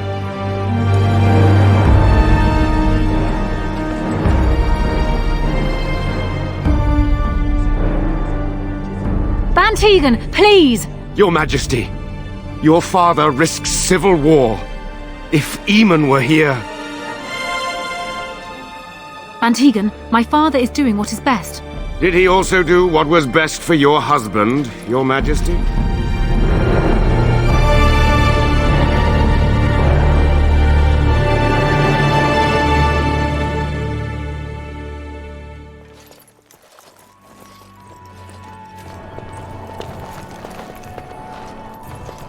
Bantegan, please! Your Majesty, your father risks civil war. If Eamon were here... Bantegan, my father is doing what is best. Did he also do what was best for your husband, Your Majesty?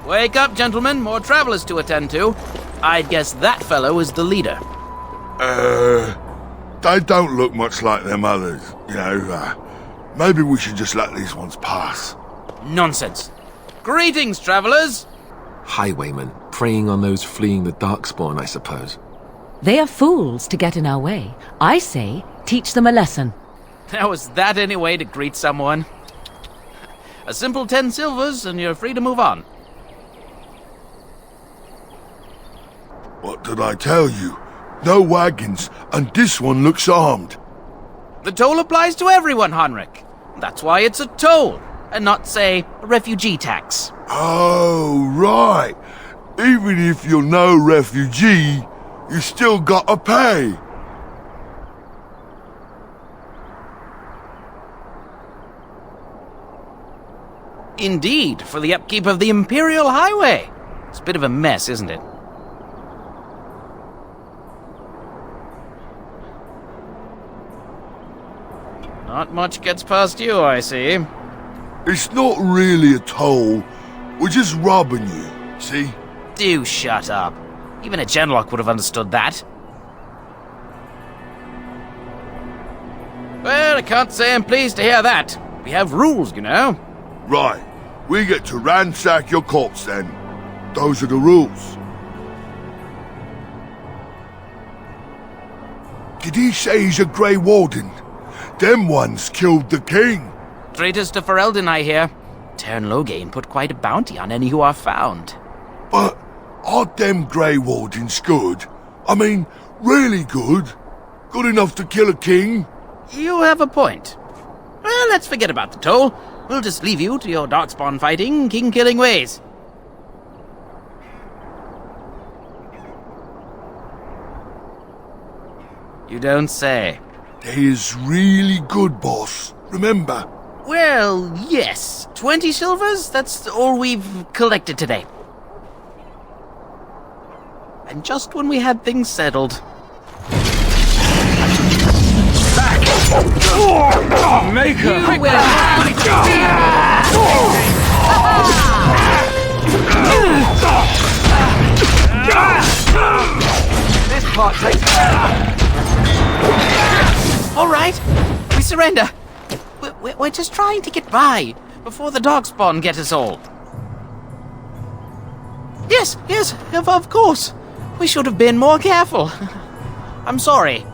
Wake up, gentlemen. More travelers to attend to. I'd guess that fellow is the leader. They don't look much like them others, you know. Maybe we should just let these ones pass. Nonsense. Greetings, travelers. Highwaymen, preying on those fleeing the Darkspawn, I suppose. They are fools to get in our way. I say, teach them a lesson. Now, is that any way to greet someone? A simple 10 silvers and you're free to move on. What did I tell you? No wagons, and this one looks armed. The toll applies to everyone, Henrik. That's why it's a toll, and not, say, a refugee tax. Oh, right. Even if you're no refugee, you still gotta pay. Indeed, for the upkeep of the Imperial Highway. It's a bit of a mess, isn't it? Not much gets past you, I see. It's not really a toll. We're just robbing you, see? Do shut up. Even a Genlock would have understood that. Well, I can't say I'm pleased to hear that. We have rules, you know. Right. We get to ransack your corpse, then. Those are the rules. Did he say he's a Grey Warden? Them ones killed the king. Traitors to Ferelden, I hear. Tern Loghain put quite a bounty on any who are found. But aren't them Grey Wardens good? I mean, really good? Good enough to kill a king? You have a point. Well, let's forget about the toll. We'll just leave you to your Darkspawn fighting, king-killing ways. You don't say. They is really good, boss. Remember? Well, yes. 20 silvers? That's all we've collected today. And just when we had things settled. Back! Oh, Maker! This part takes... All right, we surrender. We're just trying to get by before the Darkspawn get us all. Yes, of course. We should have been more careful. I'm sorry.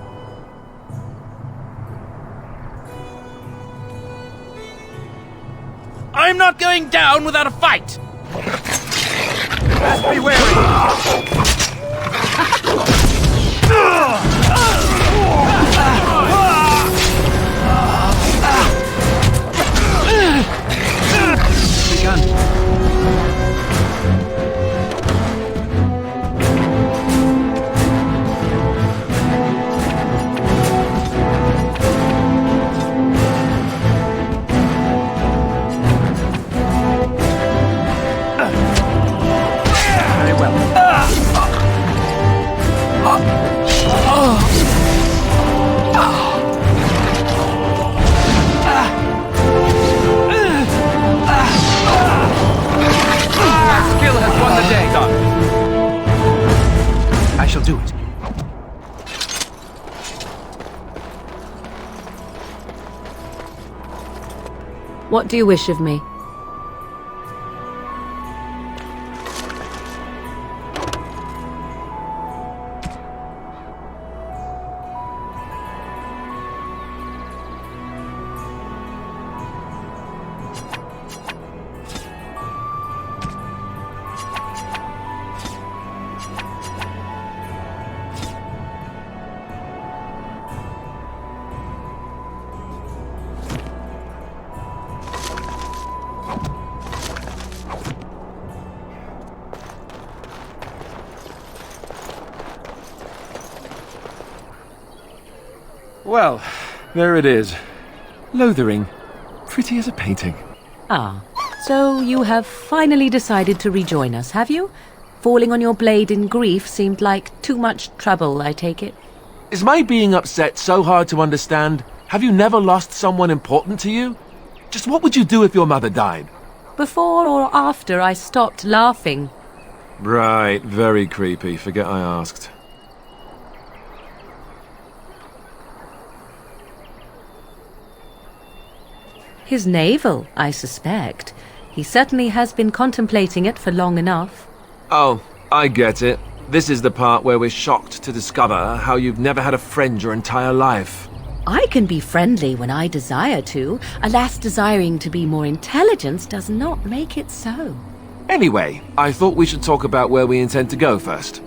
I'm not going down without a fight. Best be wary. What do you wish of me? Well, there it is. Lothering. Pretty as a painting. Ah, so you have finally decided to rejoin us, have you? Falling on your blade in grief seemed like too much trouble, I take it. Is my being upset so hard to understand? Have you never lost someone important to you? Just what would you do if your mother died? Before or after I stopped laughing? Right, very creepy. Forget I asked. His navel, I suspect. He certainly has been contemplating it for long enough. Oh, I get it. This is the part where we're shocked to discover how you've never had a friend your entire life. I can be friendly when I desire to. Alas, desiring to be more intelligent does not make it so. Anyway, I thought we should talk about where we intend to go first.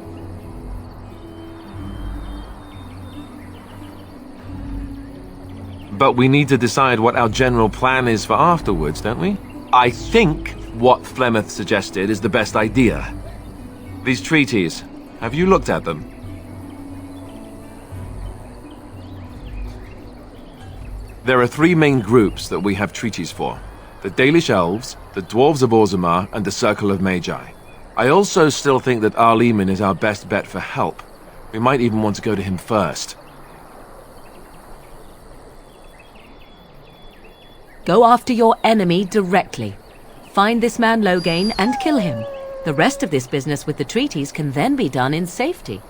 But we need to decide what our general plan is for afterwards, don't we? I think what Flemeth suggested is the best idea. These treaties, have you looked at them? There are three main groups that we have treaties for. The Dalish Elves, the Dwarves of Orzammar, and the Circle of Magi. I also still think that Arleman is our best bet for help. We might even want to go to him first. Go after your enemy directly. Find this man Loghain and kill him. The rest of this business with the treaties can then be done in safety.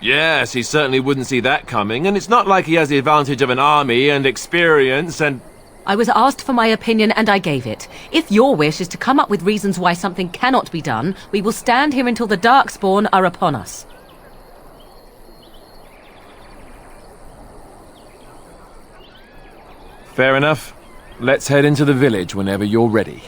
Yes, he certainly wouldn't see that coming, and it's not like he has the advantage of an army and experience and... I was asked for my opinion and I gave it. If your wish is to come up with reasons why something cannot be done, we will stand here until the Darkspawn are upon us. Fair enough. Let's head into the village whenever you're ready.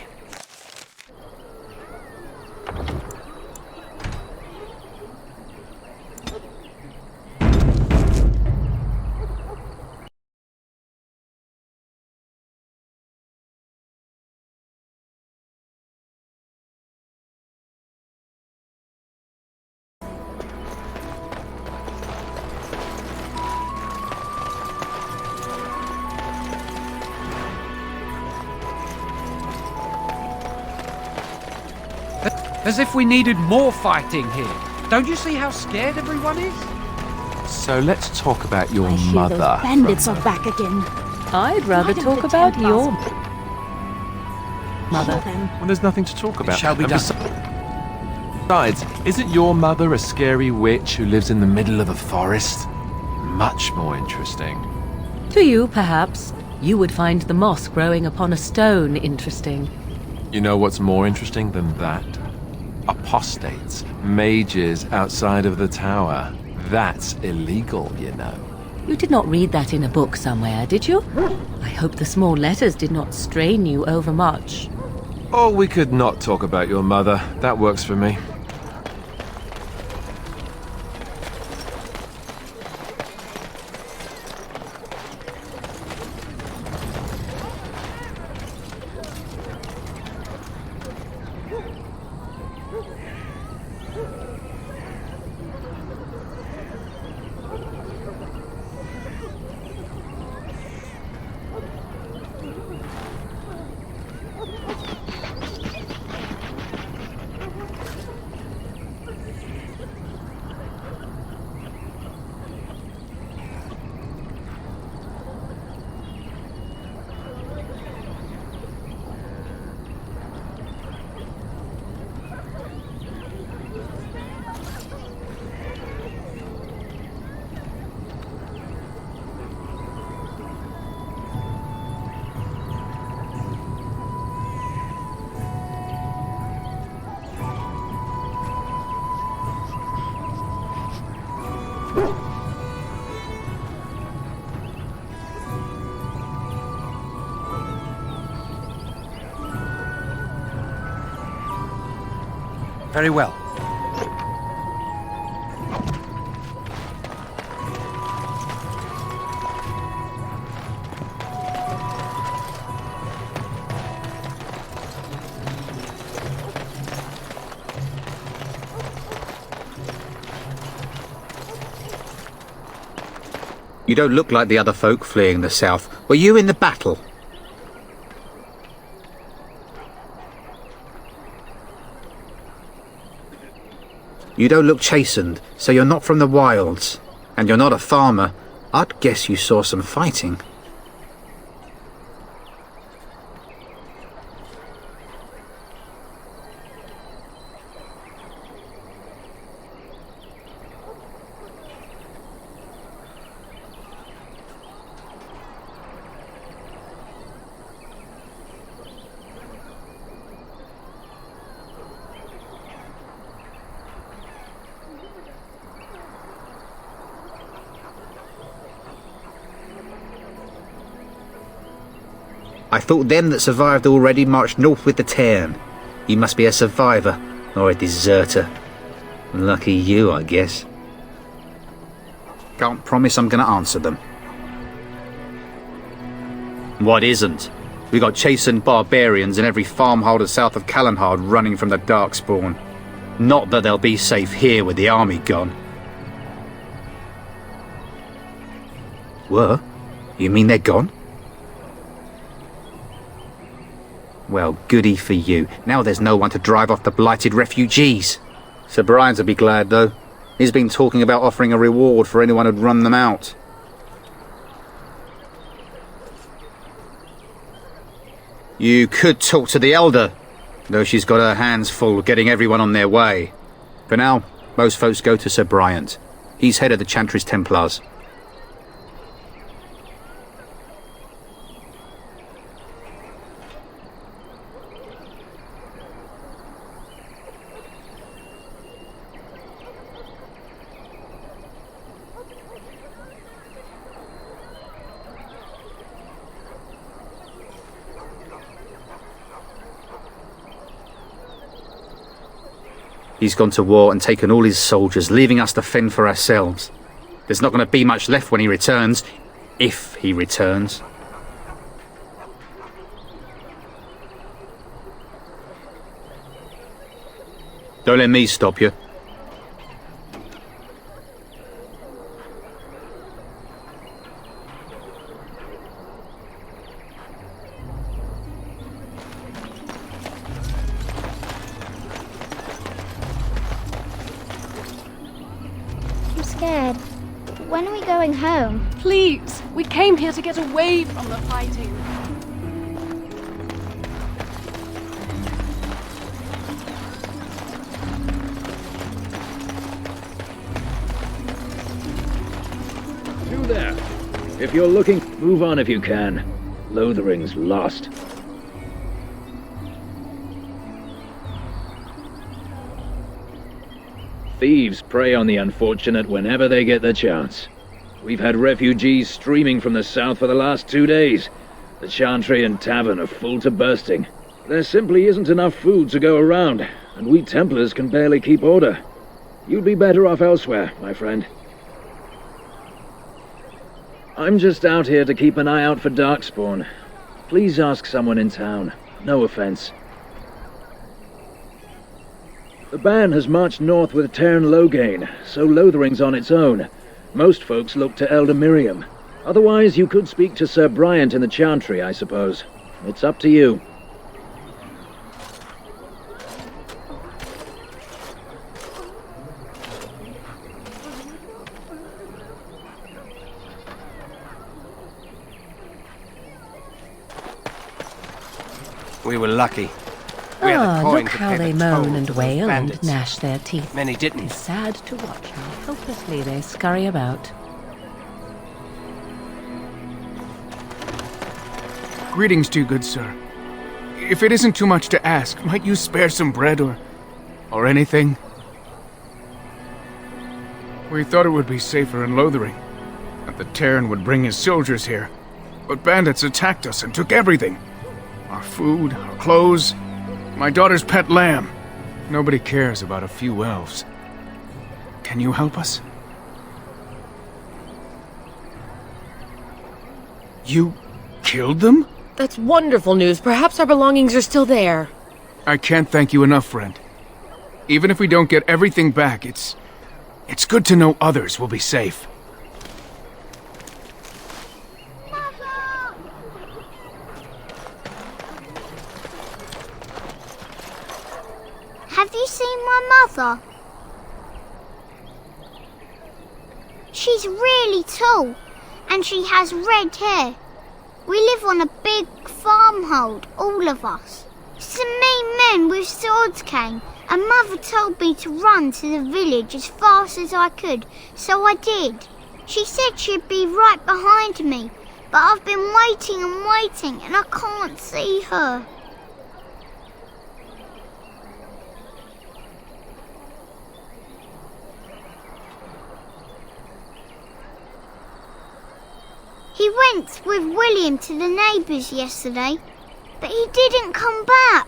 As if we needed more fighting here. Don't you see how scared everyone is? So let's talk about your I hear mother. those bandits are back again. I'd rather talk about your mother. Well, there's nothing to talk about. It shall be done. Besides, isn't your mother a scary witch who lives in the middle of a forest? Much more interesting. To you, perhaps. You would find the moss growing upon a stone interesting. You know what's more interesting than that? Apostates, mages outside of the tower. That's illegal, you know. You did not read that in a book somewhere, did you? I hope the small letters did not strain you overmuch. Oh, we could not talk about your mother. That works for me. Very well. You don't look like the other folk fleeing the south. Were you in the battle? You don't look chastened, so you're not from the wilds. And you're not a farmer. I'd guess you saw some fighting. I thought them that survived already marched north with the Tairn. You must be a survivor, or a deserter. Lucky you, I guess. Can't promise I'm gonna answer them. What isn't? We got chastened barbarians in every farmholder south of Callanhard running from the Darkspawn. Not that they'll be safe here with the army gone. Were? You mean they're gone? Well, goody for you. Now there's no one to drive off the blighted refugees. Sir Brian'll be glad, though. He's been talking about offering a reward for anyone who'd run them out. You could talk to the Elder, though she's got her hands full getting everyone on their way. For now, most folks go to Sir Brian. He's head of the Chantry's Templars. He's gone to war and taken all his soldiers, leaving us to fend for ourselves. There's not going to be much left when he returns, if he returns. Don't let me stop you. When are we going home? Please, we came here to get away from the fighting. You there. If you're looking, move on if you can. Lothering's lost. Thieves prey on the unfortunate whenever they get the chance. We've had refugees streaming from the south for the last 2 days. The Chantry and Tavern are full to bursting. There simply isn't enough food to go around, and we Templars can barely keep order. You'd be better off elsewhere, my friend. I'm just out here to keep an eye out for Darkspawn. Please ask someone in town. No offense. The band has marched north with Tairn Loghain, so Lothering's on its own. Most folks look to Elder Miriam. Otherwise, you could speak to Sir Bryant in the Chantry, I suppose. It's up to you. We were lucky. We had a coin look to how pay they the moan toll and to those wail and bandits. gnash their teeth. Many didn't. It's sad to watch how helplessly they scurry about. Greetings to you, good sir. If it isn't too much to ask, might you spare some bread or anything? We thought it would be safer in Lothering, that the Tairn would bring his soldiers here, but bandits attacked us and took everything. Our food, our clothes, my daughter's pet lamb. Nobody cares about a few elves. Can you help us? You killed them? That's wonderful news. Perhaps our belongings are still there. I can't thank you enough, friend. Even if we don't get everything back, it's good to know others will be safe. Have you seen my mother? She's really tall, and she has red hair. We live on a big farmhold, all of us. Some mean men with swords came, and Mother told me to run to the village as fast as I could, so I did. She said she'd be right behind me, but I've been waiting and waiting, and I can't see her. He went with William to the neighbours yesterday, but he didn't come back.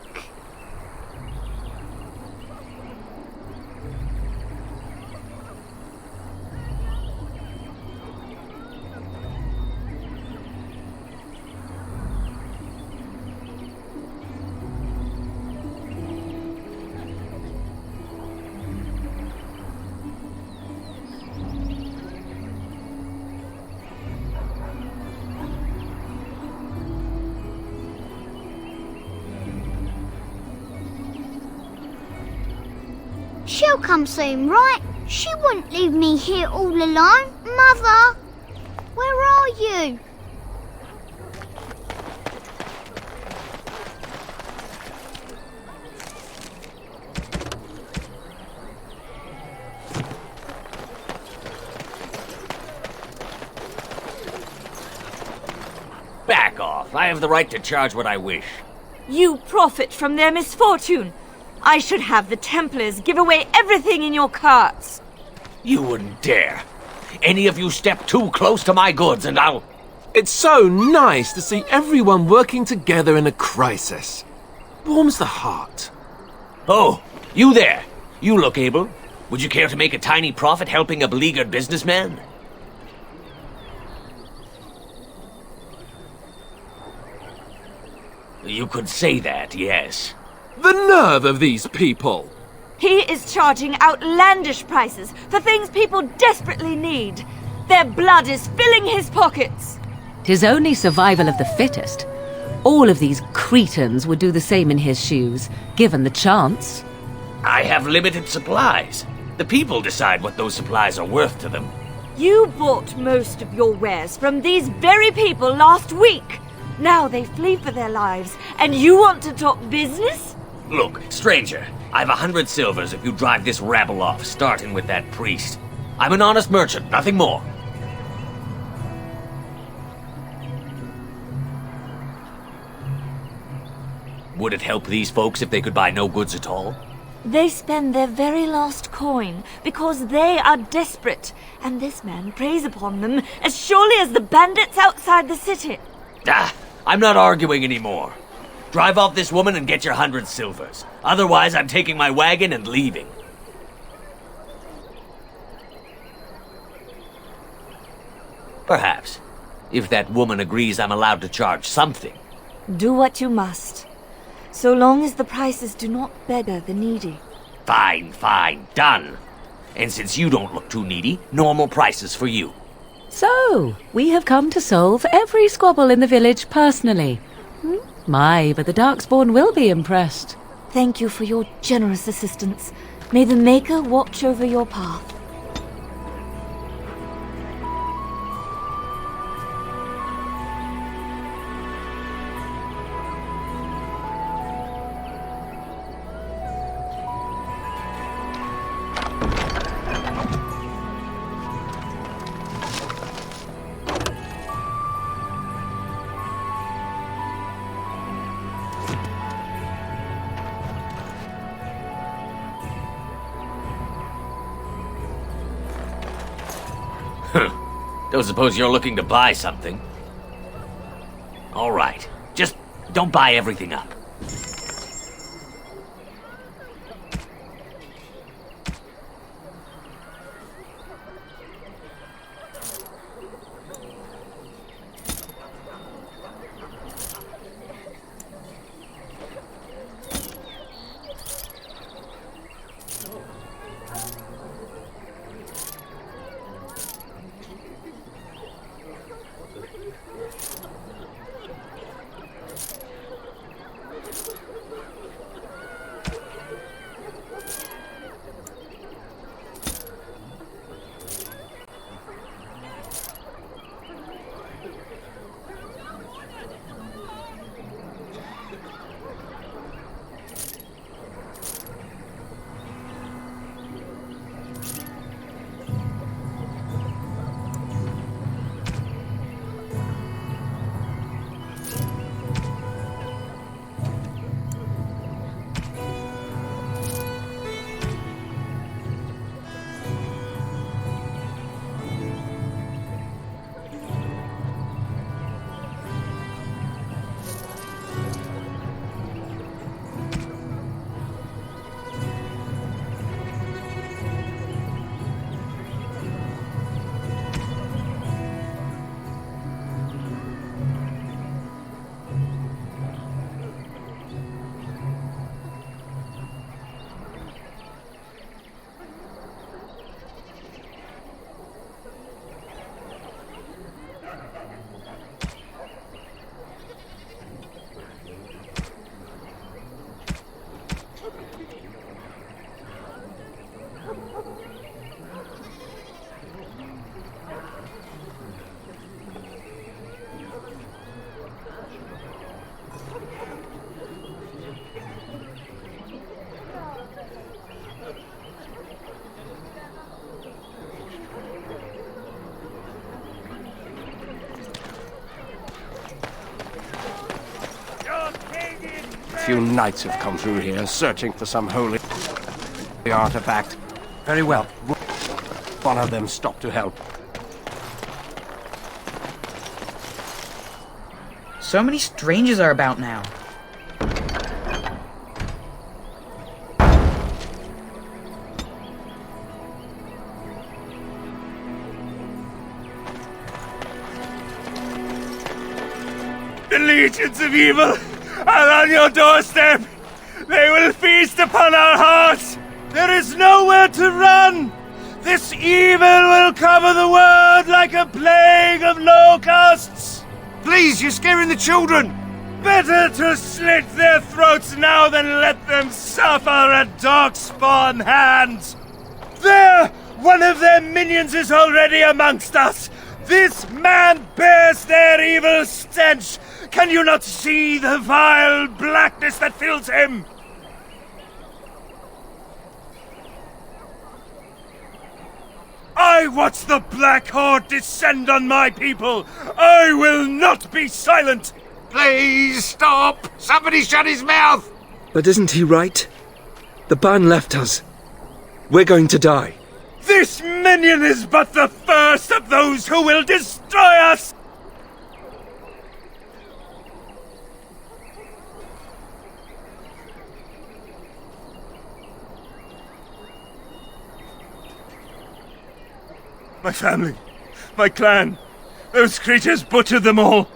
She'll come soon, right? She wouldn't leave me here all alone. Mother, where are you? Back off. I have the right to charge what I wish. You profit from their misfortune. I should have the Templars give away everything in your carts. You wouldn't dare. Any of you step too close to my goods and I'll... It's so nice to see everyone working together in a crisis. Warms the heart. Oh, you there. You look able. Would you care to make a tiny profit helping a beleaguered businessman? You could say that, yes. The nerve of these people! He is charging outlandish prices for things people desperately need. Their blood is filling his pockets. 'Tis only survival of the fittest. All of these cretins would do the same in his shoes, given the chance. I have limited supplies. The people decide what those supplies are worth to them. You bought most of your wares from these very people last week. Now they flee for their lives, and you want to talk business? Look, stranger, I've 100 silvers if you drive this rabble off, starting with that priest. I'm an honest merchant, nothing more. Would it help these folks if they could buy no goods at all? They spend their very last coin because they are desperate, and this man preys upon them as surely as the bandits outside the city. Ah, I'm not arguing anymore. Drive off this woman and get your 100 silvers. Otherwise, I'm taking my wagon and leaving. Perhaps. If that woman agrees I'm allowed to charge something. Do what you must. So long as the prices do not beggar the needy. Fine, fine, done. And since you don't look too needy, normal prices for you. So, we have come to solve every squabble in the village personally. My, but the Darkspawn will be impressed. Thank you for your generous assistance. May the Maker watch over your path. Don't suppose you're looking to buy something? All right. Just don't buy everything up. few knights have come through here, searching for some holy artifact. Very well. One of them stopped to help. So many strangers are about now. The legions of evil are on your doorstep. They will feast upon our hearts. There is nowhere to run. This evil will cover the world like a plague of locusts. Please, you're scaring the children. Better to slit their throats now than let them suffer at Darkspawn hands. There! One of their minions is already amongst us. This man bears their evil stench. Can you not see the vile blackness that fills him? I watch the Black Horde descend on my people. I will not be silent. Please stop. Somebody shut his mouth. But isn't he right? The ban left us. We're going to die. This minion is but the first of those who will destroy us. My family, my clan, those creatures butchered them all.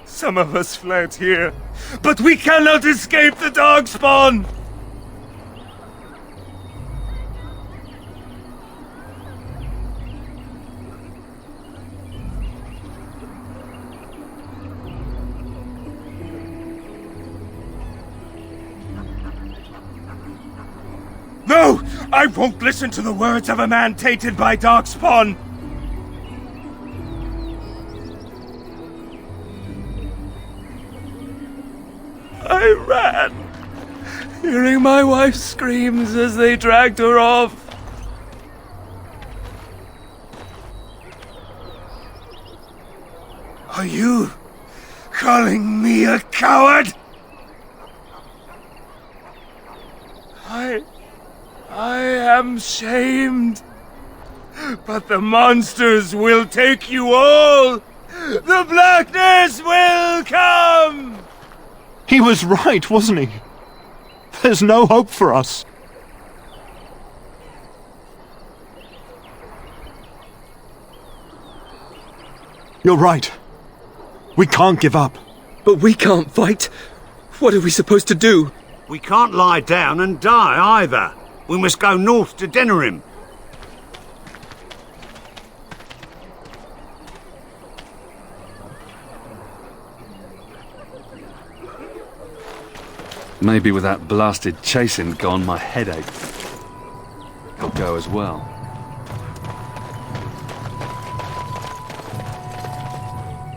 Some of us fled here, but we cannot escape the Darkspawn. No! I won't listen to the words of a man tainted by Darkspawn! I ran, hearing my wife's screams as they dragged her off. Are you calling me a coward? I am shamed. But the monsters will take you all. The blackness will come. He was right, wasn't he? There's no hope for us. You're right. We can't give up. But we can't fight. What are we supposed to do? We can't lie down and die either. We must go north to Denerim. Maybe with that blasted chasing gone, my headache will go as well.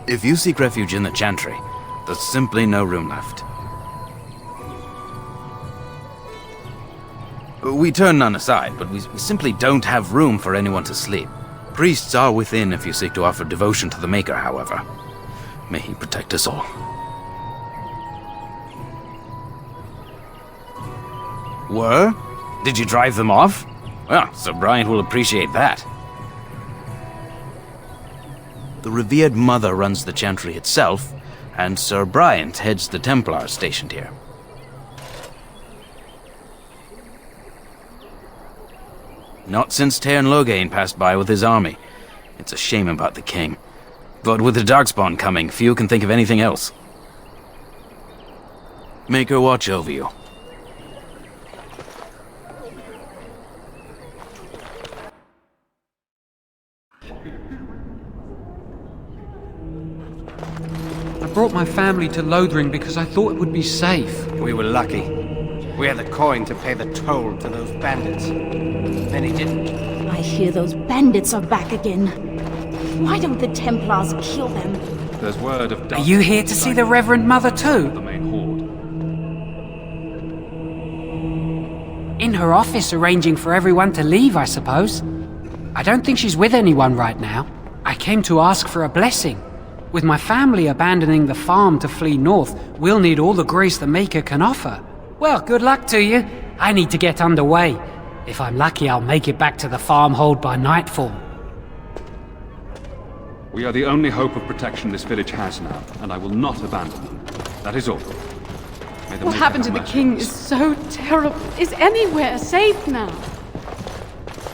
If you seek refuge in the Chantry, there's simply no room left. We turn none aside, but we simply don't have room for anyone to sleep. Priests are within if you seek to offer devotion to the Maker, however. May he protect us all. Were? Did you drive them off? Well, Sir Bryant will appreciate that. The revered mother runs the Chantry itself, and Sir Bryant heads the Templars stationed here. Not since Tairn Loghain passed by with his army. It's a shame about the king. But with the Darkspawn coming, few can think of anything else. Make her watch over you. I brought my family to Lothering because I thought it would be safe. We were lucky. We had the coin to pay the toll to those bandits. Then he didn't. I hear those bandits are back again. Why don't the Templars kill them? There's word of... Are you here to see the Reverend Mother too? The main horde. In her office arranging for everyone to leave, I suppose. I don't think she's with anyone right now. I came to ask for a blessing. With my family abandoning the farm to flee north, we'll need all the grace the Maker can offer. Well, good luck to you. I need to get underway. If I'm lucky, I'll make it back to the farmhold by nightfall. We are the only hope of protection this village has now, and I will not abandon them. That is all. What happened to the king is so terrible. Is anywhere safe now?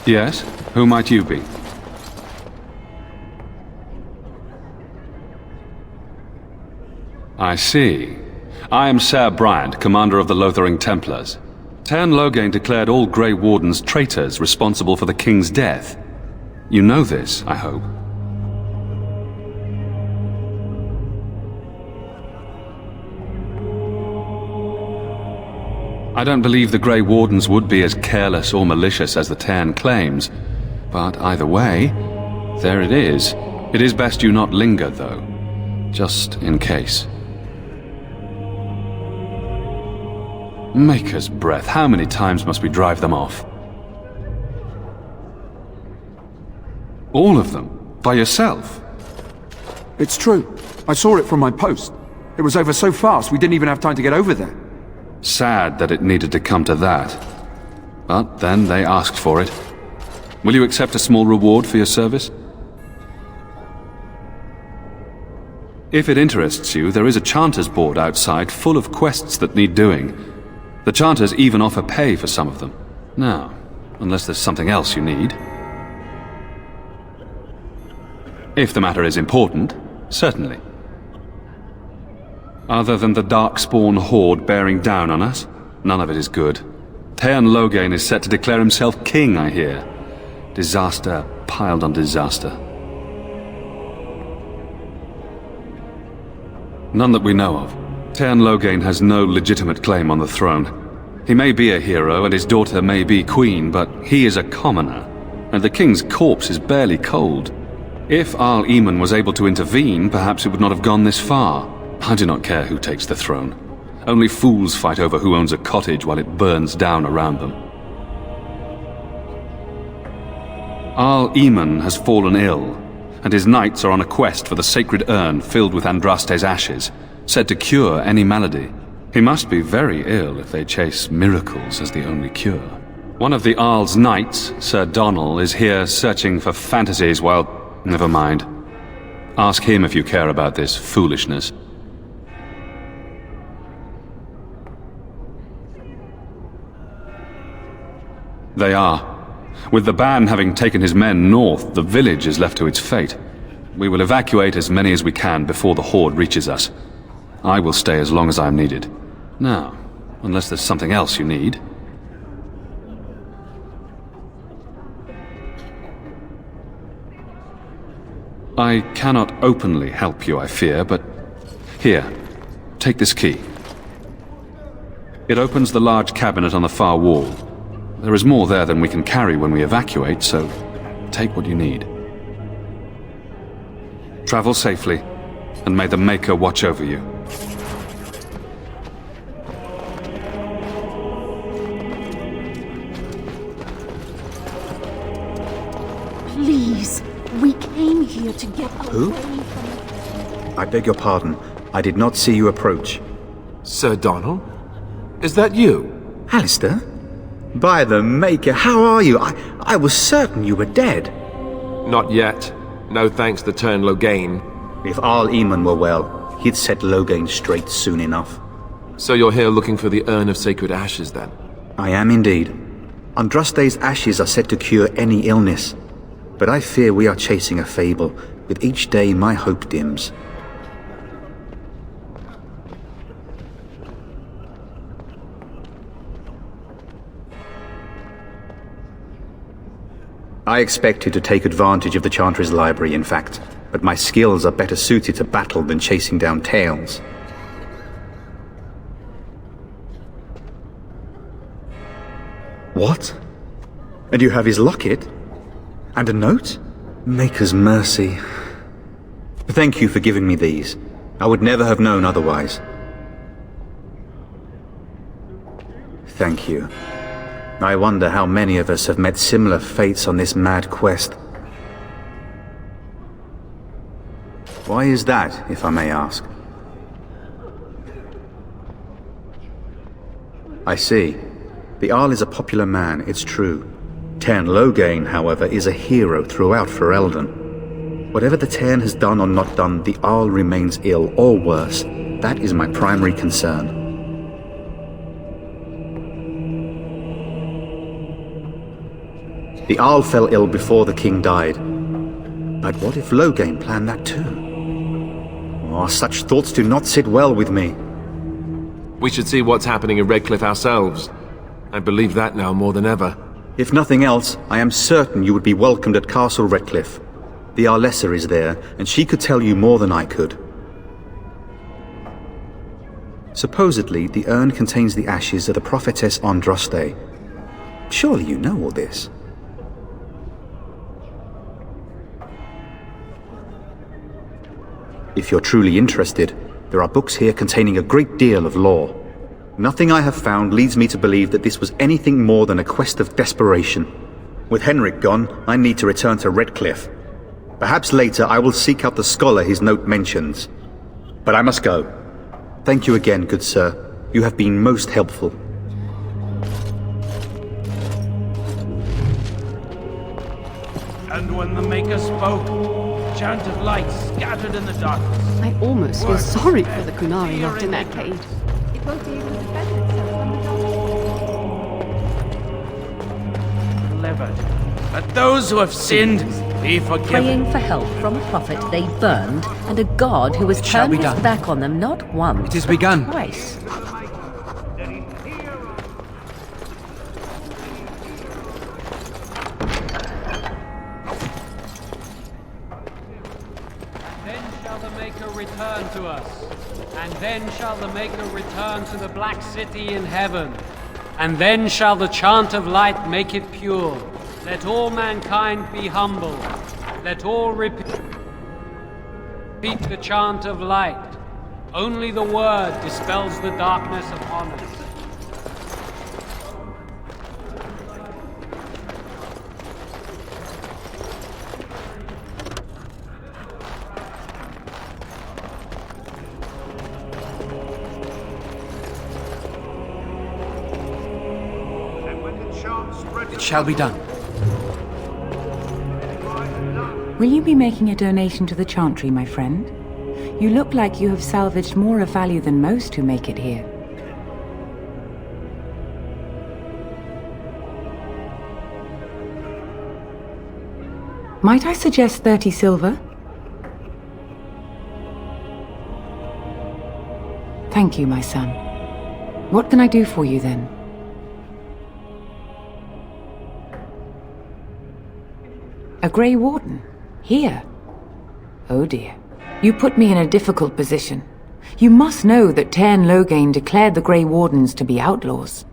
Yes? Who might you be? I see. I am Ser Bryant, commander of the Lothering Templars. Tern Loghain declared all Grey Wardens traitors responsible for the king's death. You know this, I hope. I don't believe the Grey Wardens would be as careless or malicious as the Tern claims. But either way, there it is. It is best you not linger, though. Just in case. Maker's breath, how many times must we drive them off? All of them? By yourself? It's true. I saw it from my post. It was over so fast we didn't even have time to get over there. Sad that it needed to come to that. But then they asked for it. Will you accept a small reward for your service? If it interests you, there is a Chanter's board outside full of quests that need doing. The Chanters even offer pay for some of them. Now, unless there's something else you need. If the matter is important, certainly. Other than the Darkspawn horde bearing down on us, none of it is good. Tern Loghain is set to declare himself king, I hear. Disaster piled on disaster. None that we know of. Tern Loghain has no legitimate claim on the throne. He may be a hero and his daughter may be queen, but he is a commoner, and the king's corpse is barely cold. If Arl Eamon was able to intervene, perhaps it would not have gone this far. I do not care who takes the throne. Only fools fight over who owns a cottage while it burns down around them. Arl Eamon has fallen ill, and his knights are on a quest for the sacred urn filled with Andraste's ashes, said to cure any malady. He must be very ill if they chase miracles as the only cure. One of the Arl's knights, Sir Donnell, is here searching for fantasies while... Never mind. Ask him if you care about this foolishness. They are. With the ban having taken his men north, the village is left to its fate. We will evacuate as many as we can before the horde reaches us. I will stay as long as I am needed. Now, unless there's something else you need. I cannot openly help you, I fear, but... Here, take this key. It opens the large cabinet on the far wall. There is more there than we can carry when we evacuate, so take what you need. Travel safely, and may the Maker watch over you. Please, we came here to get Who? I beg your pardon. I did not see you approach. Sir Donnell? Is that you? Alistair? By the Maker, how are you? I was certain you were dead. Not yet. No thanks to Tern Loghain. If Arl Eamon were well, he'd set Loghain straight soon enough. So you're here looking for the Urn of Sacred Ashes, then? I am indeed. Andraste's ashes are said to cure any illness. But I fear we are chasing a fable. With each day, my hope dims. I expected to take advantage of the Chantry's library, in fact, but my skills are better suited to battle than chasing down tales. What? And you have his locket? And a note? Maker's mercy. Thank you for giving me these. I would never have known otherwise. Thank you. I wonder how many of us have met similar fates on this mad quest. Why is that, if I may ask? I see. The Jarl is a popular man, it's true. Tairn Loghain, however, is a hero throughout Ferelden. Whatever the Tairn has done or not done, the Jarl remains ill, or worse. That is my primary concern. The Jarl fell ill before the king died. But what if Loghain planned that too? Oh, such thoughts do not sit well with me. We should see what's happening in Redcliffe ourselves. I believe that now more than ever. If nothing else, I am certain you would be welcomed at Castle Redcliffe. The Yunalescka is there, and she could tell you more than I could. Supposedly, the urn contains the ashes of the prophetess Andraste. Surely you know all this. If you're truly interested, there are books here containing a great deal of lore. Nothing I have found leads me to believe that this was anything more than a quest of desperation. With Henrik gone, I need to return to Redcliffe. Perhaps later I will seek out the scholar his note mentions. But I must go. Thank you again, good sir. You have been most helpful. And when the Maker spoke, a chant of light scattered in the darkness. I almost feel sorry for the Kunari locked in that cage. It won't be able to defend itself from the dark. Delivered. Let those who have sinned be forgiven. Praying for help from a prophet they burned, and a god who has turned his back on them not once, It has begun. but twice. Return to us, and then shall the Maker return to the Black City in heaven, and then shall the chant of light make it pure. Let all mankind be humble, let all repeat the chant of light. Only the word dispels the darkness upon us. It shall be done. Will you be making a donation to the Chantry, my friend? You look like you have salvaged more of value than most who make it here. Might I suggest 30 silver? Thank you, my son. What can I do for you then? A Grey Warden? Here? Oh dear. You put me in a difficult position. You must know that Tairn Loghain declared the Grey Wardens to be outlaws.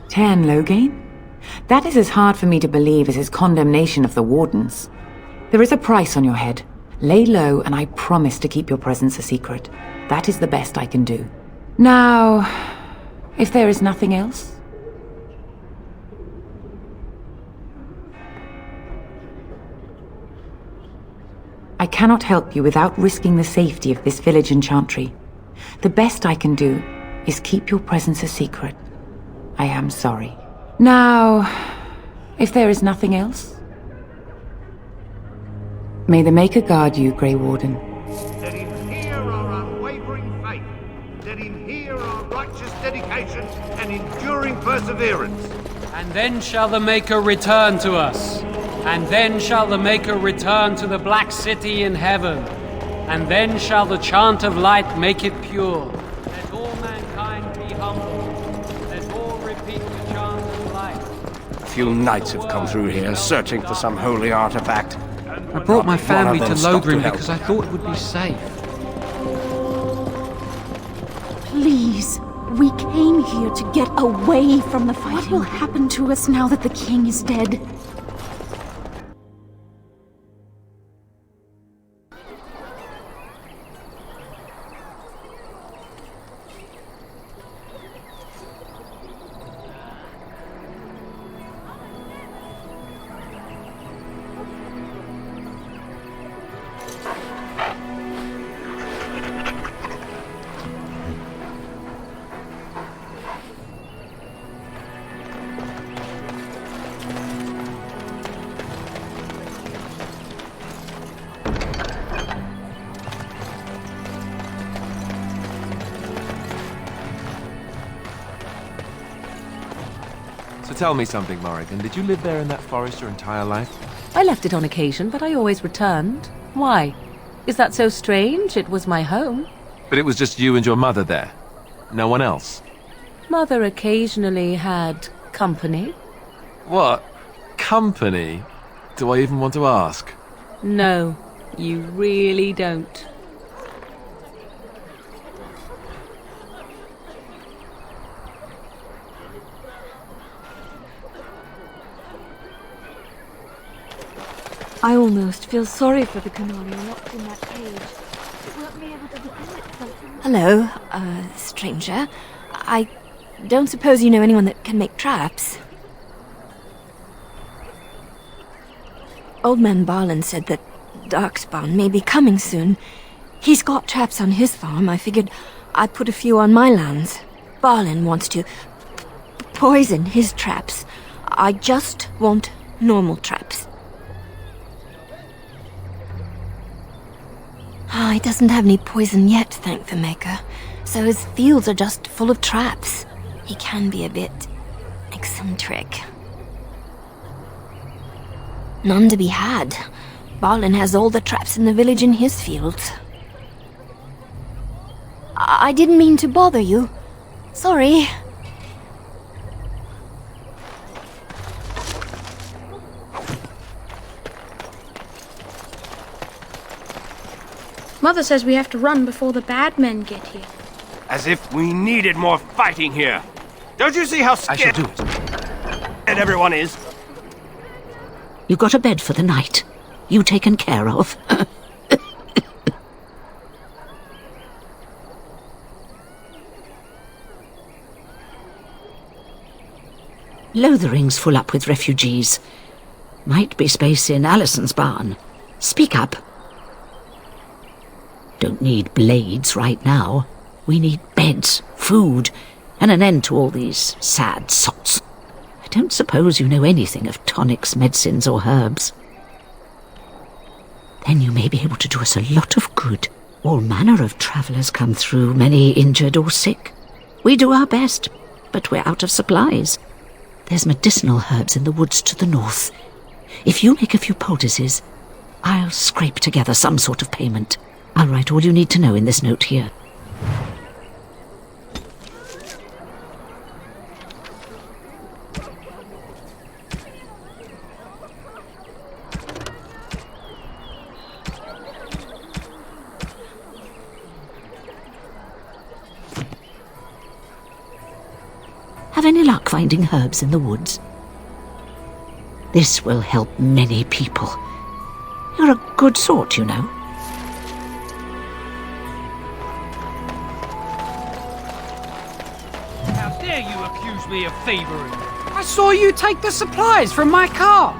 Tairn Loghain? That is as hard for me to believe as his condemnation of the Wardens. There is a price on your head. Lay low, and I promise to keep your presence a secret. That is the best I can do. Now, if there is nothing else... I cannot help you without risking the safety of this village and Chantry. The best I can do is keep your presence a secret. I am sorry. Now, if there is nothing else... May the Maker guard you, Grey Warden. Let him hear our unwavering faith. Let him hear our righteous dedication and enduring perseverance. And then shall the Maker return to us. And then shall the Maker return to the Black City in heaven. And then shall the chant of light make it pure. Let all mankind be humble. Let all repeat the chant of light. A few knights have come through here, searching for some holy artifact. I brought my family to Loghain help. because I thought it would be safe. Please, we came here to get away from the fighting. What will happen to us now that the king is dead? So tell me something, Morrigan. Did you live there in that forest your entire life? I left it on occasion, but I always returned. Why? Is that so strange? It was my home. But it was just you and your mother there? No one else? Mother occasionally had company. What? Company? Do I even want to ask? No, you really don't. I almost feel sorry for the Kunari locked in that cage. It won't be able to defend itself. Hello, stranger. I don't suppose you know anyone that can make traps? Old man Barlin said that Darkspawn may be coming soon. He's got traps on his farm. I figured I'd put a few on my lands. Barlin wants to poison his traps. I just want normal traps. He doesn't have any poison yet, thank the Maker. So his fields are just full of traps. He can be a bit eccentric. None to be had. Barlin has all the traps in the village in his fields. I didn't mean to bother you. Sorry. Mother says we have to run before the bad men get here. As if we needed more fighting here. Don't you see how scared I shall do it. And everyone is? You got a bed for the night. You taken care of. Lothering's full up with refugees. Might be space in Alison's barn. Speak up. Don't need blades right now. We need beds, food, and an end to all these sad sots. I don't suppose you know anything of tonics, medicines, or herbs. Then you may be able to do us a lot of good. All manner of travellers come through, many injured or sick. We do our best, but we're out of supplies. There's medicinal herbs in the woods to the north. If you make a few poultices, I'll scrape together some sort of payment. I'll write all you need to know in this note here. Have any luck finding herbs in the woods? This will help many people. You're a good sort, you know. How dare you accuse me of thievery? I saw you take the supplies from my car.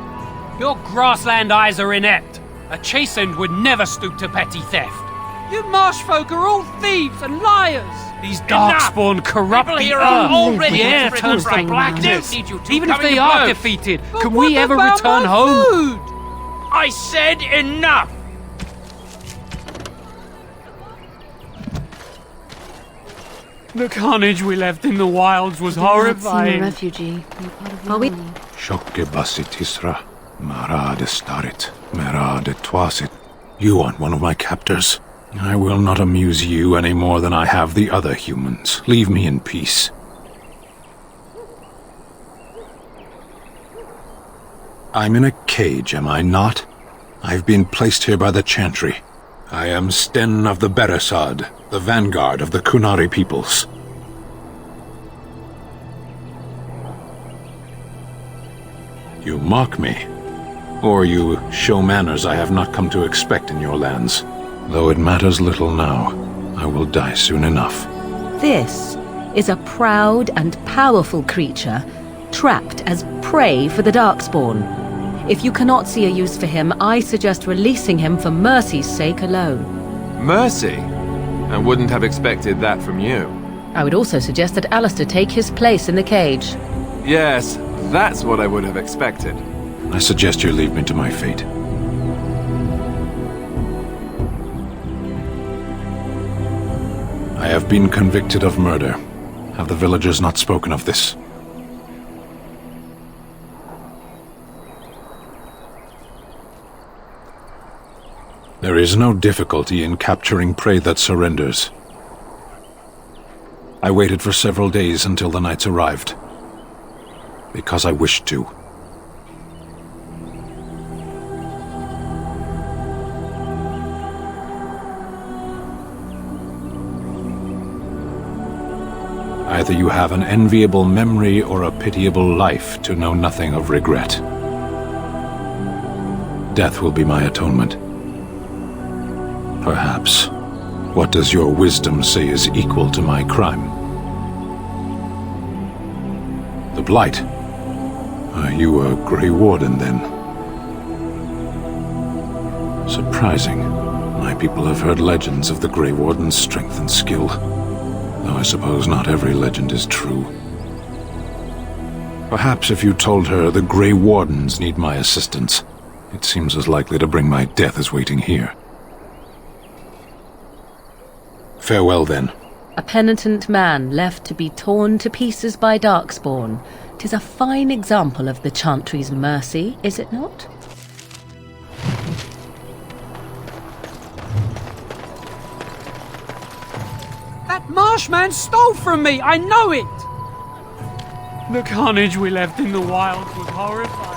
Your grassland eyes are inept. A chastened would never stoop to petty theft. You marsh folk are all thieves and liars. These darkspawn corrupt the earth. already The air turns to right blackness. now. Even if they are defeated, can we ever return home? I said enough! The carnage we left in the wilds was I've seen a horrifying. refugee. Are we? Shokke basit Isra, Marad starit, Merad twasit. You aren't one of my captors. I will not amuse you any more than I have the other humans. Leave me in peace. I'm in a cage, am I not? I've been placed here by the Chantry. I am Sten of the Beresad, the vanguard of the Kunari peoples. You mock me, or you show manners I have not come to expect in your lands. Though it matters little now, I will die soon enough. This is a proud and powerful creature, trapped as prey for the Darkspawn. If you cannot see a use for him, I suggest releasing him for mercy's sake alone. Mercy? I wouldn't have expected that from you. I would also suggest that Alistair take his place in the cage. Yes, that's what I would have expected. I suggest you leave me to my fate. I have been convicted of murder. Have the villagers not spoken of this? There is no difficulty in capturing prey that surrenders. I waited for several days until the knights arrived. Because I wished to. Either you have an enviable memory or a pitiable life to know nothing of regret. Death will be my atonement. Perhaps. What does your wisdom say is equal to my crime? The Blight. Are you a Grey Warden, then? Surprising. My people have heard legends of the Grey Warden's strength and skill. Though I suppose not every legend is true. Perhaps if you told her the Grey Wardens need my assistance, it seems as likely to bring my death as waiting here. Farewell, then. A penitent man left to be torn to pieces by Darkspawn. 'Tis a fine example of the Chantry's mercy, is it not? That Marshman stole from me! I know it! The carnage we left in the wilds was horrifying.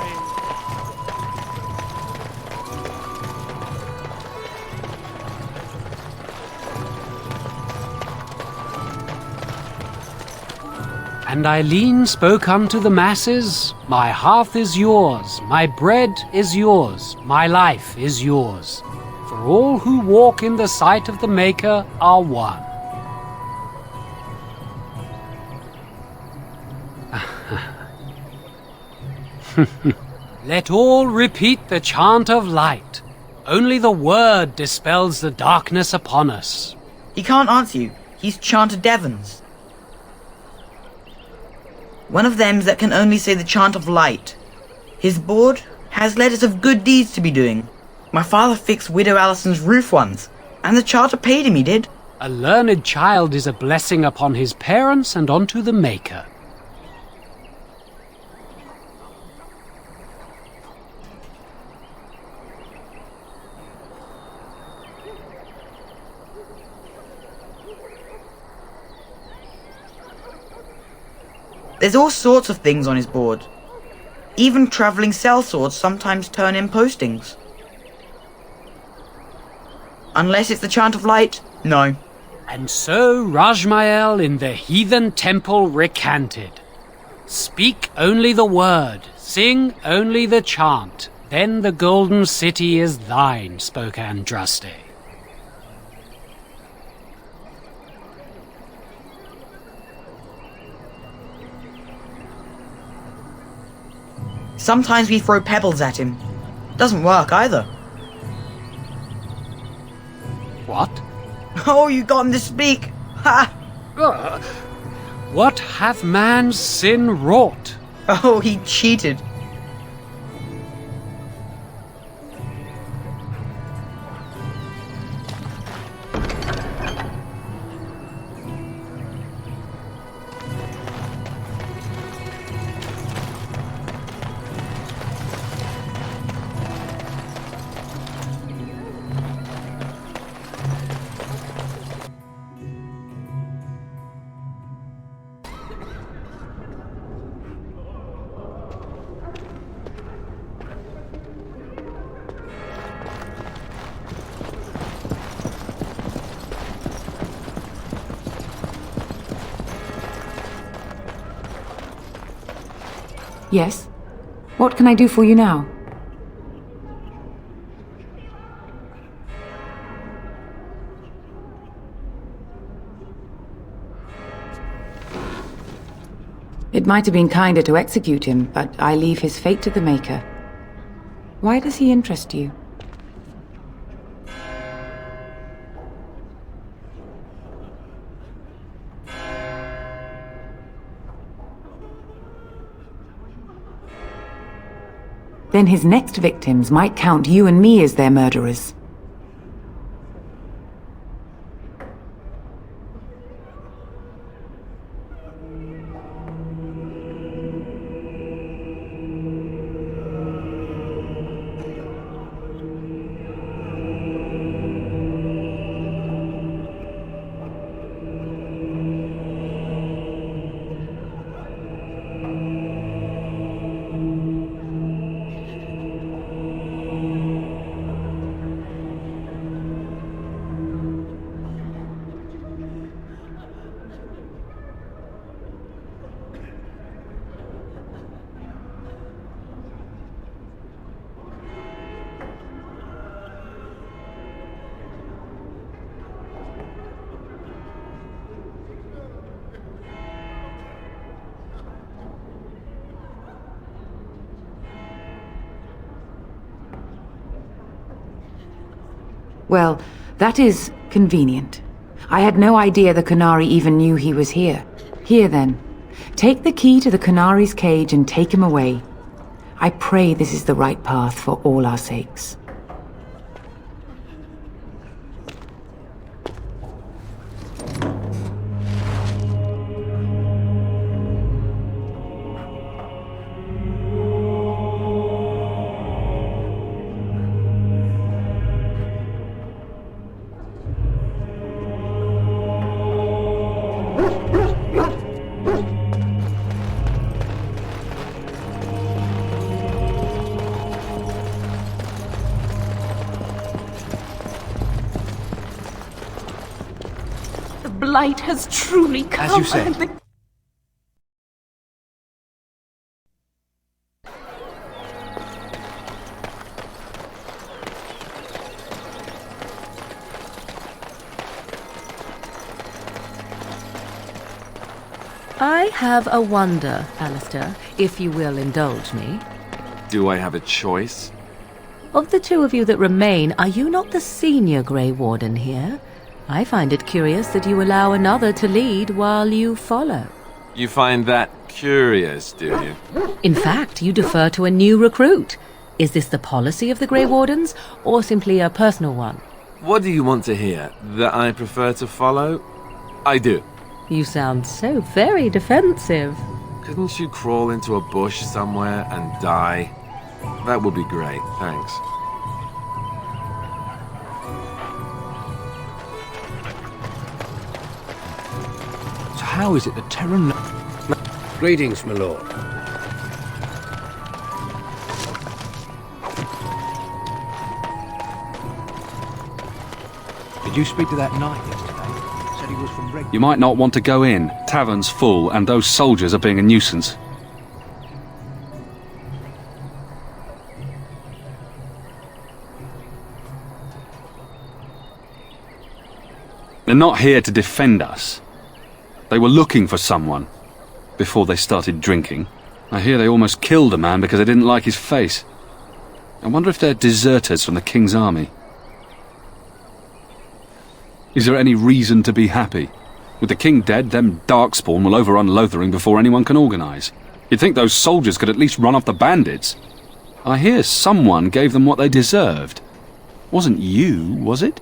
And Eileen spoke unto the masses, "My hearth is yours, my bread is yours, my life is yours. For all who walk in the sight of the Maker are one." Let all repeat the chant of light. Only the word dispels the darkness upon us. He can't answer you. He's chanted Devons. One of them that can only say the chant of light. His board has letters of good deeds to be doing. My father fixed Widow Allison's roof once, and the charter paid him, he did. A learned child is a blessing upon his parents and unto the Maker. There's all sorts of things on his board. Even travelling sellswords sometimes turn in postings. Unless it's the chant of light, no. And so Rajmael in the heathen temple recanted. Speak only the word, sing only the chant, then the golden city is thine, spoke Andraste. Sometimes we throw pebbles at him. Doesn't work either. What? Oh, you got him to speak! Ha! What hath man's sin wrought? Oh, he cheated. Yes? What can I do for you now? It might have been kinder to execute him, but I leave his fate to the Maker. Why does he interest you? Then his next victims might count you and me as their murderers. Well, that is convenient. I had no idea the Canary even knew he was here. Here then, take the key to the Canary's cage and take him away. I pray this is the right path for all our sakes. Blight has truly come. As you say. and the- I have a wonder, Alistair, if you will indulge me. Do I have a choice? Of the two of you that remain, are you not the senior Grey Warden here? I find it curious that you allow another to lead while you follow. You find that curious, do you? In fact, you defer to a new recruit. Is this the policy of the Grey Wardens, or simply a personal one? What do you want to hear? That I prefer to follow? I do. You sound so very defensive. Couldn't you crawl into a bush somewhere and die? That would be great, thanks. So how is it the Terran... Greetings, my lord. Did you speak to that knight yesterday? Said he was from Red... You might not want to go in. Tavern's full, and those soldiers are being a nuisance. They're not here to defend us. They were looking for someone before they started drinking. I hear they almost killed a man because they didn't like his face. I wonder if they're deserters from the King's army. Is there any reason to be happy? With the King dead, them Darkspawn will overrun Lothering before anyone can organise. You'd think those soldiers could at least run off the bandits. I hear someone gave them what they deserved. Wasn't you, was it?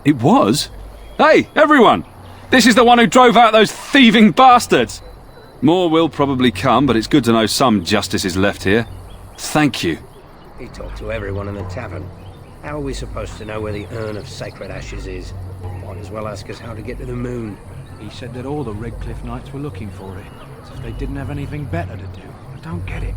It was? Hey, everyone! This is the one who drove out those thieving bastards! More will probably come, but it's good to know some justice is left here. Thank you. He talked to everyone in the tavern. How are we supposed to know where the urn of sacred ashes is? Might as well ask us how to get to the moon. He said that all the Redcliffe Knights were looking for it, as if they didn't have anything better to do. I don't get it.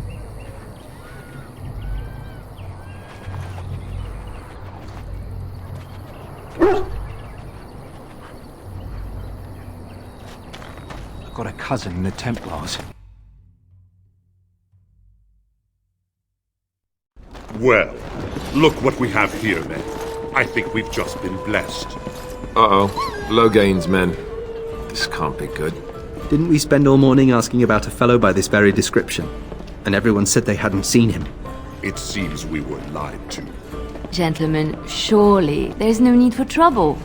I've got a cousin in the Templars. Well, look what we have here, men. I think we've just been blessed. Uh-oh. Loghain's men. This can't be good. Didn't we spend all morning asking about a fellow by this very description? And everyone said they hadn't seen him. It seems we were lied to. Gentlemen, surely there's no need for trouble.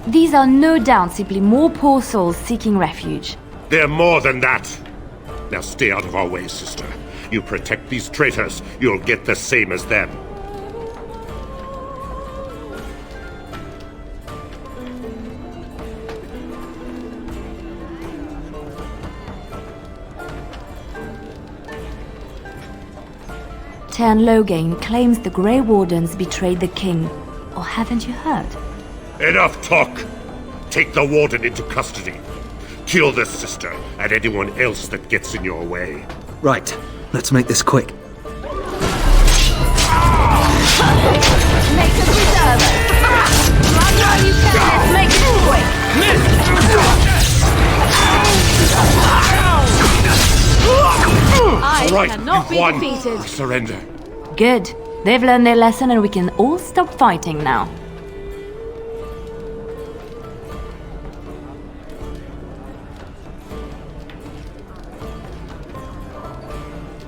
These are no doubt simply more poor souls seeking refuge. They're more than that! Now stay out of our way, sister. You protect these traitors, you'll get the same as them. Tern Loghain claims the Grey Wardens betrayed the king. Or haven't you heard? Enough talk! Take the Warden into custody. Kill this sister and anyone else that gets in your way. Right. Let's make this quick. Make us reserve it! Run while you can! Let's make it quick! All right, cannot you've won. be defeated. I surrender. Good. They've learned their lesson and we can all stop fighting now.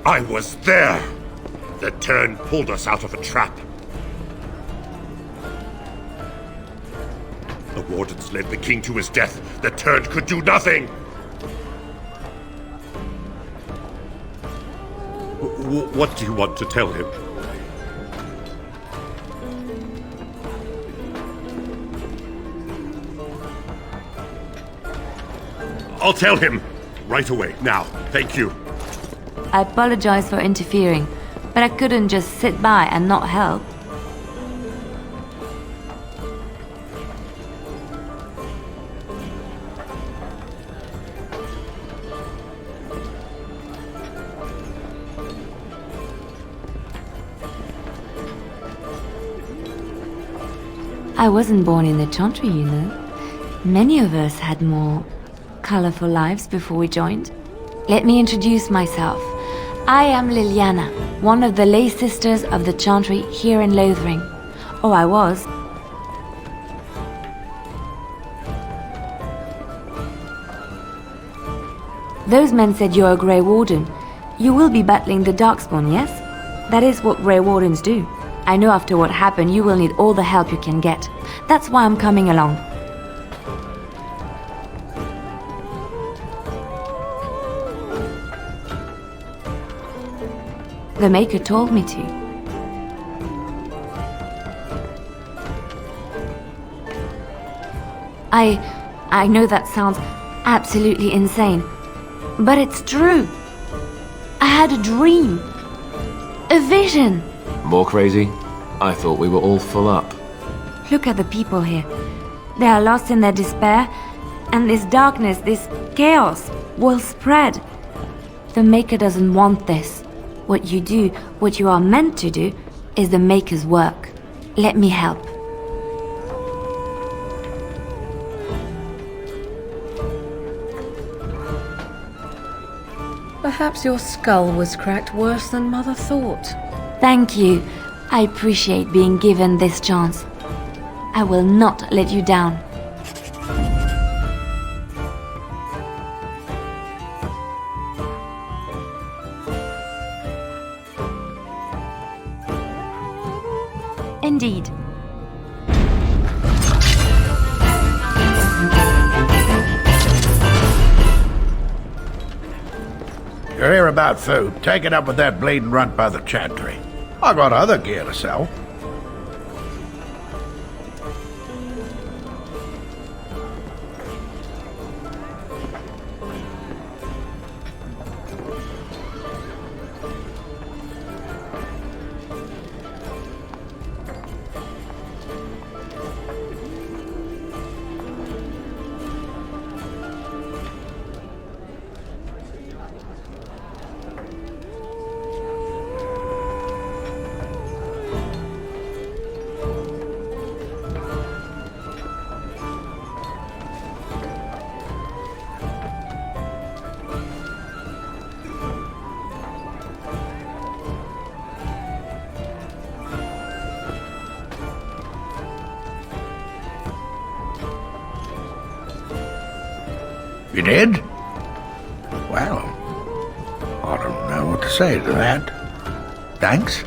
I was there! The Tern pulled us out of a trap. Wardens led the king to his death. The turd could do nothing! What do you want to tell him? I'll tell him! Right away, now. Thank you. I apologize for interfering, but I couldn't just sit by and not help. I wasn't born in the Chantry, you know. Many of us had more colorful lives before we joined. Let me introduce myself. I am Liliana, one of the lay sisters of the Chantry here in Lothering. Or I was. Those men said you're a Grey Warden. You will be battling the Darkspawn, yes? That is what Grey Wardens do. I know after what happened you will need all the help you can get. That's why I'm coming along. The Maker told me to. I know that sounds absolutely insane, but it's true. I had a dream. A vision. More crazy? I thought we were all full up. Look at the people here. They are lost in their despair, and this darkness, this chaos, will spread. The Maker doesn't want this. What you do, what you are meant to do, is the Maker's work. Let me help. Perhaps your skull was cracked worse than Mother thought. Thank you. I appreciate being given this chance. I will not let you down. Indeed. You're here about food. Take it up with that bleeding runt by the Chantry. I got other gear to sell. You did? Well, I don't know what to say to that. Thanks.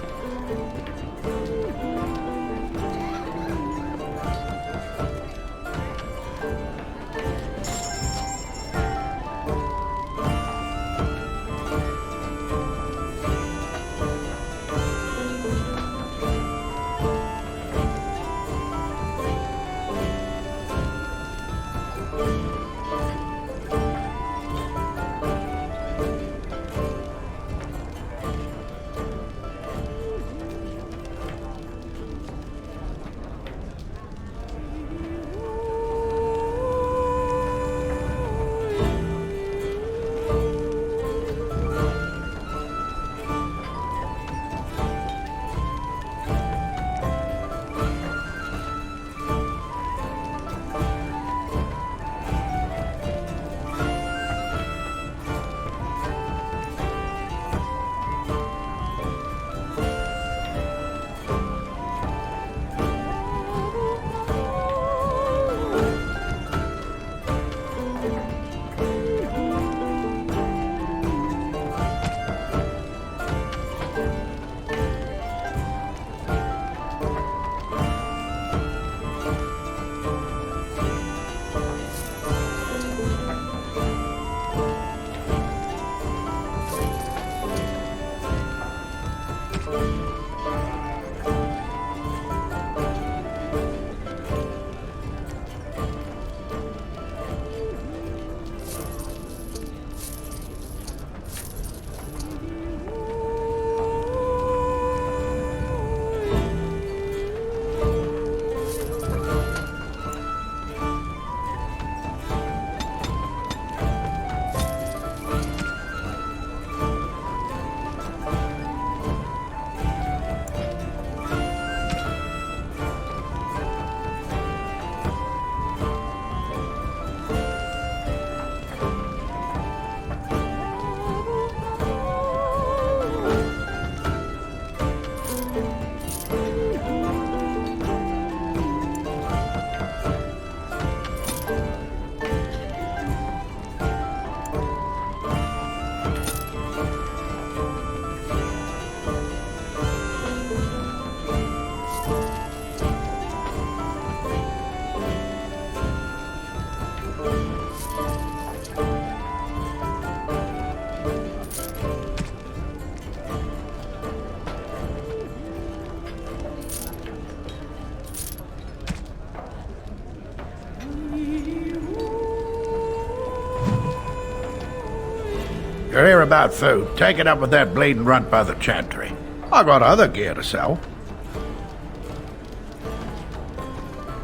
You're here about food. Take it up with that bleeding runt by the chantry. I got other gear to sell.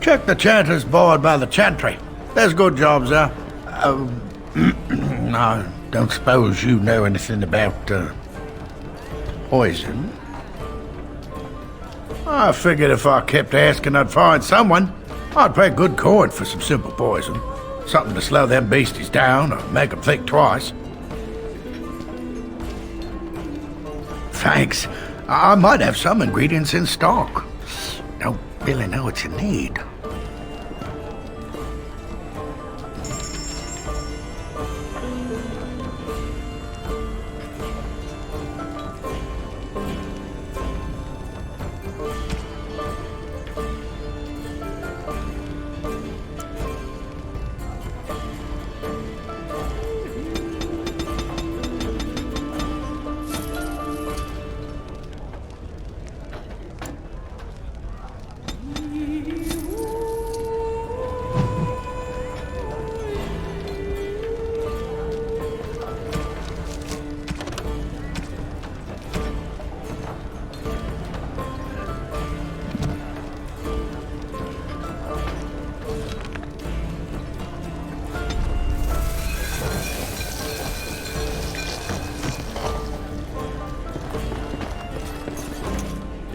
Check the chanter's board by the chantry. There's good jobs there. I don't suppose you know anything about, poison? I figured if I kept asking I'd find someone. I'd pay good coin for some simple poison. Something to slow them beasties down or make them think twice. Thanks. I might have some ingredients in stock. Don't really know what you need.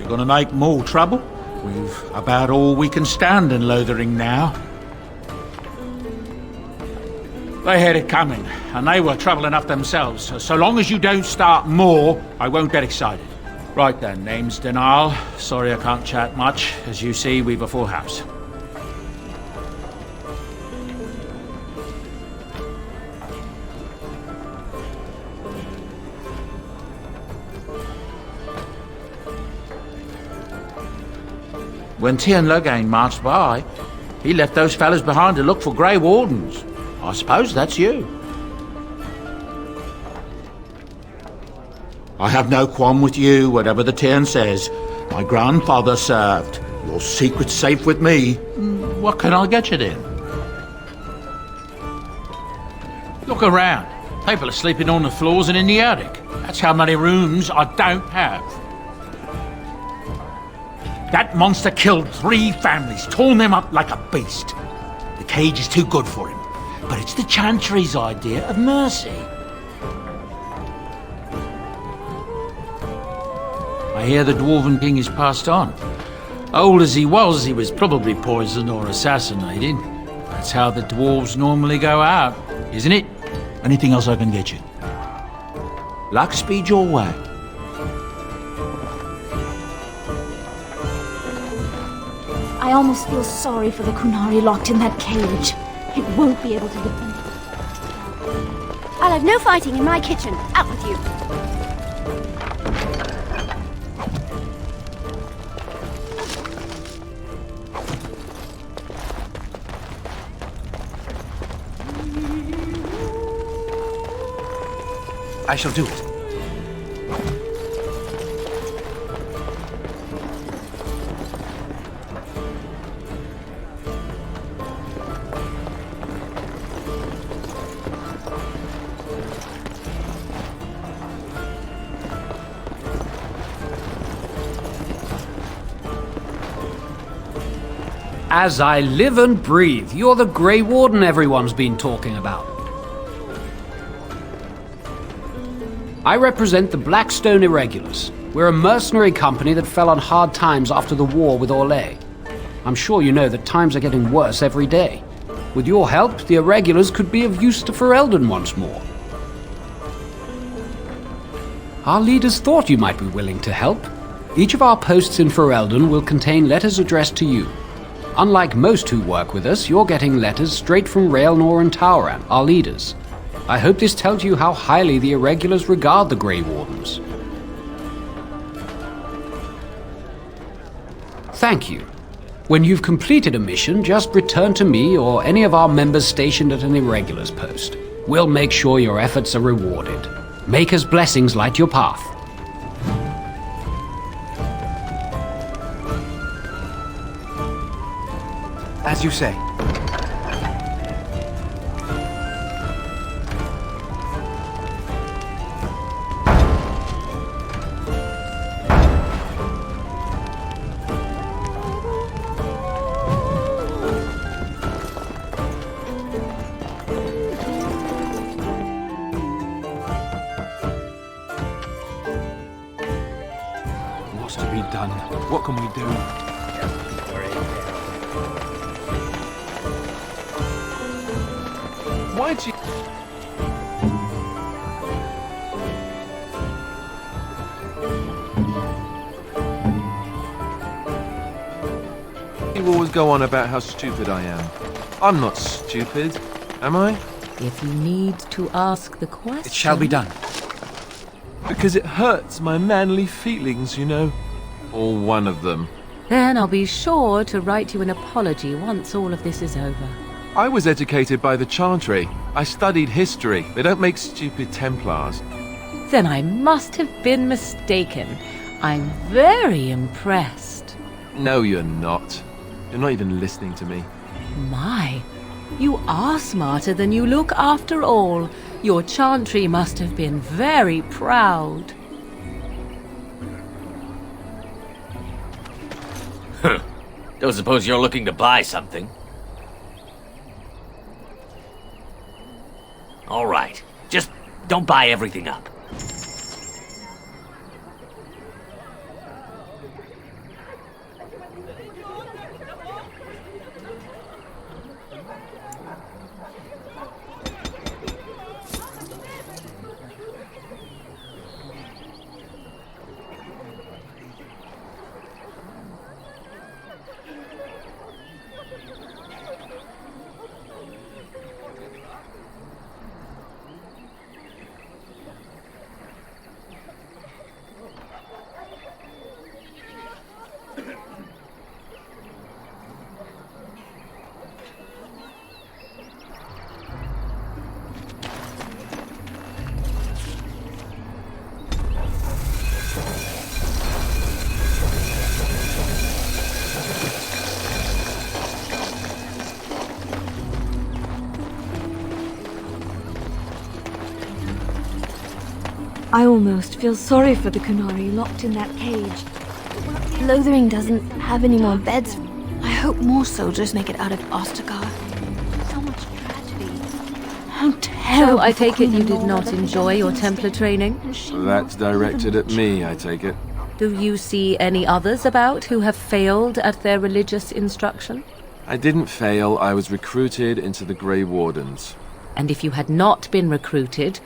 Gonna make more trouble? We've about all we can stand in Lothering now. They had it coming, and they were trouble enough themselves. So long as you don't start more, I won't get excited. Right then, name's Denal. Sorry I can't chat much. As you see, we've a full house. When Tien Logain marched by, he left those fellas behind to look for Grey Wardens. I suppose that's you. I have no qualm with you, whatever the Tien says. My grandfather served. Your secret's safe with me. What can I get you then? Look around. People are sleeping on the floors and in the attic. That's how many rooms I don't have. That monster killed 3 families, torn them up like a beast. The cage is too good for him, but it's the Chantry's idea of mercy. I hear the Dwarven King is passed on. Old as he was probably poisoned or assassinated. That's how the dwarves normally go out, isn't it? Anything else I can get you? Luck speed your way. I almost feel sorry for the Kunari locked in that cage. It won't be able to defend. I'll have no fighting in my kitchen. Out with you. I shall do it. As I live and breathe, you're the Grey Warden everyone's been talking about. I represent the Blackstone Irregulars. We're a mercenary company that fell on hard times after the war with Orlais. I'm sure you know that times are getting worse every day. With your help, the Irregulars could be of use to Ferelden once more. Our leaders thought you might be willing to help. Each of our posts in Ferelden will contain letters addressed to you. Unlike most who work with us, you're getting letters straight from Raelnor and Tauran, our leaders. I hope this tells you how highly the Irregulars regard the Grey Wardens. Thank you. When you've completed a mission, just return to me or any of our members stationed at an Irregulars post. We'll make sure your efforts are rewarded. Maker's blessings light your path. As you say. done. What can we do? Why'd you... You always go on about how stupid I am. I'm not stupid, am I? If you need to ask the question... It shall be done. Because it hurts my manly feelings, you know. Or one of them. Then I'll be sure to write you an apology once all of this is over. I was educated by the Chantry. I studied history. They don't make stupid Templars. Then I must have been mistaken. I'm very impressed. No, you're not. You're not even listening to me. My, you are smarter than you look after all. Your Chantry must have been very proud. Don't suppose you're looking to buy something? All right. Just don't buy everything up. I almost feel sorry for the Kunari locked in that cage. Lothering doesn't have any more beds. I hope more soldiers make it out of Ostagar. So much tragedy. How terrible. So I take it you did not enjoy your Templar training? That's directed at me, I take it. Do you see any others about who have failed at their religious instruction? I didn't fail. I was recruited into the Grey Wardens. And if you had not been recruited,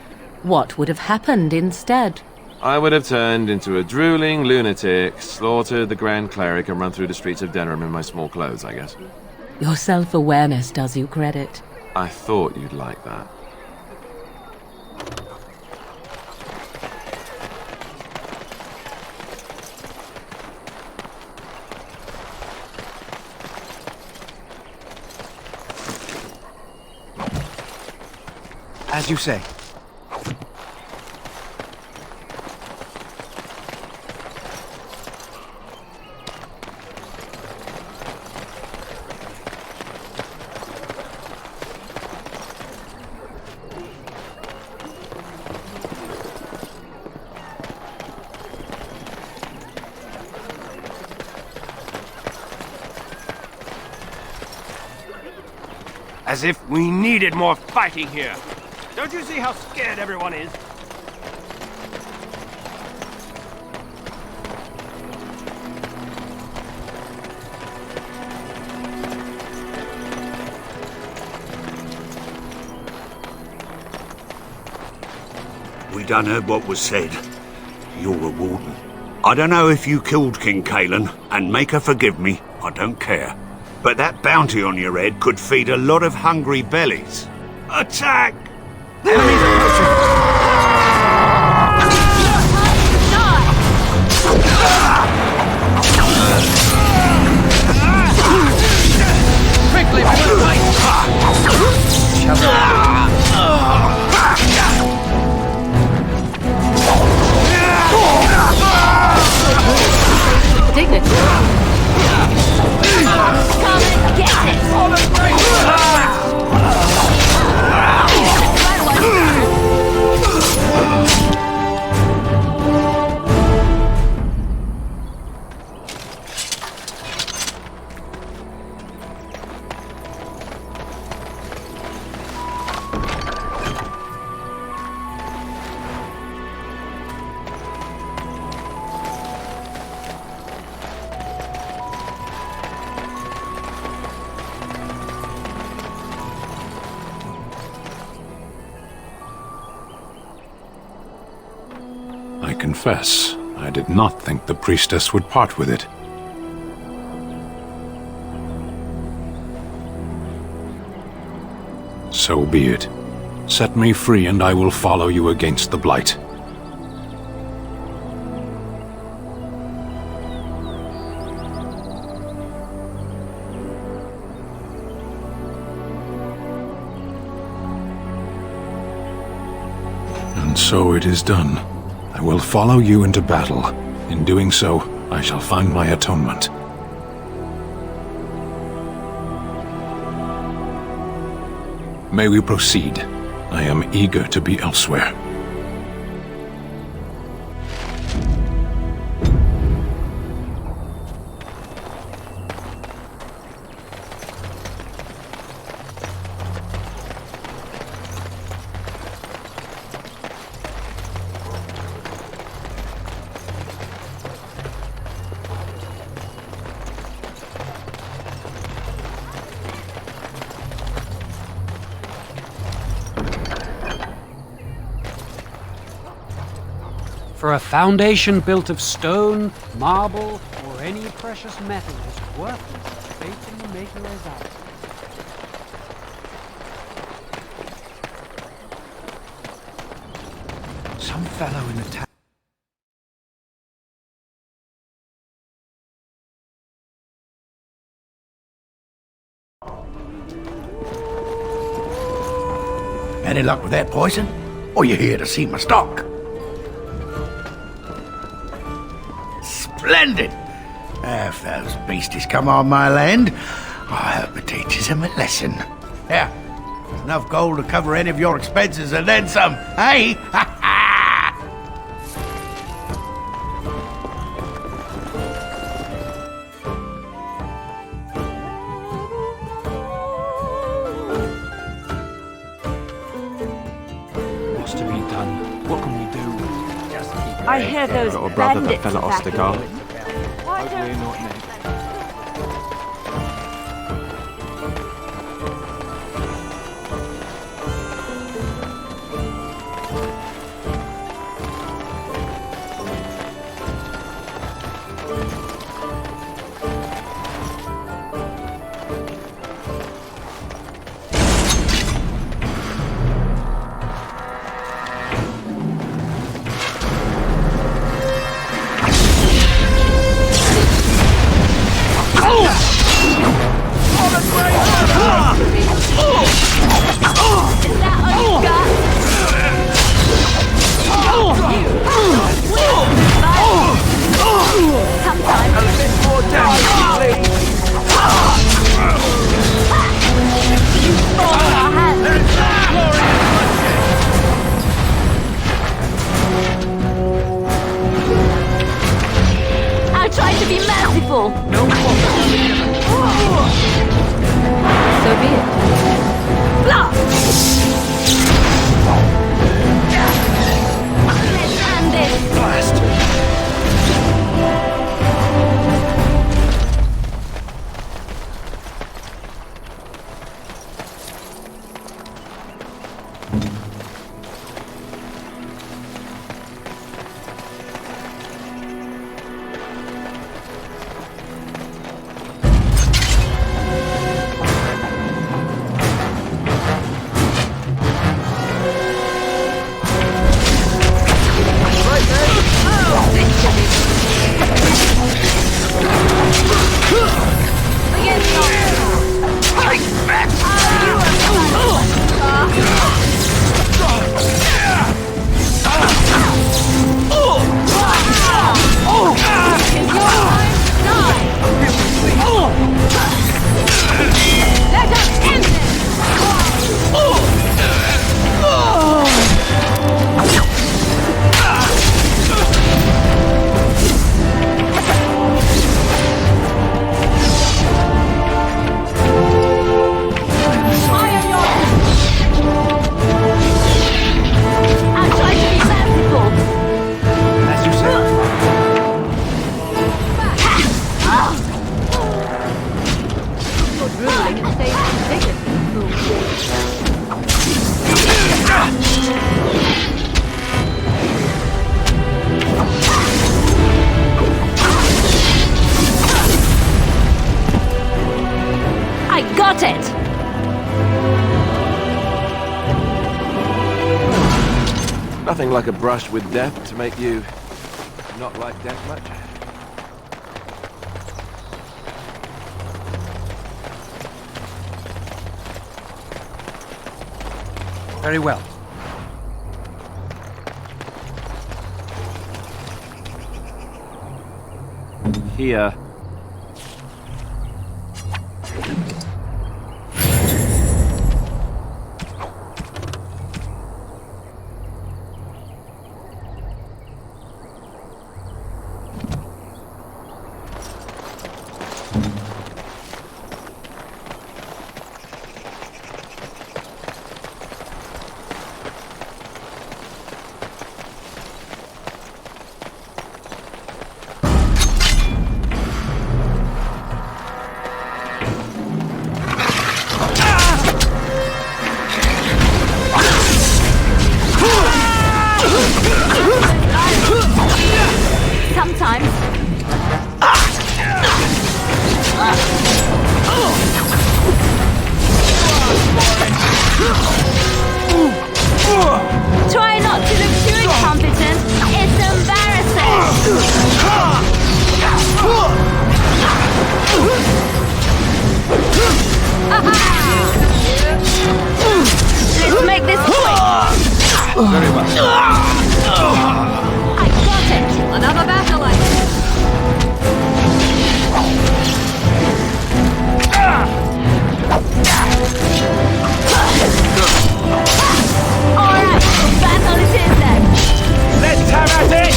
what would have happened instead? I would have turned into a drooling lunatic, slaughtered the Grand Cleric, and run through the streets of Denham in my small clothes, I guess. Your self-awareness does you credit. I thought you'd like that. As you say. As if we needed more fighting here. Don't you see how scared everyone is? We done heard what was said. You're a warden. I don't know if you killed King Kalen, and make her forgive me, I don't care. But that bounty on your head could feed a lot of hungry bellies. Attack! Enemies approaching! Quickly, we will fight! Dignity. Come and get it! All the confess, I did not think the priestess would part with it. So be it. Set me free and I will follow you against the Blight. And so it is done. I will follow you into battle. In doing so, I shall find my atonement. May we proceed? I am eager to be elsewhere. For a foundation built of stone, marble, or any precious metal is worthless. Faith in the Maker is out. Some fellow in the town. Any luck with that poison? Or you here to see my stock? Splendid! If those beasties come on my land, I hope it teaches them a lesson. Yeah, enough gold to cover any of your expenses and then some, hey? Ha ha! What's to be done? What can we do? I hear those Little brother that bandits fell at attacking Ostagar. you. Why don't Nothing like a brush with death to make you not like death much. Very well. Here. Try not to look too incompetent. It's embarrassing. Let's make this quick. Very well. I got it. Another battle like this. Alright, battle it is then. Let's have at it!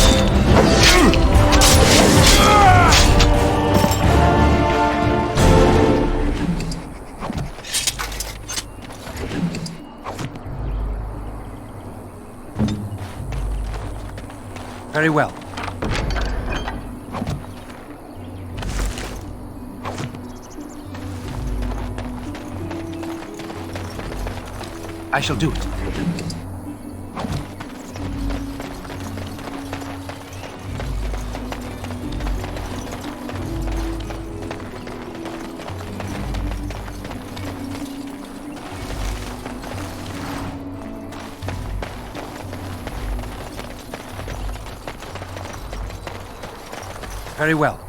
Very well. I shall do it. Very well.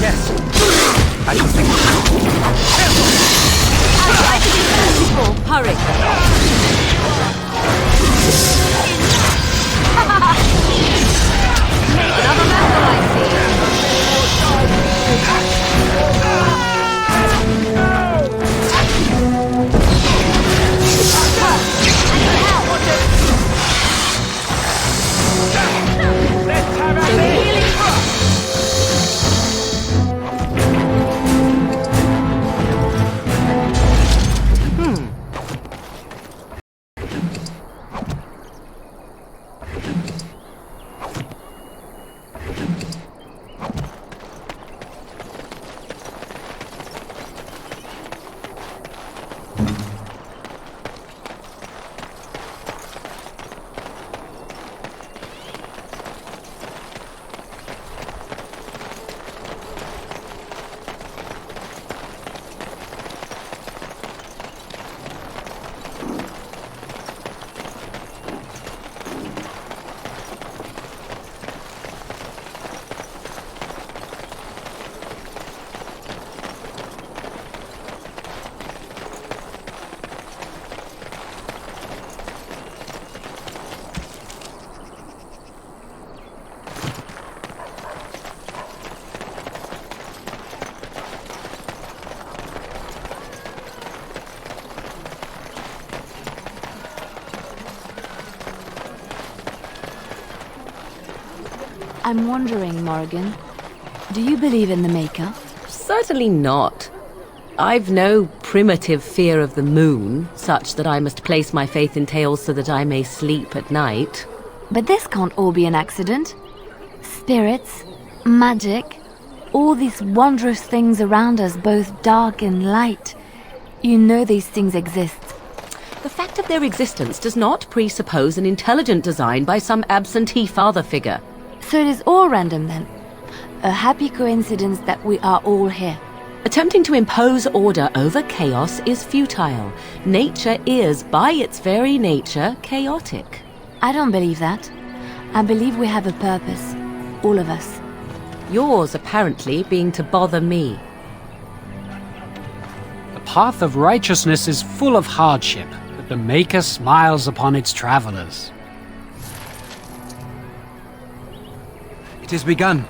Yes. I shall think. I'll try to be merciful. Hurry. Another battle I Let's have at it! I'm wondering, Morrigan, do you believe in the Maker? Certainly not. I've no primitive fear of the moon, such that I must place my faith in tales so that I may sleep at night. But this can't all be an accident. Spirits, magic, All these wondrous things around us, both dark and light. You know these things exist. The fact of their existence does not presuppose an intelligent design by some absentee father figure. So it is all random then. A happy coincidence that we are all here. Attempting to impose order over chaos is futile. Nature is, by its very nature, chaotic. I don't believe that. I believe we have a purpose. All of us. Yours, apparently, being to bother me. The path of righteousness is full of hardship, but the Maker smiles upon its travelers. It has begun.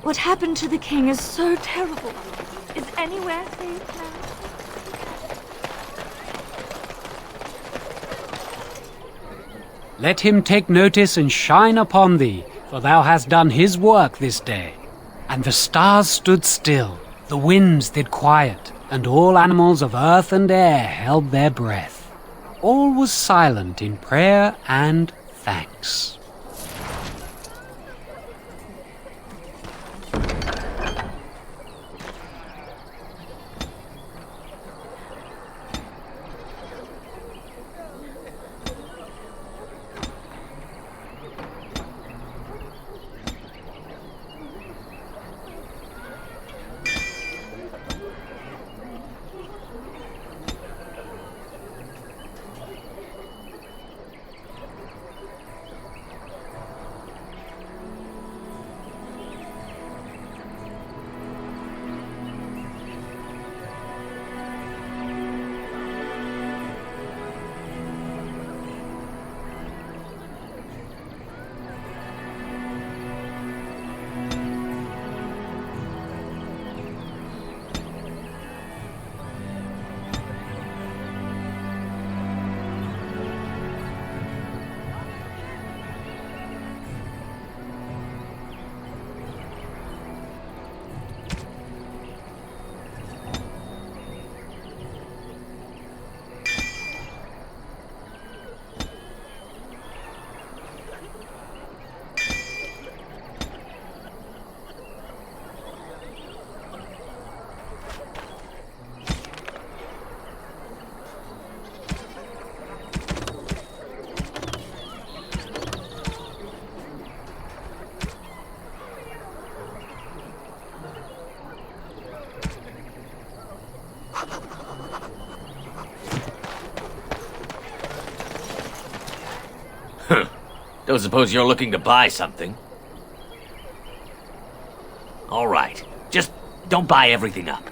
What happened to the king is so terrible. Is anywhere safe now? Let him take notice and shine upon thee, for thou hast done his work this day. And the stars stood still, the winds did quiet, and all animals of earth and air held their breath. All was silent in prayer and thanks. Don't suppose you're looking to buy something? All right. Just don't buy everything up.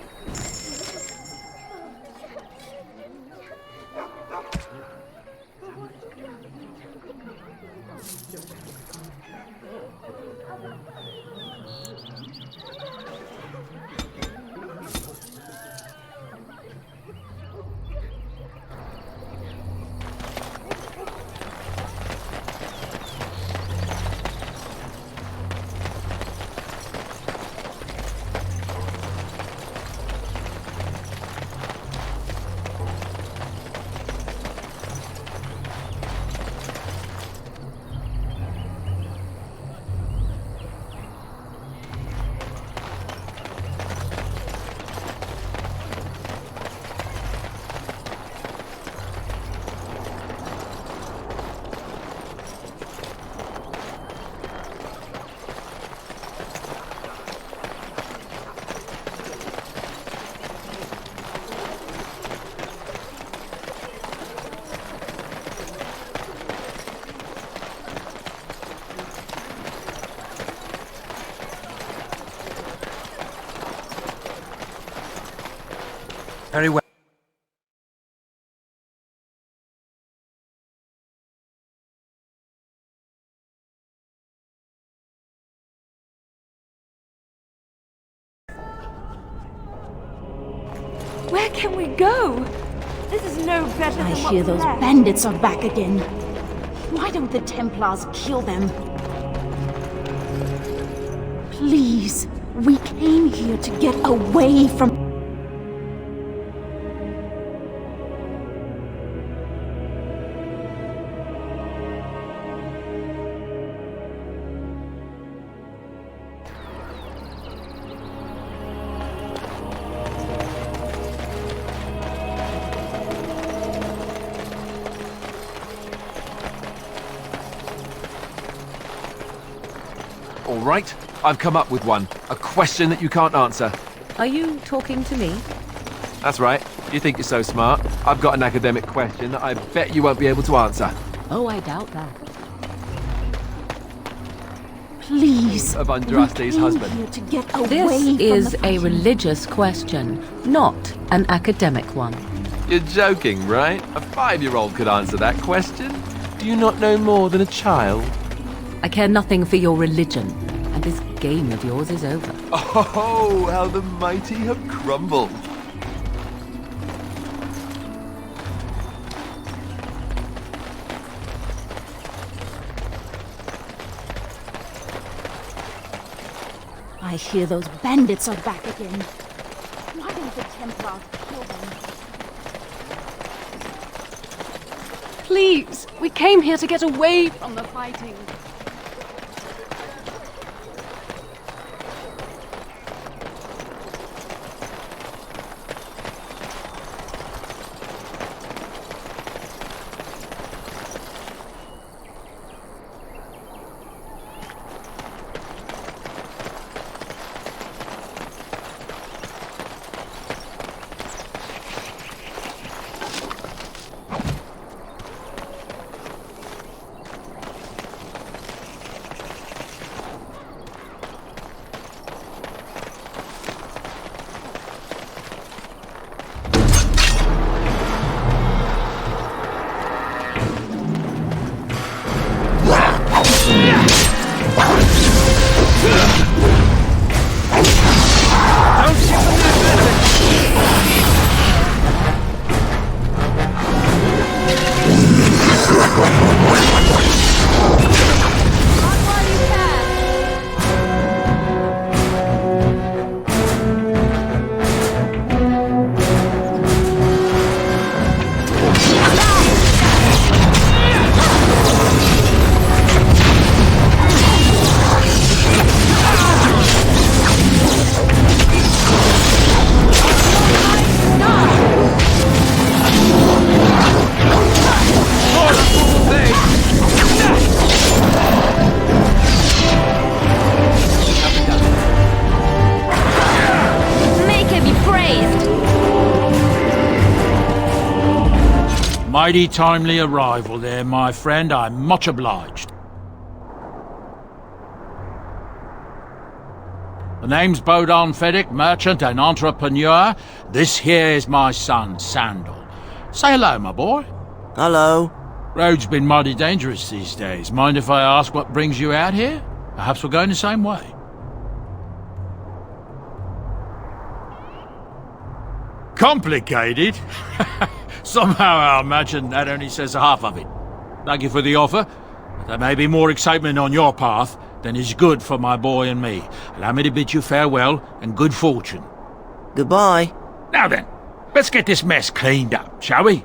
Very well. Where can we go? This is no better than I what hear we those left. bandits are back again. Why don't the Templars kill them? Please, we came here to get away from... All right, I've come up with one. A question that you can't answer. Are you talking to me? That's right. You think you're so smart. I've got an academic question that I bet you won't be able to answer. Oh, I doubt that. Please, Of Andraste's husband. here to get away This from is the a fighting. religious question, not an academic one. You're joking, right? A 5-year-old could answer that question. Do you not know more than a child? I care nothing for your religion, and this game of yours is over. Oh, how the mighty have crumbled. I hear those bandits are back again. Why don't the Templars kill them? Please, we came here to get away from the fighting. Mighty timely arrival there, my friend. I'm much obliged. The name's Bodon Feddick, merchant and entrepreneur. This here is my son, Sandal. Say hello, my boy. Hello. Road's been mighty dangerous these days. Mind if I ask what brings you out here? Perhaps we're going the same way. Complicated? Somehow I imagine that only says half of it. Thank you for the offer. There may be more excitement on your path than is good for my boy and me. Allow me to bid you farewell and good fortune. Goodbye. Now then, let's get this mess cleaned up, shall we?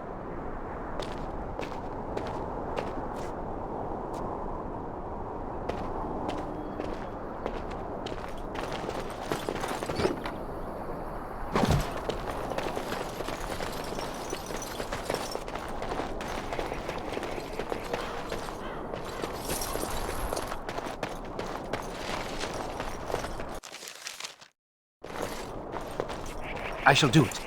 I shall do it.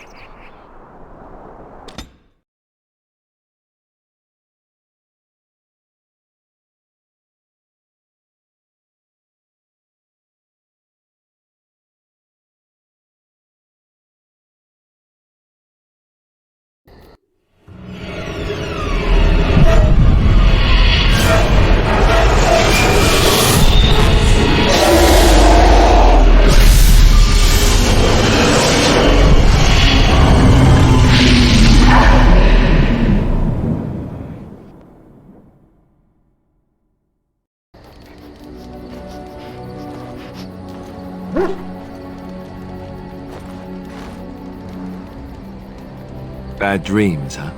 Bad dreams, huh?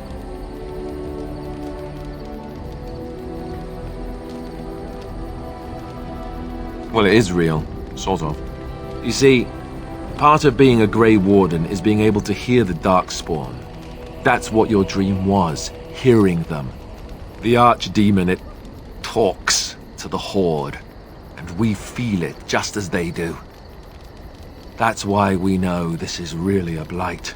Well, it is real, sort of. You see, part of being a Grey Warden is being able to hear the Darkspawn. That's what your dream was, hearing them. The Archdemon, it talks to the Horde, and we feel it just as they do. That's why we know this is really a blight.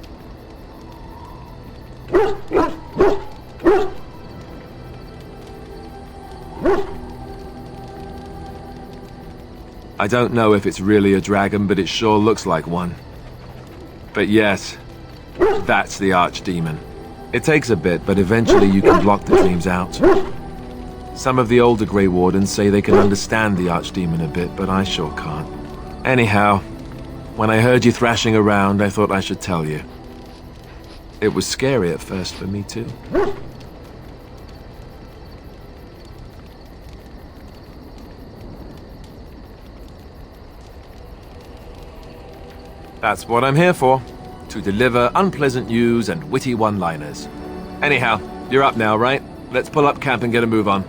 I don't know if it's really a dragon, but it sure looks like one. But yes, that's the Archdemon. It takes a bit, but eventually you can block the dreams out. Some of the older Grey Wardens say they can understand the Archdemon a bit, but I sure can't. Anyhow, when I heard you thrashing around, I thought I should tell you. It was scary at first for me too. That's what I'm here for, to deliver unpleasant news and witty one-liners. Anyhow, you're up now, right? Let's pull up camp and get a move on.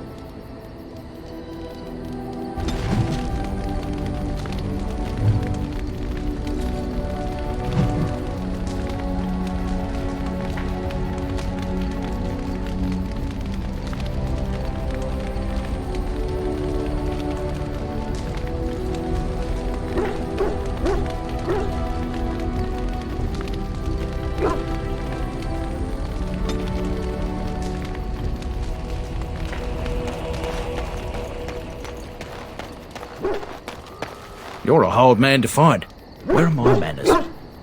You're a hard man to find. Where are my manners?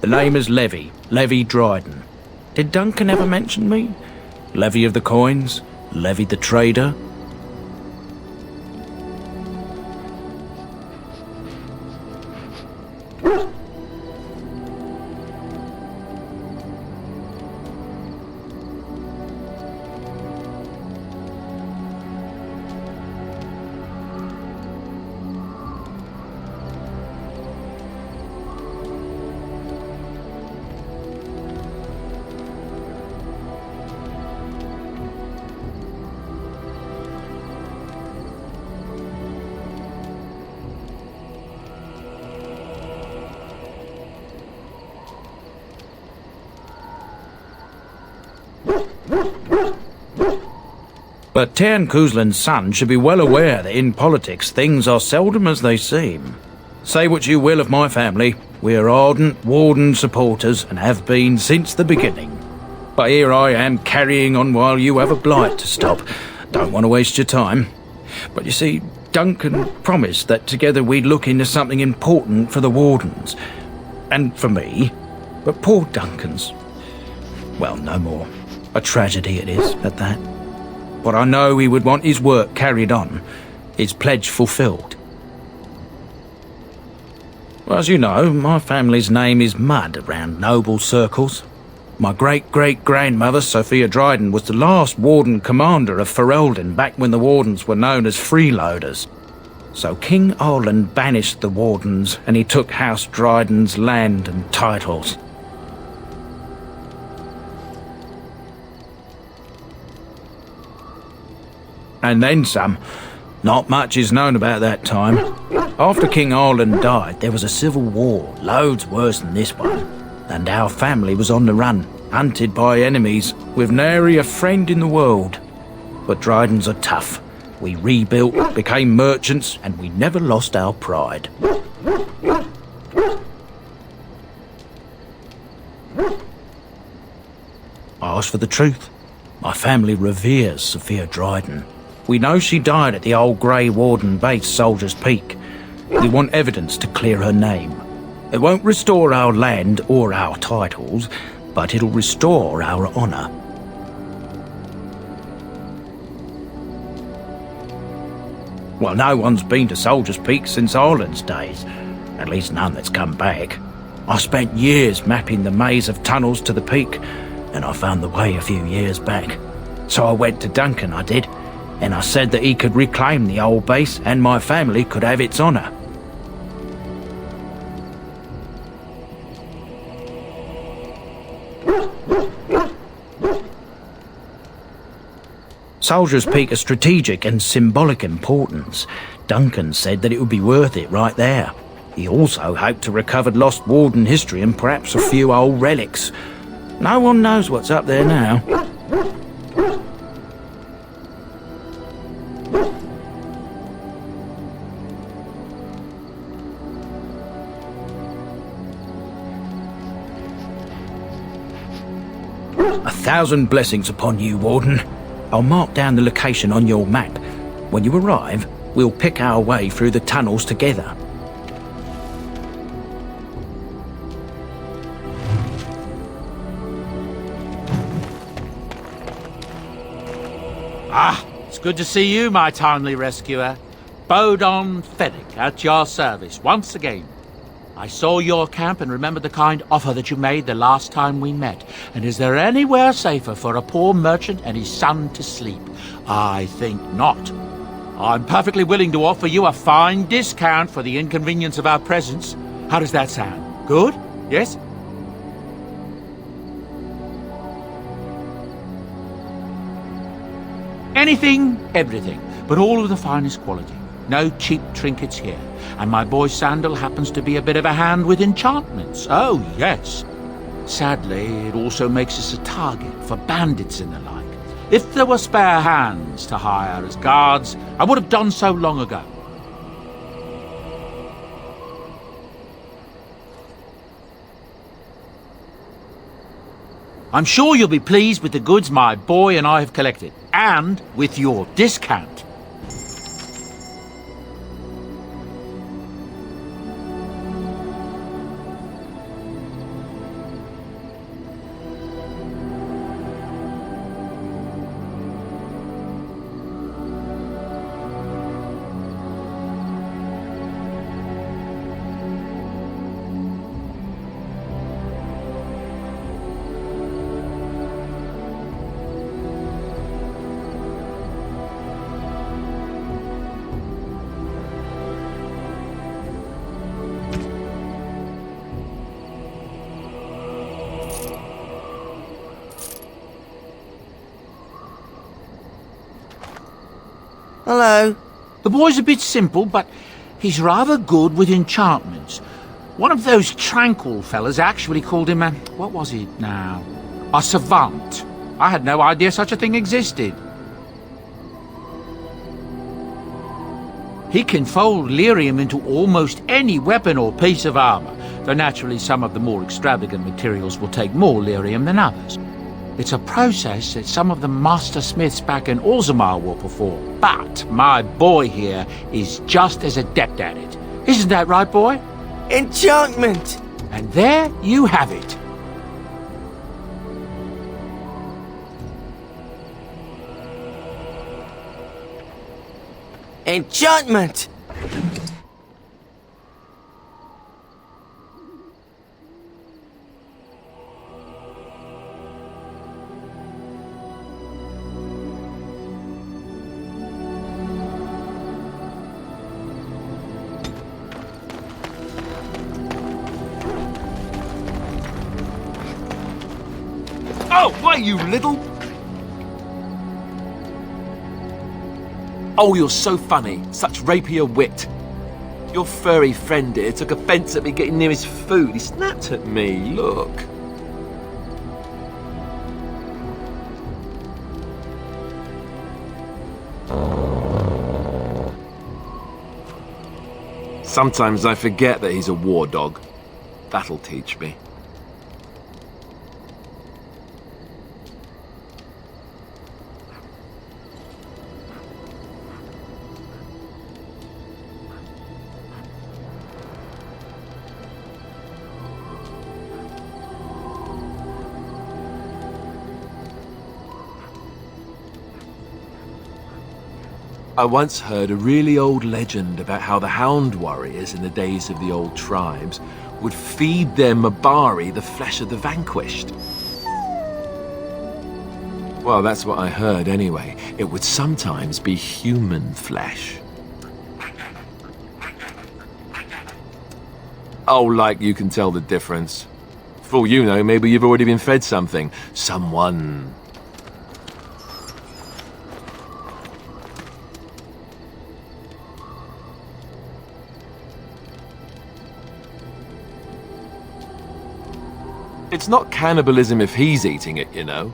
The name is Levy Dryden. Did Duncan ever mention me? Levy of the coins? Levy the trader? But Tairn Kuzlin's son should be well aware that in politics things are seldom as they seem. Say what you will of my family, we are ardent Warden supporters and have been since the beginning. But here I am carrying on while you have a blight to stop. Don't want to waste your time. But you see, Duncan promised that together we'd look into something important for the Wardens. And for me. But poor Duncan's... well, no more. A tragedy it is, at that. But I know he would want his work carried on, his pledge fulfilled. Well, as you know, my family's name is mud around noble circles. My great-great-grandmother, Sophia Dryden, was the last Warden commander of Ferelden back when the Wardens were known as freeloaders. So King Arland banished the Wardens, and he took House Dryden's land and titles. And then some. Not much is known about that time. After King Arland died, there was a civil war, loads worse than this one. And our family was on the run, hunted by enemies, with nary a friend in the world. But Drydens are tough. We rebuilt, became merchants, and we never lost our pride. I ask for the truth. My family reveres Sophia Dryden. We know she died at the old Grey Warden base, Soldier's Peak. We want evidence to clear her name. It won't restore our land or our titles, but it'll restore our honour. Well, no one's been to Soldier's Peak since Arland's days. At least none that's come back. I spent years mapping the maze of tunnels to the peak, and I found the way a few years back. So I went to Duncan, I did, and I said that he could reclaim the old base and my family could have its honour. Soldier's Peak is strategic and symbolic importance. Duncan said that it would be worth it right there. He also hoped to recover lost Warden history and perhaps a few old relics. No one knows what's up there now. A thousand blessings upon you, Warden. I'll mark down the location on your map. When you arrive, we'll pick our way through the tunnels together. Ah, it's good to see you, my timely rescuer. Bodon Fennick, at your service, once again. I saw your camp and remembered the kind offer that you made the last time we met. And is there anywhere safer for a poor merchant and his son to sleep? I think not. I'm perfectly willing to offer you a fine discount for the inconvenience of our presence. How does that sound? Good? Yes? Anything, everything, but all of the finest quality. No cheap trinkets here. And my boy Sandal happens to be a bit of a hand with enchantments. Oh, yes. Sadly, it also makes us a target for bandits and the like. If there were spare hands to hire as guards, I would have done so long ago. I'm sure you'll be pleased with the goods my boy and I have collected, and with your discount. Hello. The boy's a bit simple, but he's rather good with enchantments. One of those tranquil fellas actually called him a... what was it now? A savant. I had no idea such a thing existed. He can fold lyrium into almost any weapon or piece of armor, though naturally some of the more extravagant materials will take more lyrium than others. It's a process that some of the master smiths back in Orzammar will perform, but my boy here is just as adept at it. Isn't that right, boy? Enchantment! And there you have it. Enchantment! Oh, why, you little... Oh, you're so funny. Such rapier wit. Your furry friend here took offence at me getting near his food. He snapped at me. Look. Sometimes I forget that he's a war dog. That'll teach me. I once heard a really old legend about how the Hound warriors in the days of the old tribes would feed their Mabari the flesh of the vanquished. Well, that's what I heard anyway. It would sometimes be human flesh. Oh, like you can tell the difference. For all you know, maybe you've already been fed something. Someone. It's not cannibalism if he's eating it, you know.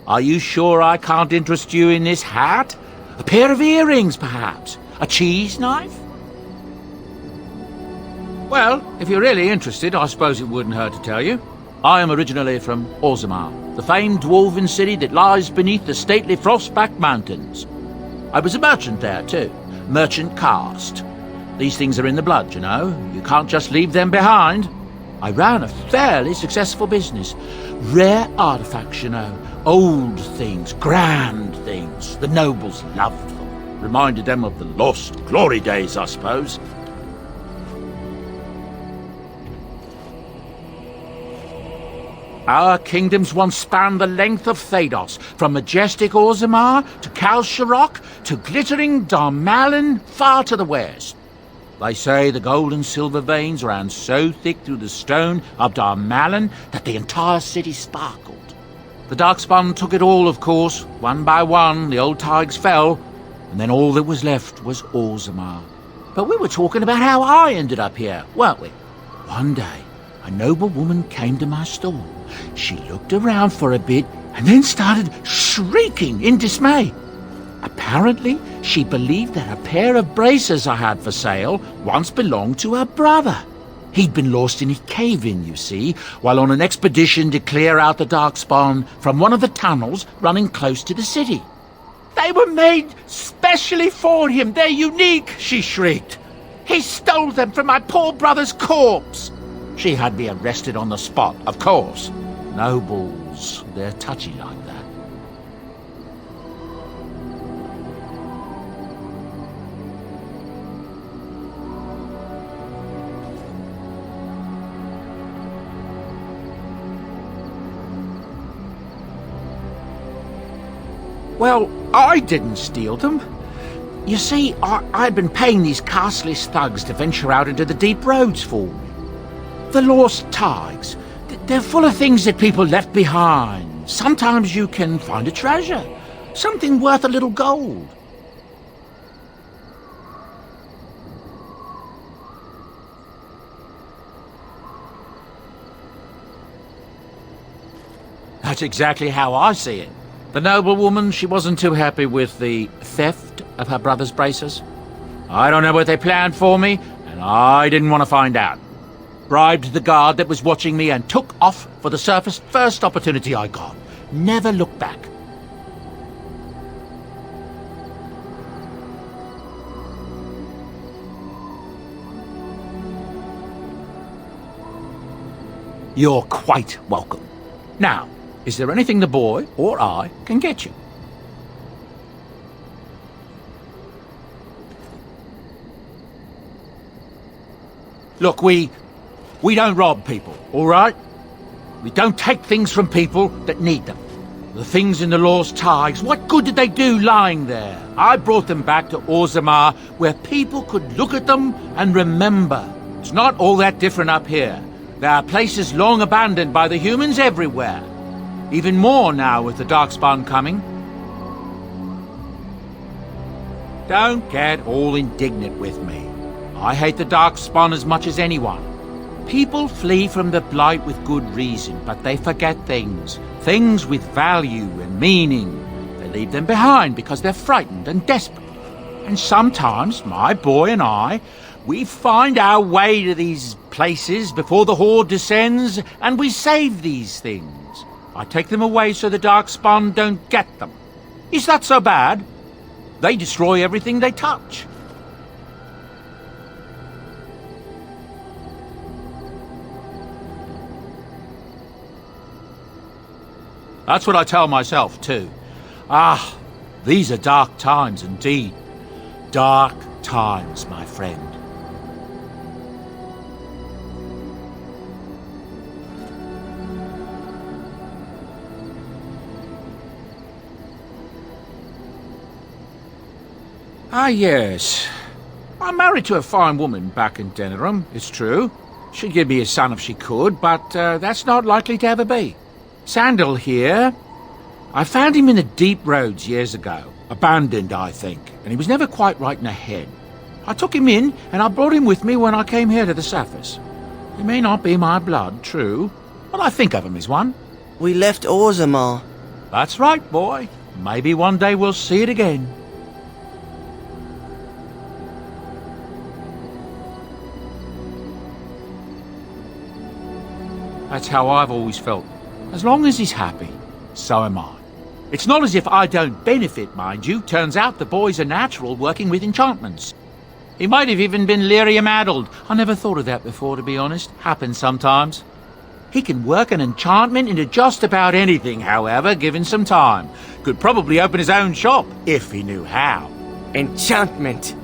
Are you sure I can't interest you in this hat? A pair of earrings, perhaps? A cheese knife? Well, if you're really interested, I suppose it wouldn't hurt to tell you. I am originally from Orzammar, the famed dwarven city that lies beneath the stately Frostback Mountains. I was a merchant there, too. Merchant caste. These things are in the blood, you know. You can't just leave them behind. I ran a fairly successful business. Rare artifacts, you know. Old things, grand things. The nobles loved them. Reminded them of the lost glory days, I suppose. Our kingdoms once spanned the length of Thados, from majestic Orzammar to Kalsharok to glittering Darmalin far to the west. They say the gold and silver veins ran so thick through the stone of Darmalin that the entire city sparkled. The Darkspawn took it all, of course. One by one, the old Tigers fell, and then all that was left was Orzammar. But we were talking about how I ended up here, weren't we? One day, a noble woman came to my stall. She looked around for a bit and then started shrieking in dismay. Apparently, she believed that a pair of braces I had for sale once belonged to her brother. He'd been lost in a cave-in, you see, while on an expedition to clear out the Darkspawn from one of the tunnels running close to the city. They were made specially for him. They're unique, she shrieked. He stole them from my poor brother's corpse. She had me arrested on the spot, of course. Nobles, they're touchy like that. Well, I didn't steal them. You see, I'd been paying these castless thugs to venture out into the deep roads for me. The lost tigers, they're full of things that people left behind. Sometimes you can find a treasure, something worth a little gold. That's exactly how I see it. The noblewoman, she wasn't too happy with the theft of her brother's braces. I don't know what they planned for me, and I didn't want to find out. Bribed the guard that was watching me and took off for the surface first opportunity I got. Never looked back. You're quite welcome. Now, is there anything the boy or I can get you? Look, we don't rob people, all right? We don't take things from people that need them. The things in the Lost Tigers, what good did they do lying there? I brought them back to Orzammar, where people could look at them and remember. It's not all that different up here. There are places long abandoned by the humans everywhere. Even more now with the Darkspawn coming. Don't get all indignant with me. I hate the Darkspawn as much as anyone. People flee from the Blight with good reason, but they forget things. Things with value and meaning. They leave them behind because they're frightened and desperate. And sometimes, my boy and I, we find our way to these places before the Horde descends, and we save these things. I take them away so the Darkspawn don't get them. Is that so bad? They destroy everything they touch. That's what I tell myself, too. Ah, these are dark times indeed. Dark times, my friend. Ah, yes. I'm married to a fine woman back in Denerim, it's true. She'd give me a son if she could, but that's not likely to ever be. Sandal here. I found him in the deep roads years ago. Abandoned, I think, and he was never quite right in the head. I took him in, and I brought him with me when I came here to the surface. He may not be my blood, true, but I think of him as one. We left Orzammar. That's right, boy. Maybe one day we'll see it again. That's how I've always felt. As long as he's happy, so am I. It's not as if I don't benefit, mind you. Turns out the boy's a natural working with enchantments. He might have even been lyrium-addled. I never thought of that before, to be honest. Happens sometimes. He can work an enchantment into just about anything, however, given some time. Could probably open his own shop, if he knew how. Enchantment.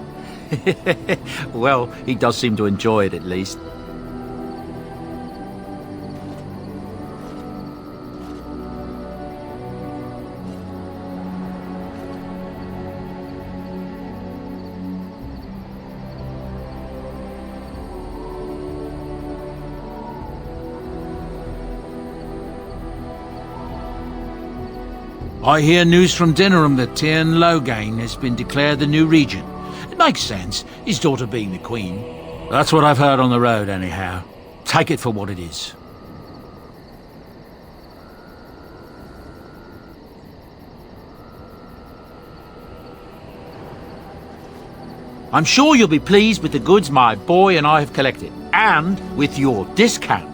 Well, he does seem to enjoy it, at least. I hear news from Dinnerham that Tyrn Loghain has been declared the new regent. It makes sense, his daughter being the queen. That's what I've heard on the road, anyhow. Take it for what it is. I'm sure you'll be pleased with the goods my boy and I have collected, and with your discount.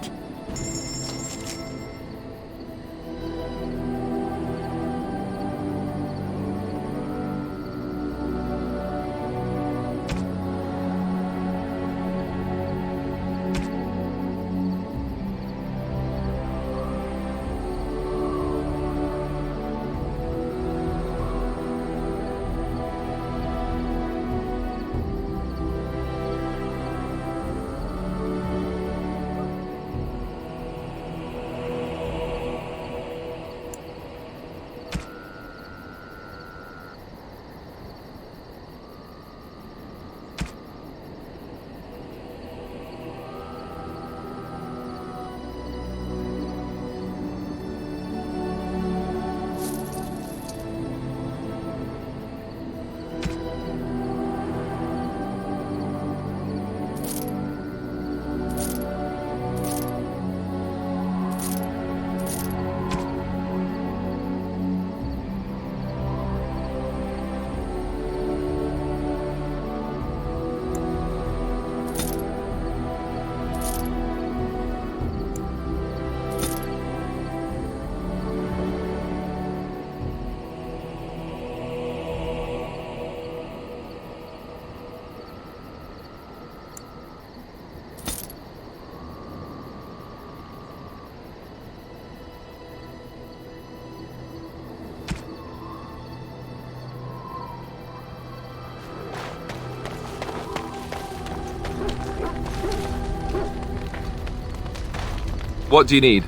What do you need?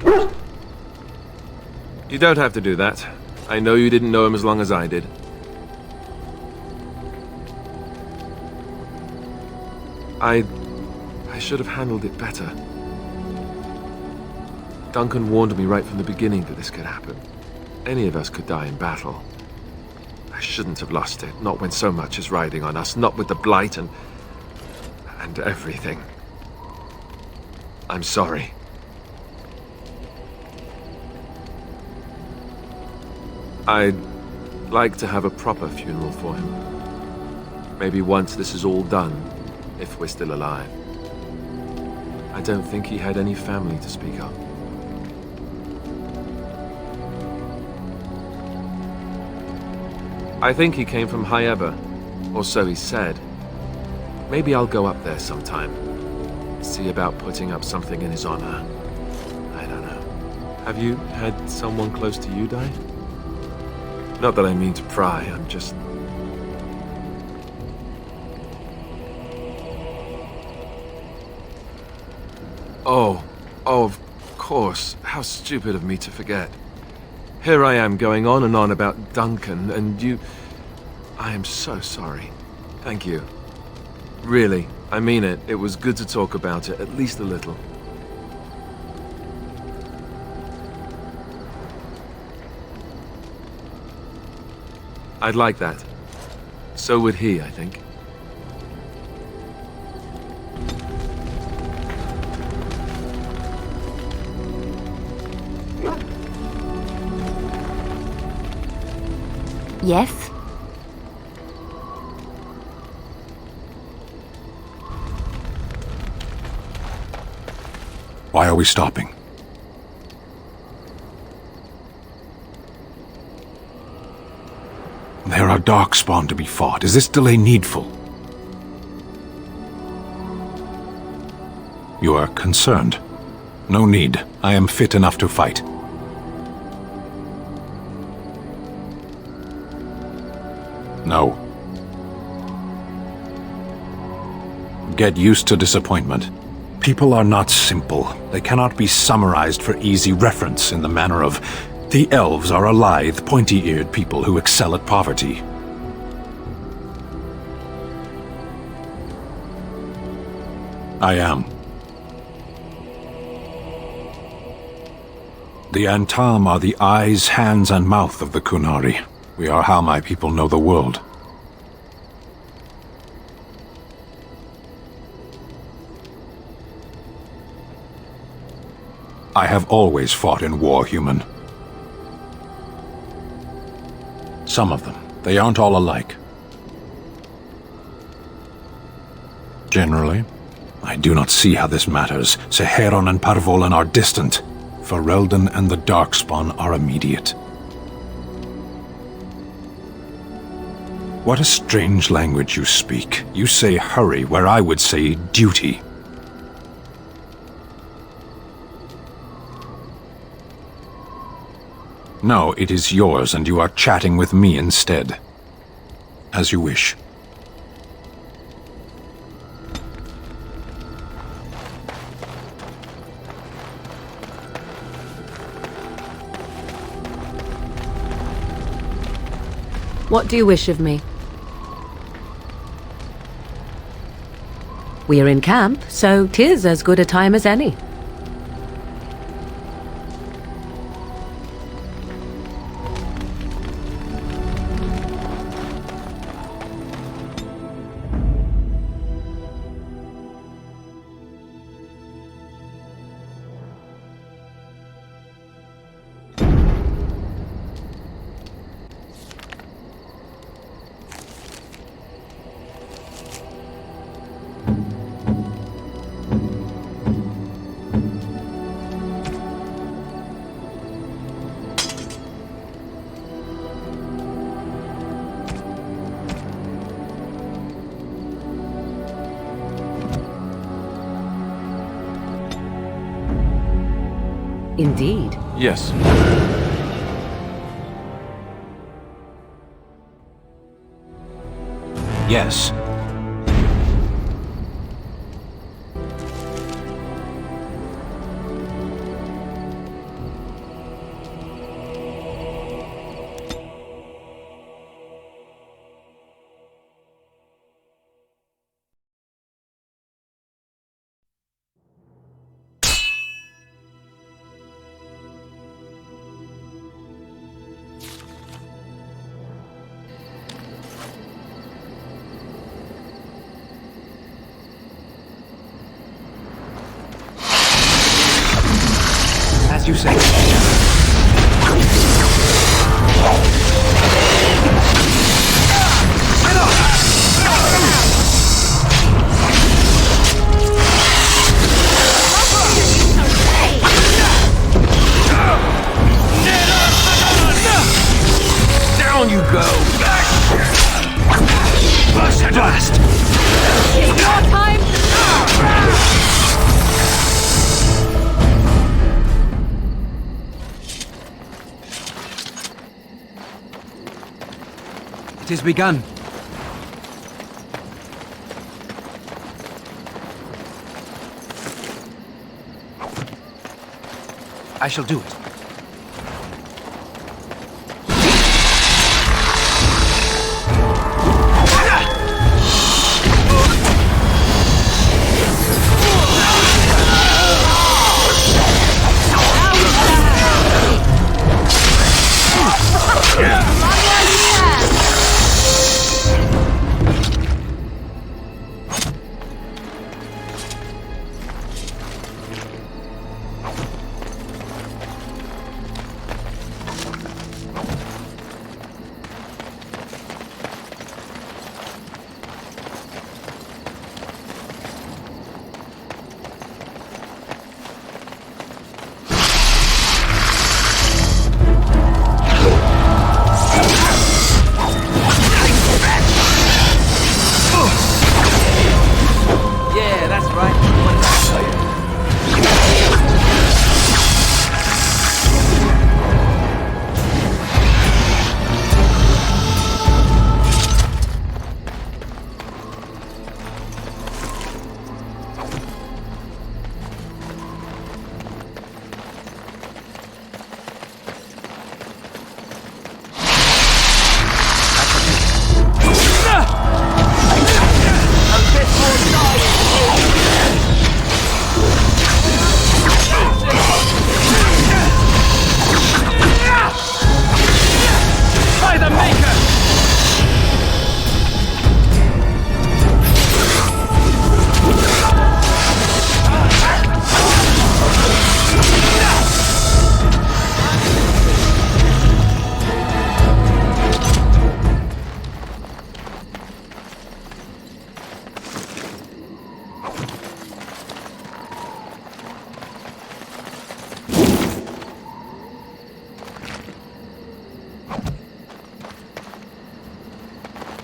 You don't have to do that. I know you didn't know him as long as I did. I should have handled it better. Duncan warned me right from the beginning that this could happen. Any of us could die in battle. I shouldn't have lost it, not when so much is riding on us, not with the Blight and everything. I'm sorry. I'd like to have a proper funeral for him. Maybe once this is all done, if we're still alive. I don't think he had any family to speak of. I think he came from Hyeba, or so he said. Maybe I'll go up there sometime. See about putting up something in his honor. I don't know. Have you had someone close to you die? Not that I mean to pry, I'm just... Oh, of course. How stupid of me to forget. Here I am going on and on about Duncan, and you... I am so sorry. Thank you. Really, I mean it. It was good to talk about it, at least a little. I'd like that. So would he, I think. Yes? Why are we stopping? There are darkspawn to be fought. Is this delay needful? You are concerned. No need. I am fit enough to fight. No. Get used to disappointment. People are not simple. They cannot be summarized for easy reference in the manner of the elves are a lithe, pointy-eared people who excel at poverty. I am. The Antam are the eyes, hands, and mouth of the Kunari. We are how my people know the world. I have always fought in war, human. Some of them. They aren't all alike. Generally, I do not see how this matters. Seheron and Parvolan are distant. Ferelden and the Darkspawn are immediate. What a strange language you speak. You say hurry where I would say duty. No, it is yours, and you are chatting with me instead. As you wish. What do you wish of me? We are in camp, so 'tis as good a time as any. Indeed. Yes. Yes. As you say. Down you go! Blast! Your time! It is begun. I shall do it.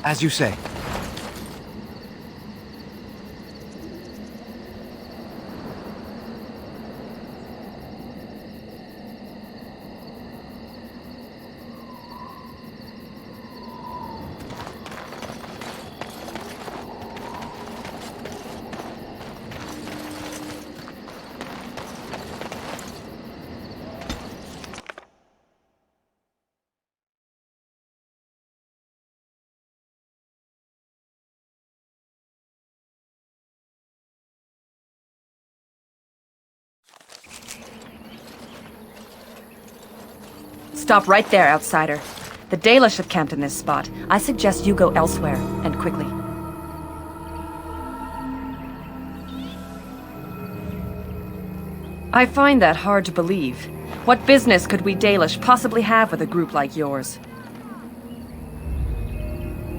As you say. Stop right there, outsider. The Dalish have camped in this spot. I suggest you go elsewhere, and quickly. I find that hard to believe. What business could we Dalish possibly have with a group like yours?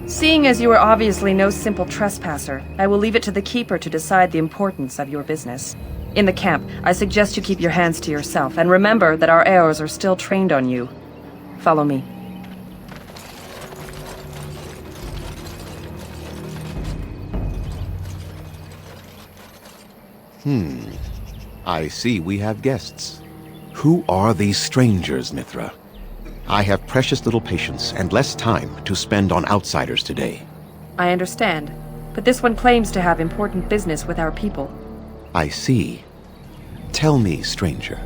Seeing as you are obviously no simple trespasser, I will leave it to the Keeper to decide the importance of your business. In the camp, I suggest you keep your hands to yourself, and remember that our arrows are still trained on you. Follow me. I see we have guests. Who are these strangers, Mithra? I have precious little patience and less time to spend on outsiders today. I understand, but this one claims to have important business with our people. I see. Tell me, stranger,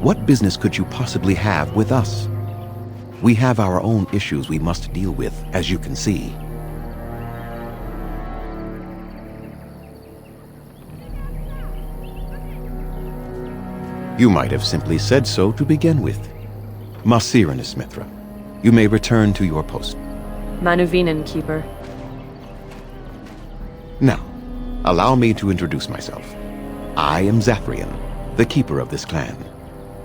what business could you possibly have with us? We have our own issues we must deal with, as you can see. You might have simply said so to begin with. Masiranus, Mithra, you may return to your post. Manuvinen, Keeper. Now, allow me to introduce myself. I am Zathrian, the keeper of this clan,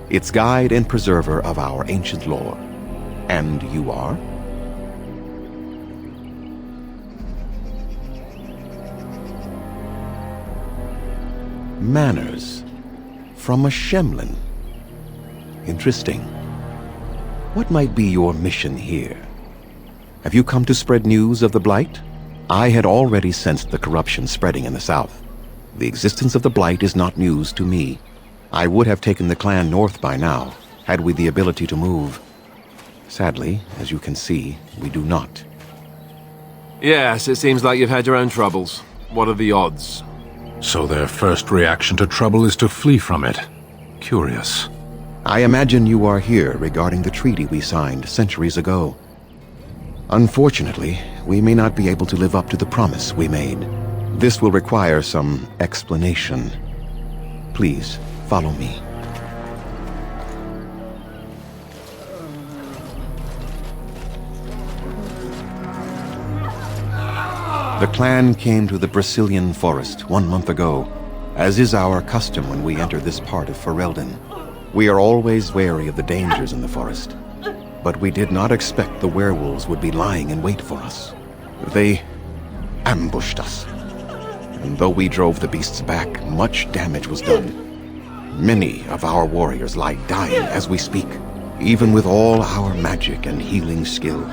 its guide and preserver of our ancient lore. And you are? Manners. From a Shemlin. Interesting. What might be your mission here? Have you come to spread news of the Blight? I had already sensed the corruption spreading in the south. The existence of the Blight is not news to me. I would have taken the clan north by now, had we the ability to move. Sadly, as you can see, we do not. Yes, it seems like you've had your own troubles. What are the odds? So their first reaction to trouble is to flee from it. Curious. I imagine you are here regarding the treaty we signed centuries ago. Unfortunately, we may not be able to live up to the promise we made. This will require some explanation. Please, follow me. The clan came to the Brazilian forest 1 month ago, as is our custom when we enter this part of Ferelden. We are always wary of the dangers in the forest, but we did not expect the werewolves would be lying in wait for us. They ambushed us, and though we drove the beasts back, much damage was done. Many of our warriors lie dying as we speak. Even with all our magic and healing skill,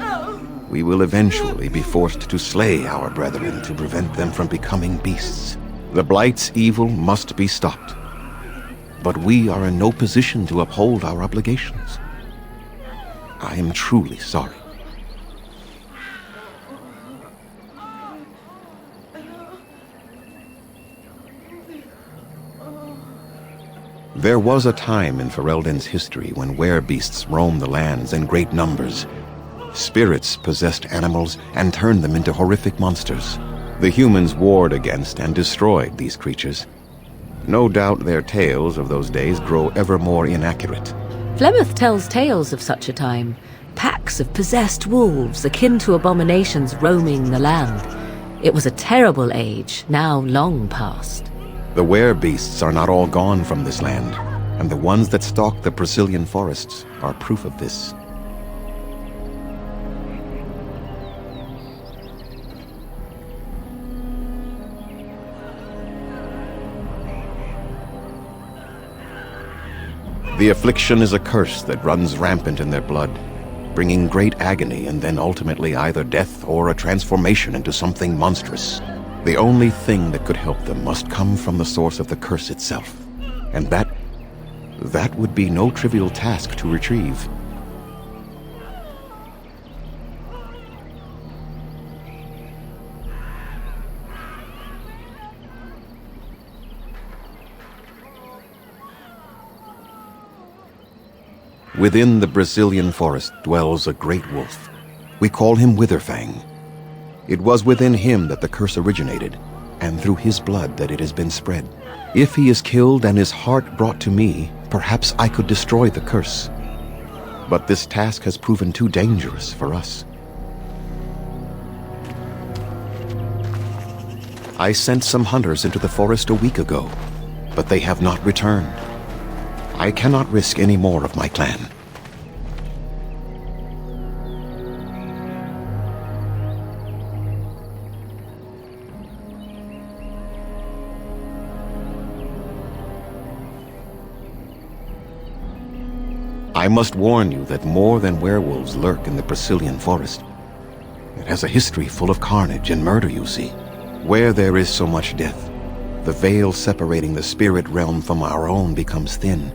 we will eventually be forced to slay our brethren to prevent them from becoming beasts. The Blight's evil must be stopped, but we are in no position to uphold our obligations. I am truly sorry. There was a time in Ferelden's history when werebeasts roamed the lands in great numbers. Spirits possessed animals and turned them into horrific monsters. The humans warred against and destroyed these creatures. No doubt their tales of those days grow ever more inaccurate. Flemeth tells tales of such a time. Packs of possessed wolves akin to abominations roaming the land. It was a terrible age, now long past. The werebeasts are not all gone from this land, and the ones that stalk the Brazilian forests are proof of this. The affliction is a curse that runs rampant in their blood. bringing great agony and then ultimately either death or a transformation into something monstrous. The only thing that could help them must come from the source of the curse itself. And that would be no trivial task to retrieve. Within the Brazilian forest dwells a great wolf. We call him Witherfang. It was within him that the curse originated, and through his blood that it has been spread. If he is killed and his heart brought to me, perhaps I could destroy the curse. But this task has proven too dangerous for us. I sent some hunters into the forest a week ago, but they have not returned. I cannot risk any more of my clan. I must warn you that more than werewolves lurk in the Brazilian forest. It has a history full of carnage and murder, you see. Where there is so much death, the veil separating the spirit realm from our own becomes thin,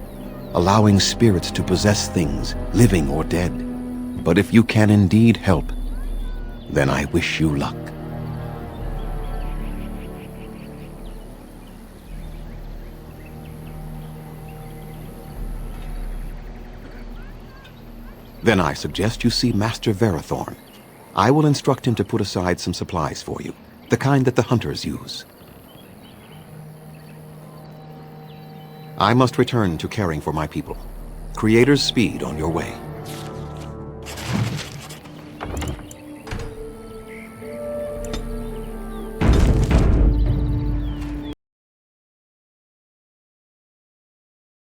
allowing spirits to possess things, living or dead. But if you can indeed help, then I wish you luck. Then I suggest you see Master Verathorn. I will instruct him to put aside some supplies for you, the kind that the hunters use. I must return to caring for my people. Creator's speed on your way.